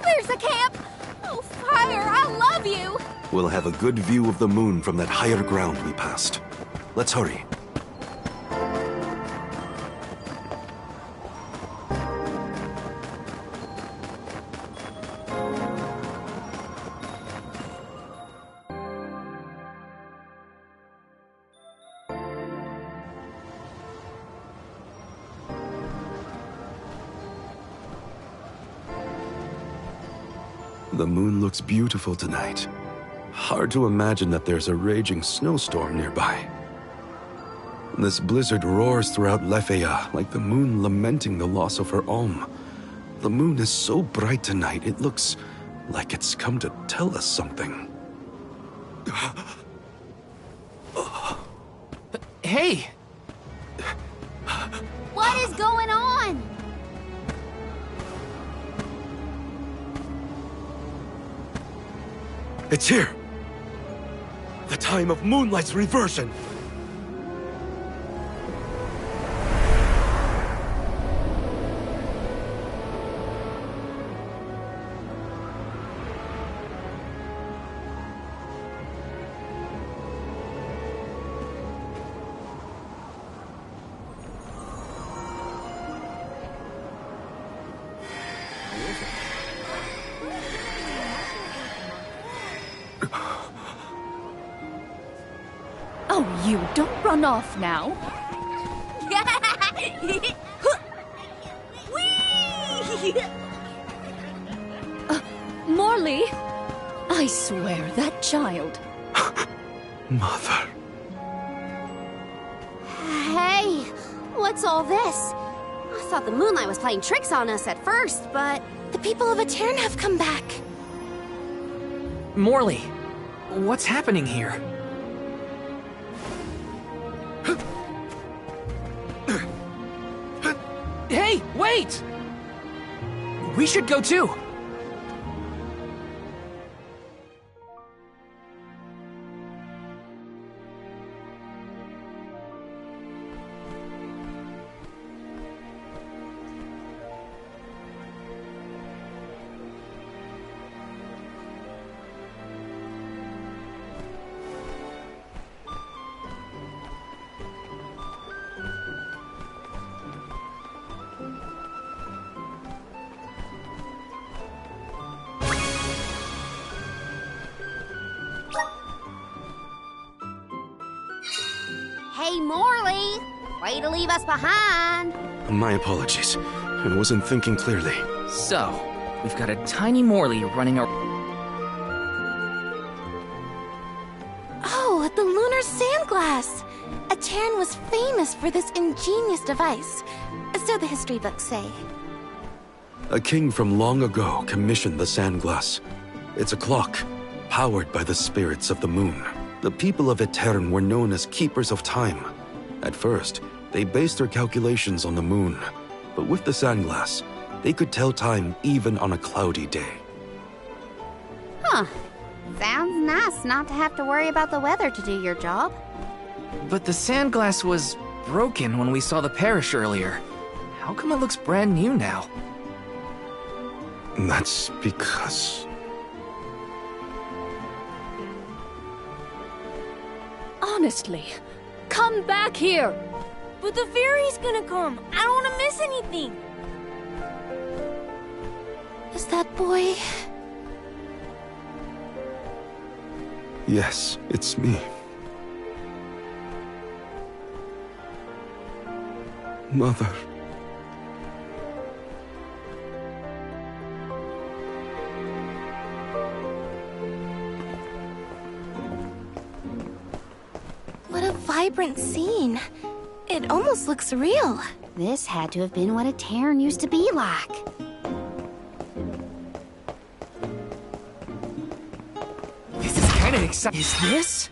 There's a camp! Oh, Fire, I love you! We'll have a good view of the moon from that higher ground we passed. Let's hurry. The moon looks beautiful tonight. Hard to imagine that there's a raging snowstorm nearby. This blizzard roars throughout Lefeya like the moon lamenting the loss of her Alm. The moon is so bright tonight, it looks like it's come to tell us something. Hey! What is going on? It's here! The time of Moonlight's reversion! Oh, you don't run off now. Morley, I swear that child. Mother. Hey, what's all this? I thought the Moonlight was playing tricks on us at first, but... The people of Aetern have come back. Morley, what's happening here? Hey, wait! We should go too. Hey, Morley! Way to leave us behind! My apologies. I wasn't thinking clearly. So, we've got a tiny Morley running our... Oh, the lunar sandglass! Aetern was famous for this ingenious device, so the history books say. A king from long ago commissioned the sandglass. It's a clock, powered by the spirits of the moon. The people of Aetern were known as keepers of time. At first, they based their calculations on the moon, but with the sandglass, they could tell time even on a cloudy day. Huh. Sounds nice not to have to worry about the weather to do your job. But the sandglass was broken when we saw the parish earlier. How come it looks brand new now? That's because... Honestly, come back here! But the fairy's gonna come. I don't want to miss anything. Is that boy? Yes, it's me. Mother. What a vibrant scene. It almost looks real. This had to have been what Aetern used to be like. This is kind of exciting. Is this?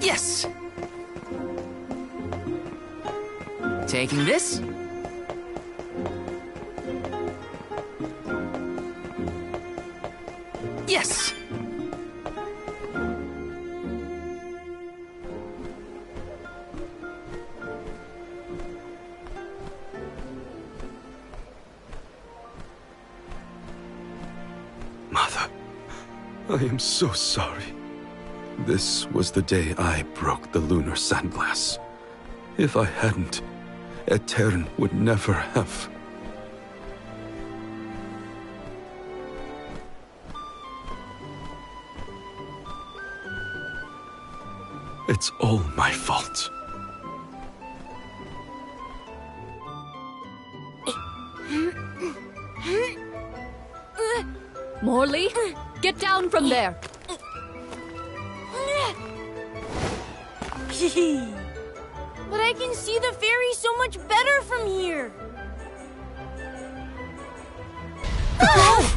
Yes! Taking this? Yes! Mother, I am so sorry. This was the day I broke the lunar sandglass. If I hadn't, Aetern would never have... It's all my fault. Morley, get down from there! But I can see the fairy so much better from here. Whoa!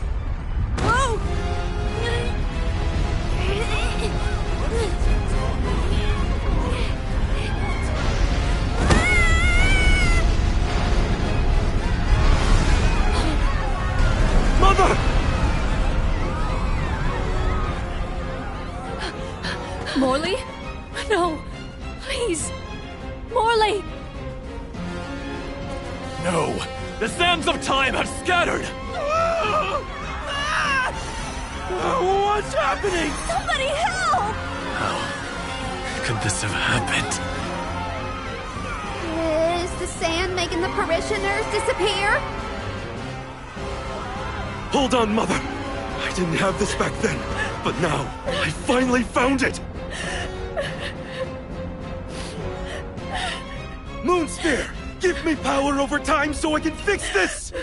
Please! Morley! No! The sands of time have scattered! What's happening? Somebody help! How could this have happened? Is the sand making the parishioners disappear? Hold on, Mother! I didn't have this back then, but now, I finally found it! Moonsphere! Give me power over time so I can fix this!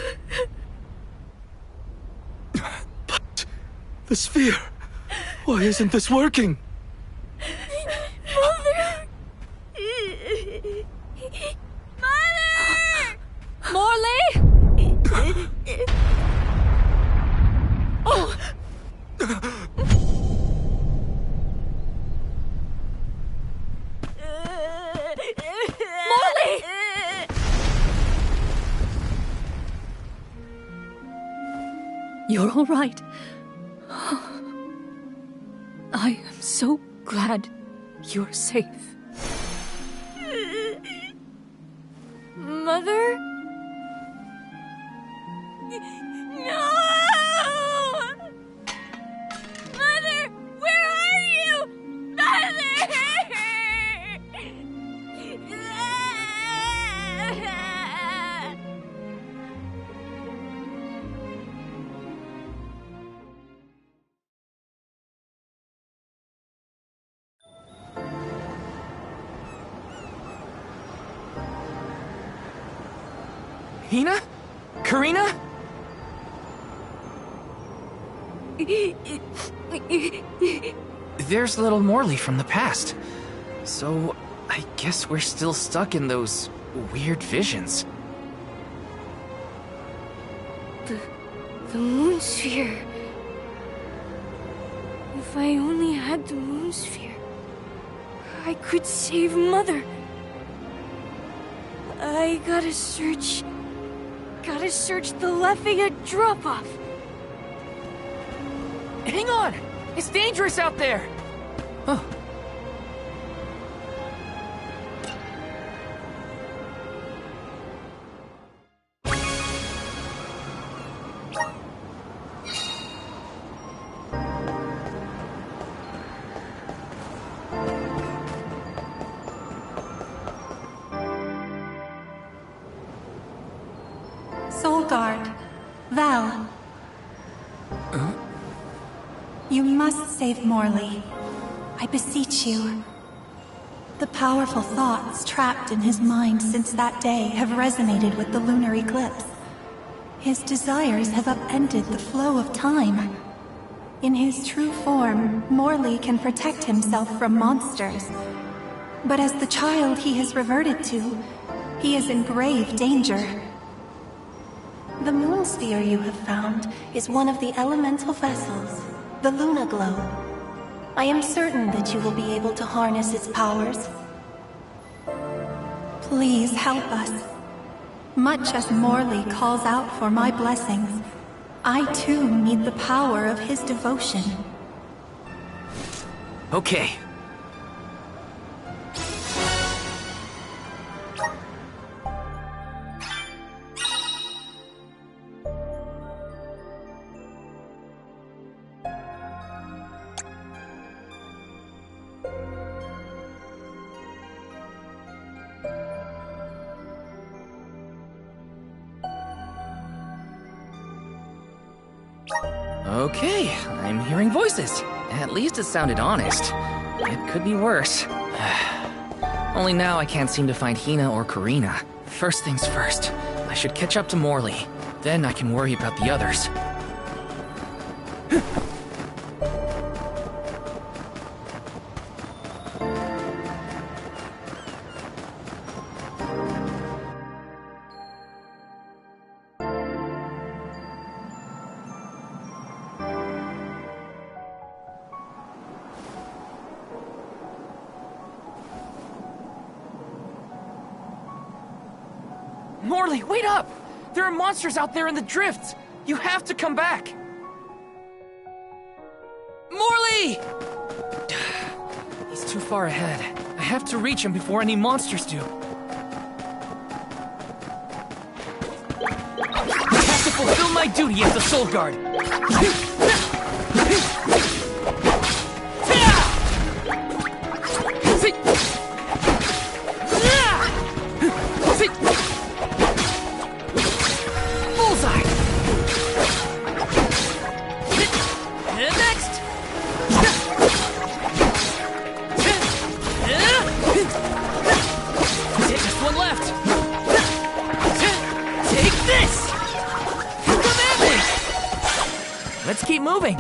But... the sphere... why isn't this working? Mother! Mother! Morley! Oh! Morley! You're all right. I am so glad you're safe. Mother? No! Mother, where are you? Mother! Hina? Karina? There's little Morley from the past. So, I guess we're still stuck in those weird visions. The moon sphere. If I only had the moon sphere, I could save Mother. I gotta search the Lafayette drop-off. Hang on! It's dangerous out there! Oh. Soul Guard. Val. You must save Morley. I beseech you. The powerful thoughts trapped in his mind since that day have resonated with the lunar eclipse. His desires have upended the flow of time. In his true form, Morley can protect himself from monsters. But as the child he has reverted to, he is in grave danger. The moon sphere you have found is one of the elemental vessels, the Luna Globe. I am certain that you will be able to harness its powers. Please help us. Much as Morley calls out for my blessings, I too need the power of his devotion. Okay. Okay, I'm hearing voices. At least it sounded honest. It could be worse. Only now I can't seem to find Hina or Karina. First things first, I should catch up to Morley. Then I can worry about the others. Morley, wait up! There are monsters out there in the drifts! You have to come back! Morley! He's too far ahead. I have to reach him before any monsters do. I have to fulfill my duty as the Soul Guard. Bullseye! Next! Just one left. Take this! Come at me! Let's keep moving.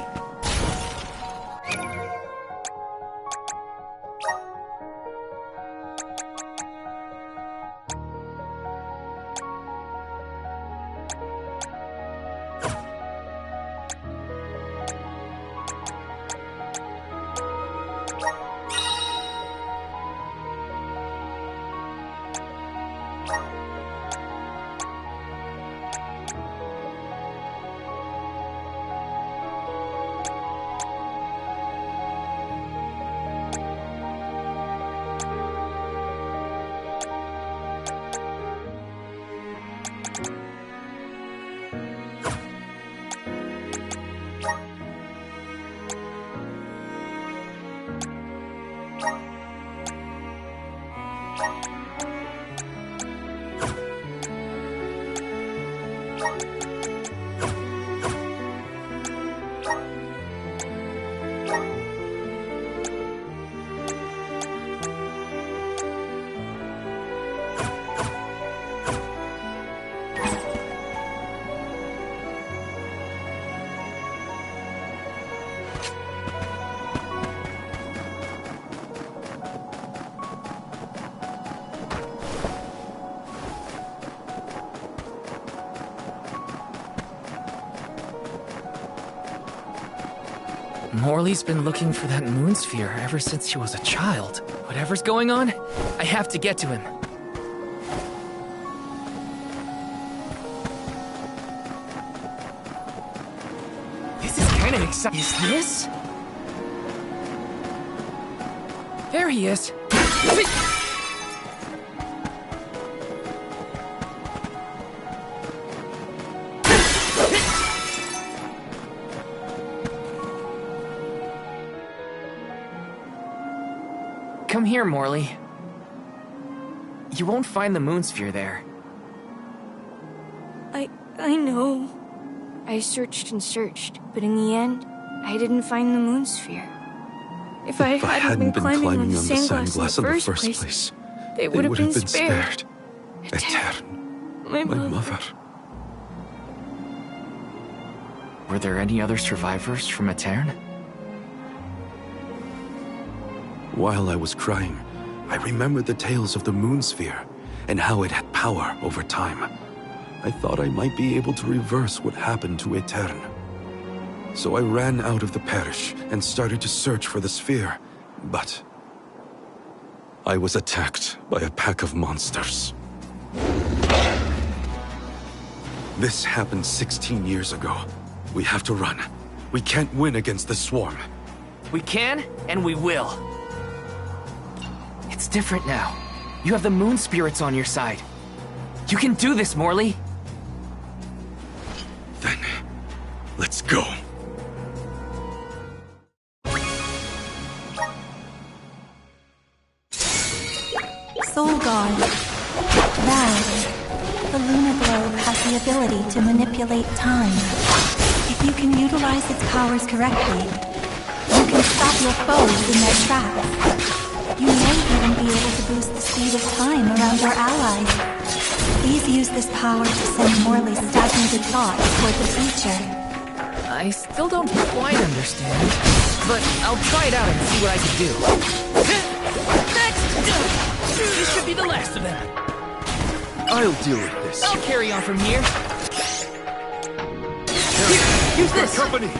Morley's been looking for that moon sphere ever since she was a child. Whatever's going on, I have to get to him. This is kind of exciting. Is this? There he is. Come here, Morley. You won't find the moon sphere there. I know. I searched and searched, but in the end, I didn't find the moon sphere. If I hadn't been climbing on the sandglass in the first place, they would have been spared. Etern, My mother. Were there any other survivors from Etern? While I was crying, I remembered the tales of the moon sphere and how it had power over time. I thought I might be able to reverse what happened to Etern. So I ran out of the parish and started to search for the sphere, but I was attacked by a pack of monsters. This happened 16 years ago. We have to run. We can't win against the swarm. We can, and we will. It's different now. You have the moon spirits on your side. You can do this, Morley. Then, let's go. Soul Guard. Valid. The lunar globe has the ability to manipulate time. If you can utilize its powers correctly, you can stop your foes in their tracks. You may even be able to boost the speed of time around your allies. Please use this power to send Morley's stagnated thoughts toward the future. I still don't quite understand, but I'll try it out and see what I can do. Next! This should be the last of them. I'll deal with this. I'll carry on from here. Here, use this! Company!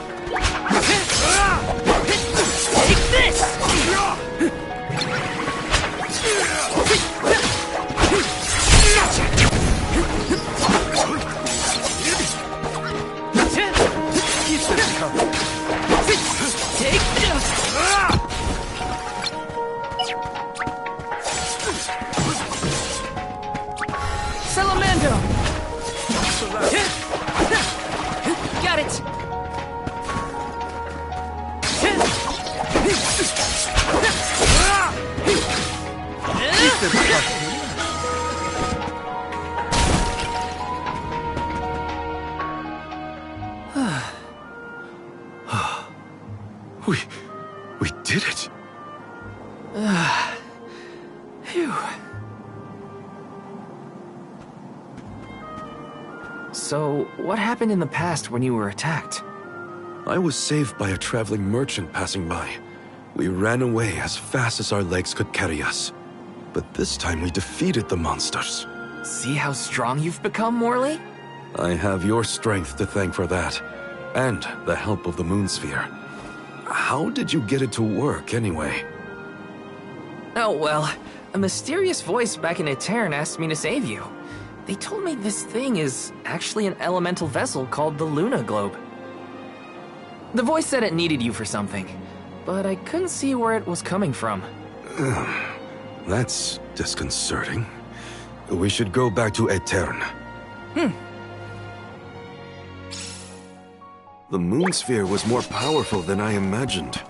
Take this! We did it. Phew. So, what happened in the past when you were attacked? I was saved by a traveling merchant passing by. We ran away as fast as our legs could carry us. But this time we defeated the monsters. See how strong you've become, Morley? I have your strength to thank for that, and the help of the moon sphere. How did you get it to work, anyway? Oh, well, a mysterious voice back in Etern asked me to save you. They told me this thing is actually an elemental vessel called the Luna Globe. The voice said it needed you for something, but I couldn't see where it was coming from. That's disconcerting. We should go back to Etern. The moon sphere was more powerful than I imagined.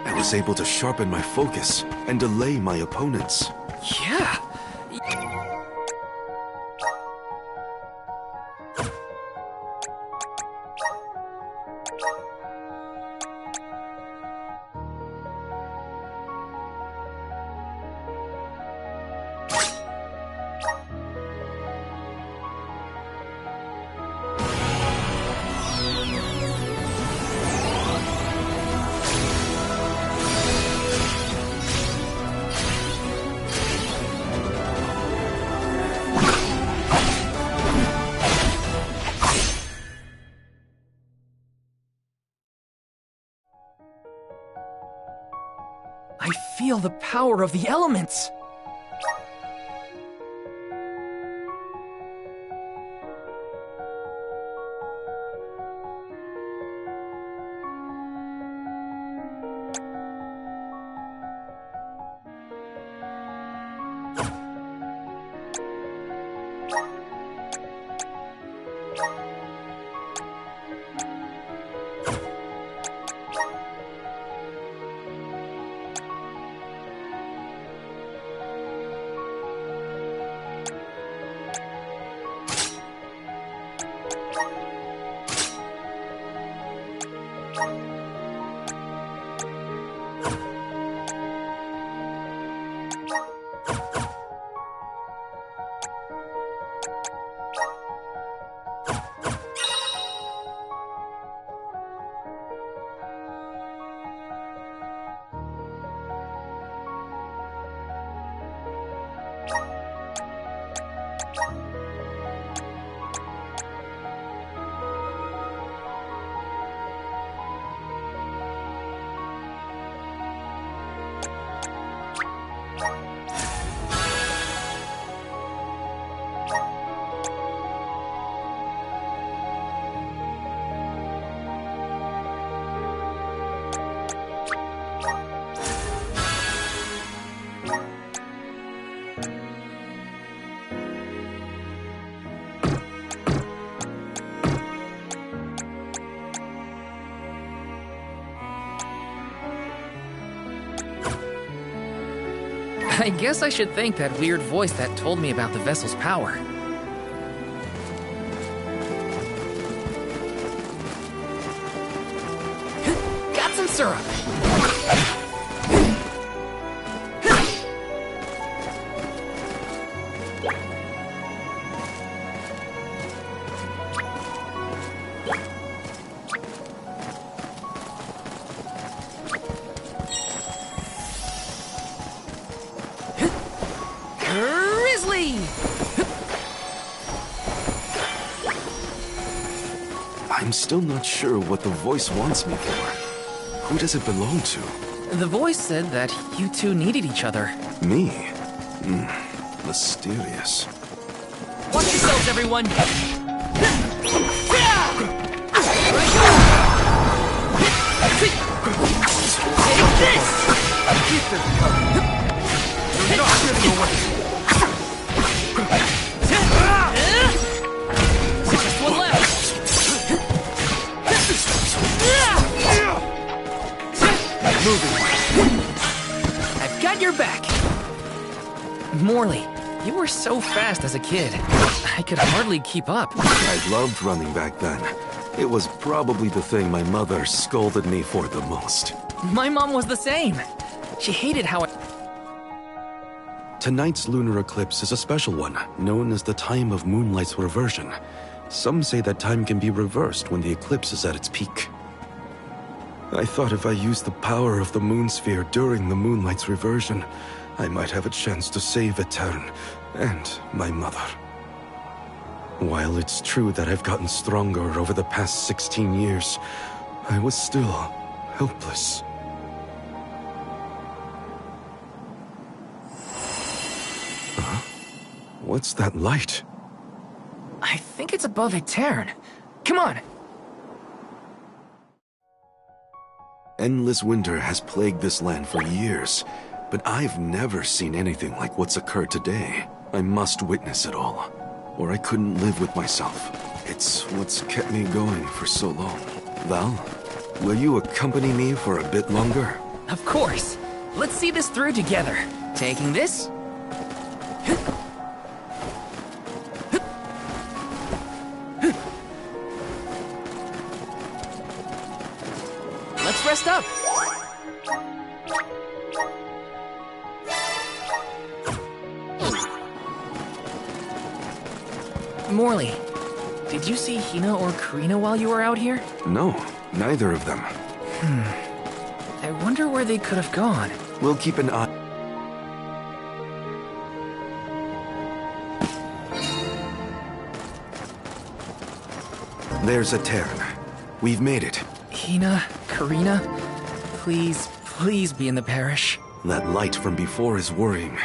I was able to sharpen my focus and delay my opponents. Yeah. I feel the power of the elements! I guess I should thank that weird voice that told me about the vessel's power. Got some syrup! I'm still not sure what the voice wants me for. Who does it belong to? The voice said that you two needed each other. Me? Mysterious. Watch yourselves, everyone! Take this! Keep this coming. You're not giving away. Just one left. Moving. I've got your back. Morley, you were so fast as a kid. I could hardly keep up. I loved running back then. It was probably the thing my mother scolded me for the most. My mom was the same. She hated how I... Tonight's lunar eclipse is a special one, known as the time of moonlight's reversion. Some say that time can be reversed when the eclipse is at its peak. I thought if I used the power of the moon sphere during the moonlight's reversion, I might have a chance to save Etern and my mother. While it's true that I've gotten stronger over the past 16 years, I was still helpless. Huh? What's that light? I think it's above Etern. Come on! Endless winter has plagued this land for years, but I've never seen anything like what's occurred today. I must witness it all, or I couldn't live with myself. It's what's kept me going for so long. Val, will you accompany me for a bit longer? Of course. Let's see this through together. Taking this. Let's rest up. Morley, did you see Hina or Karina while you were out here? No, neither of them. I wonder where they could have gone. We'll keep an eye. There's Etern. We've made it. Hina, Karina, please, please be in the parish. That light from before is worrying.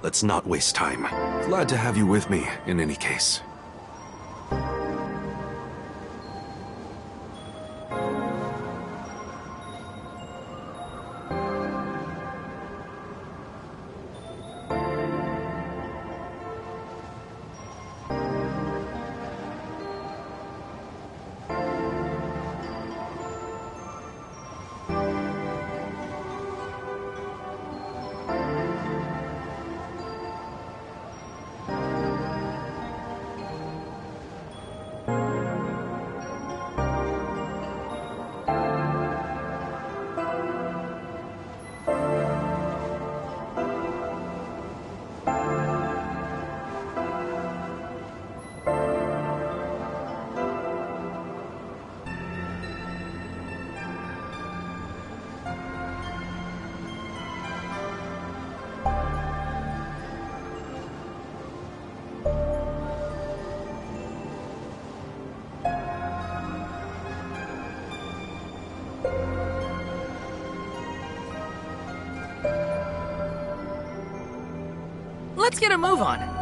Let's not waste time. Glad to have you with me, in any case. Let's get a move on.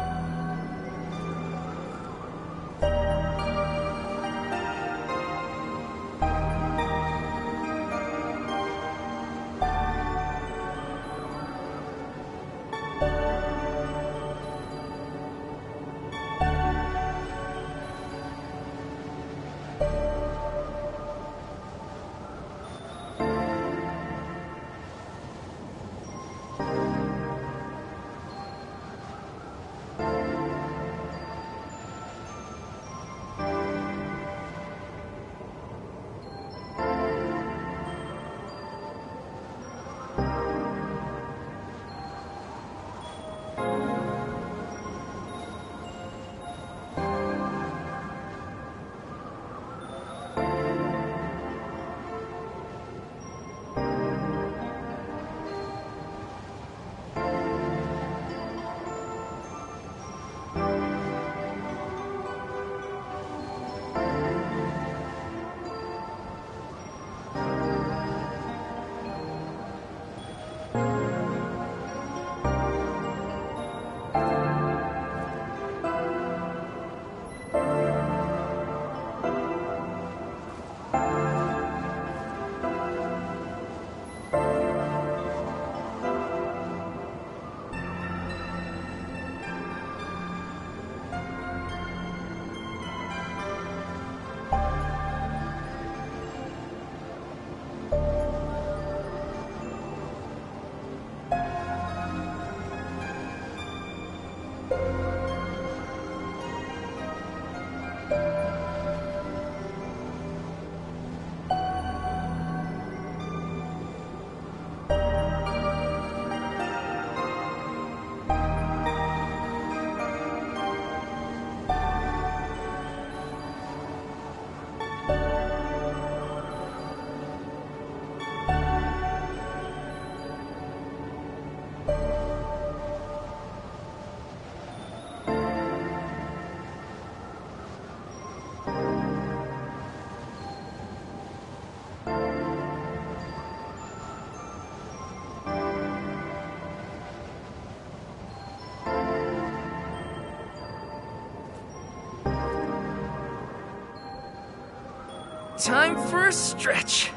Time for a stretch.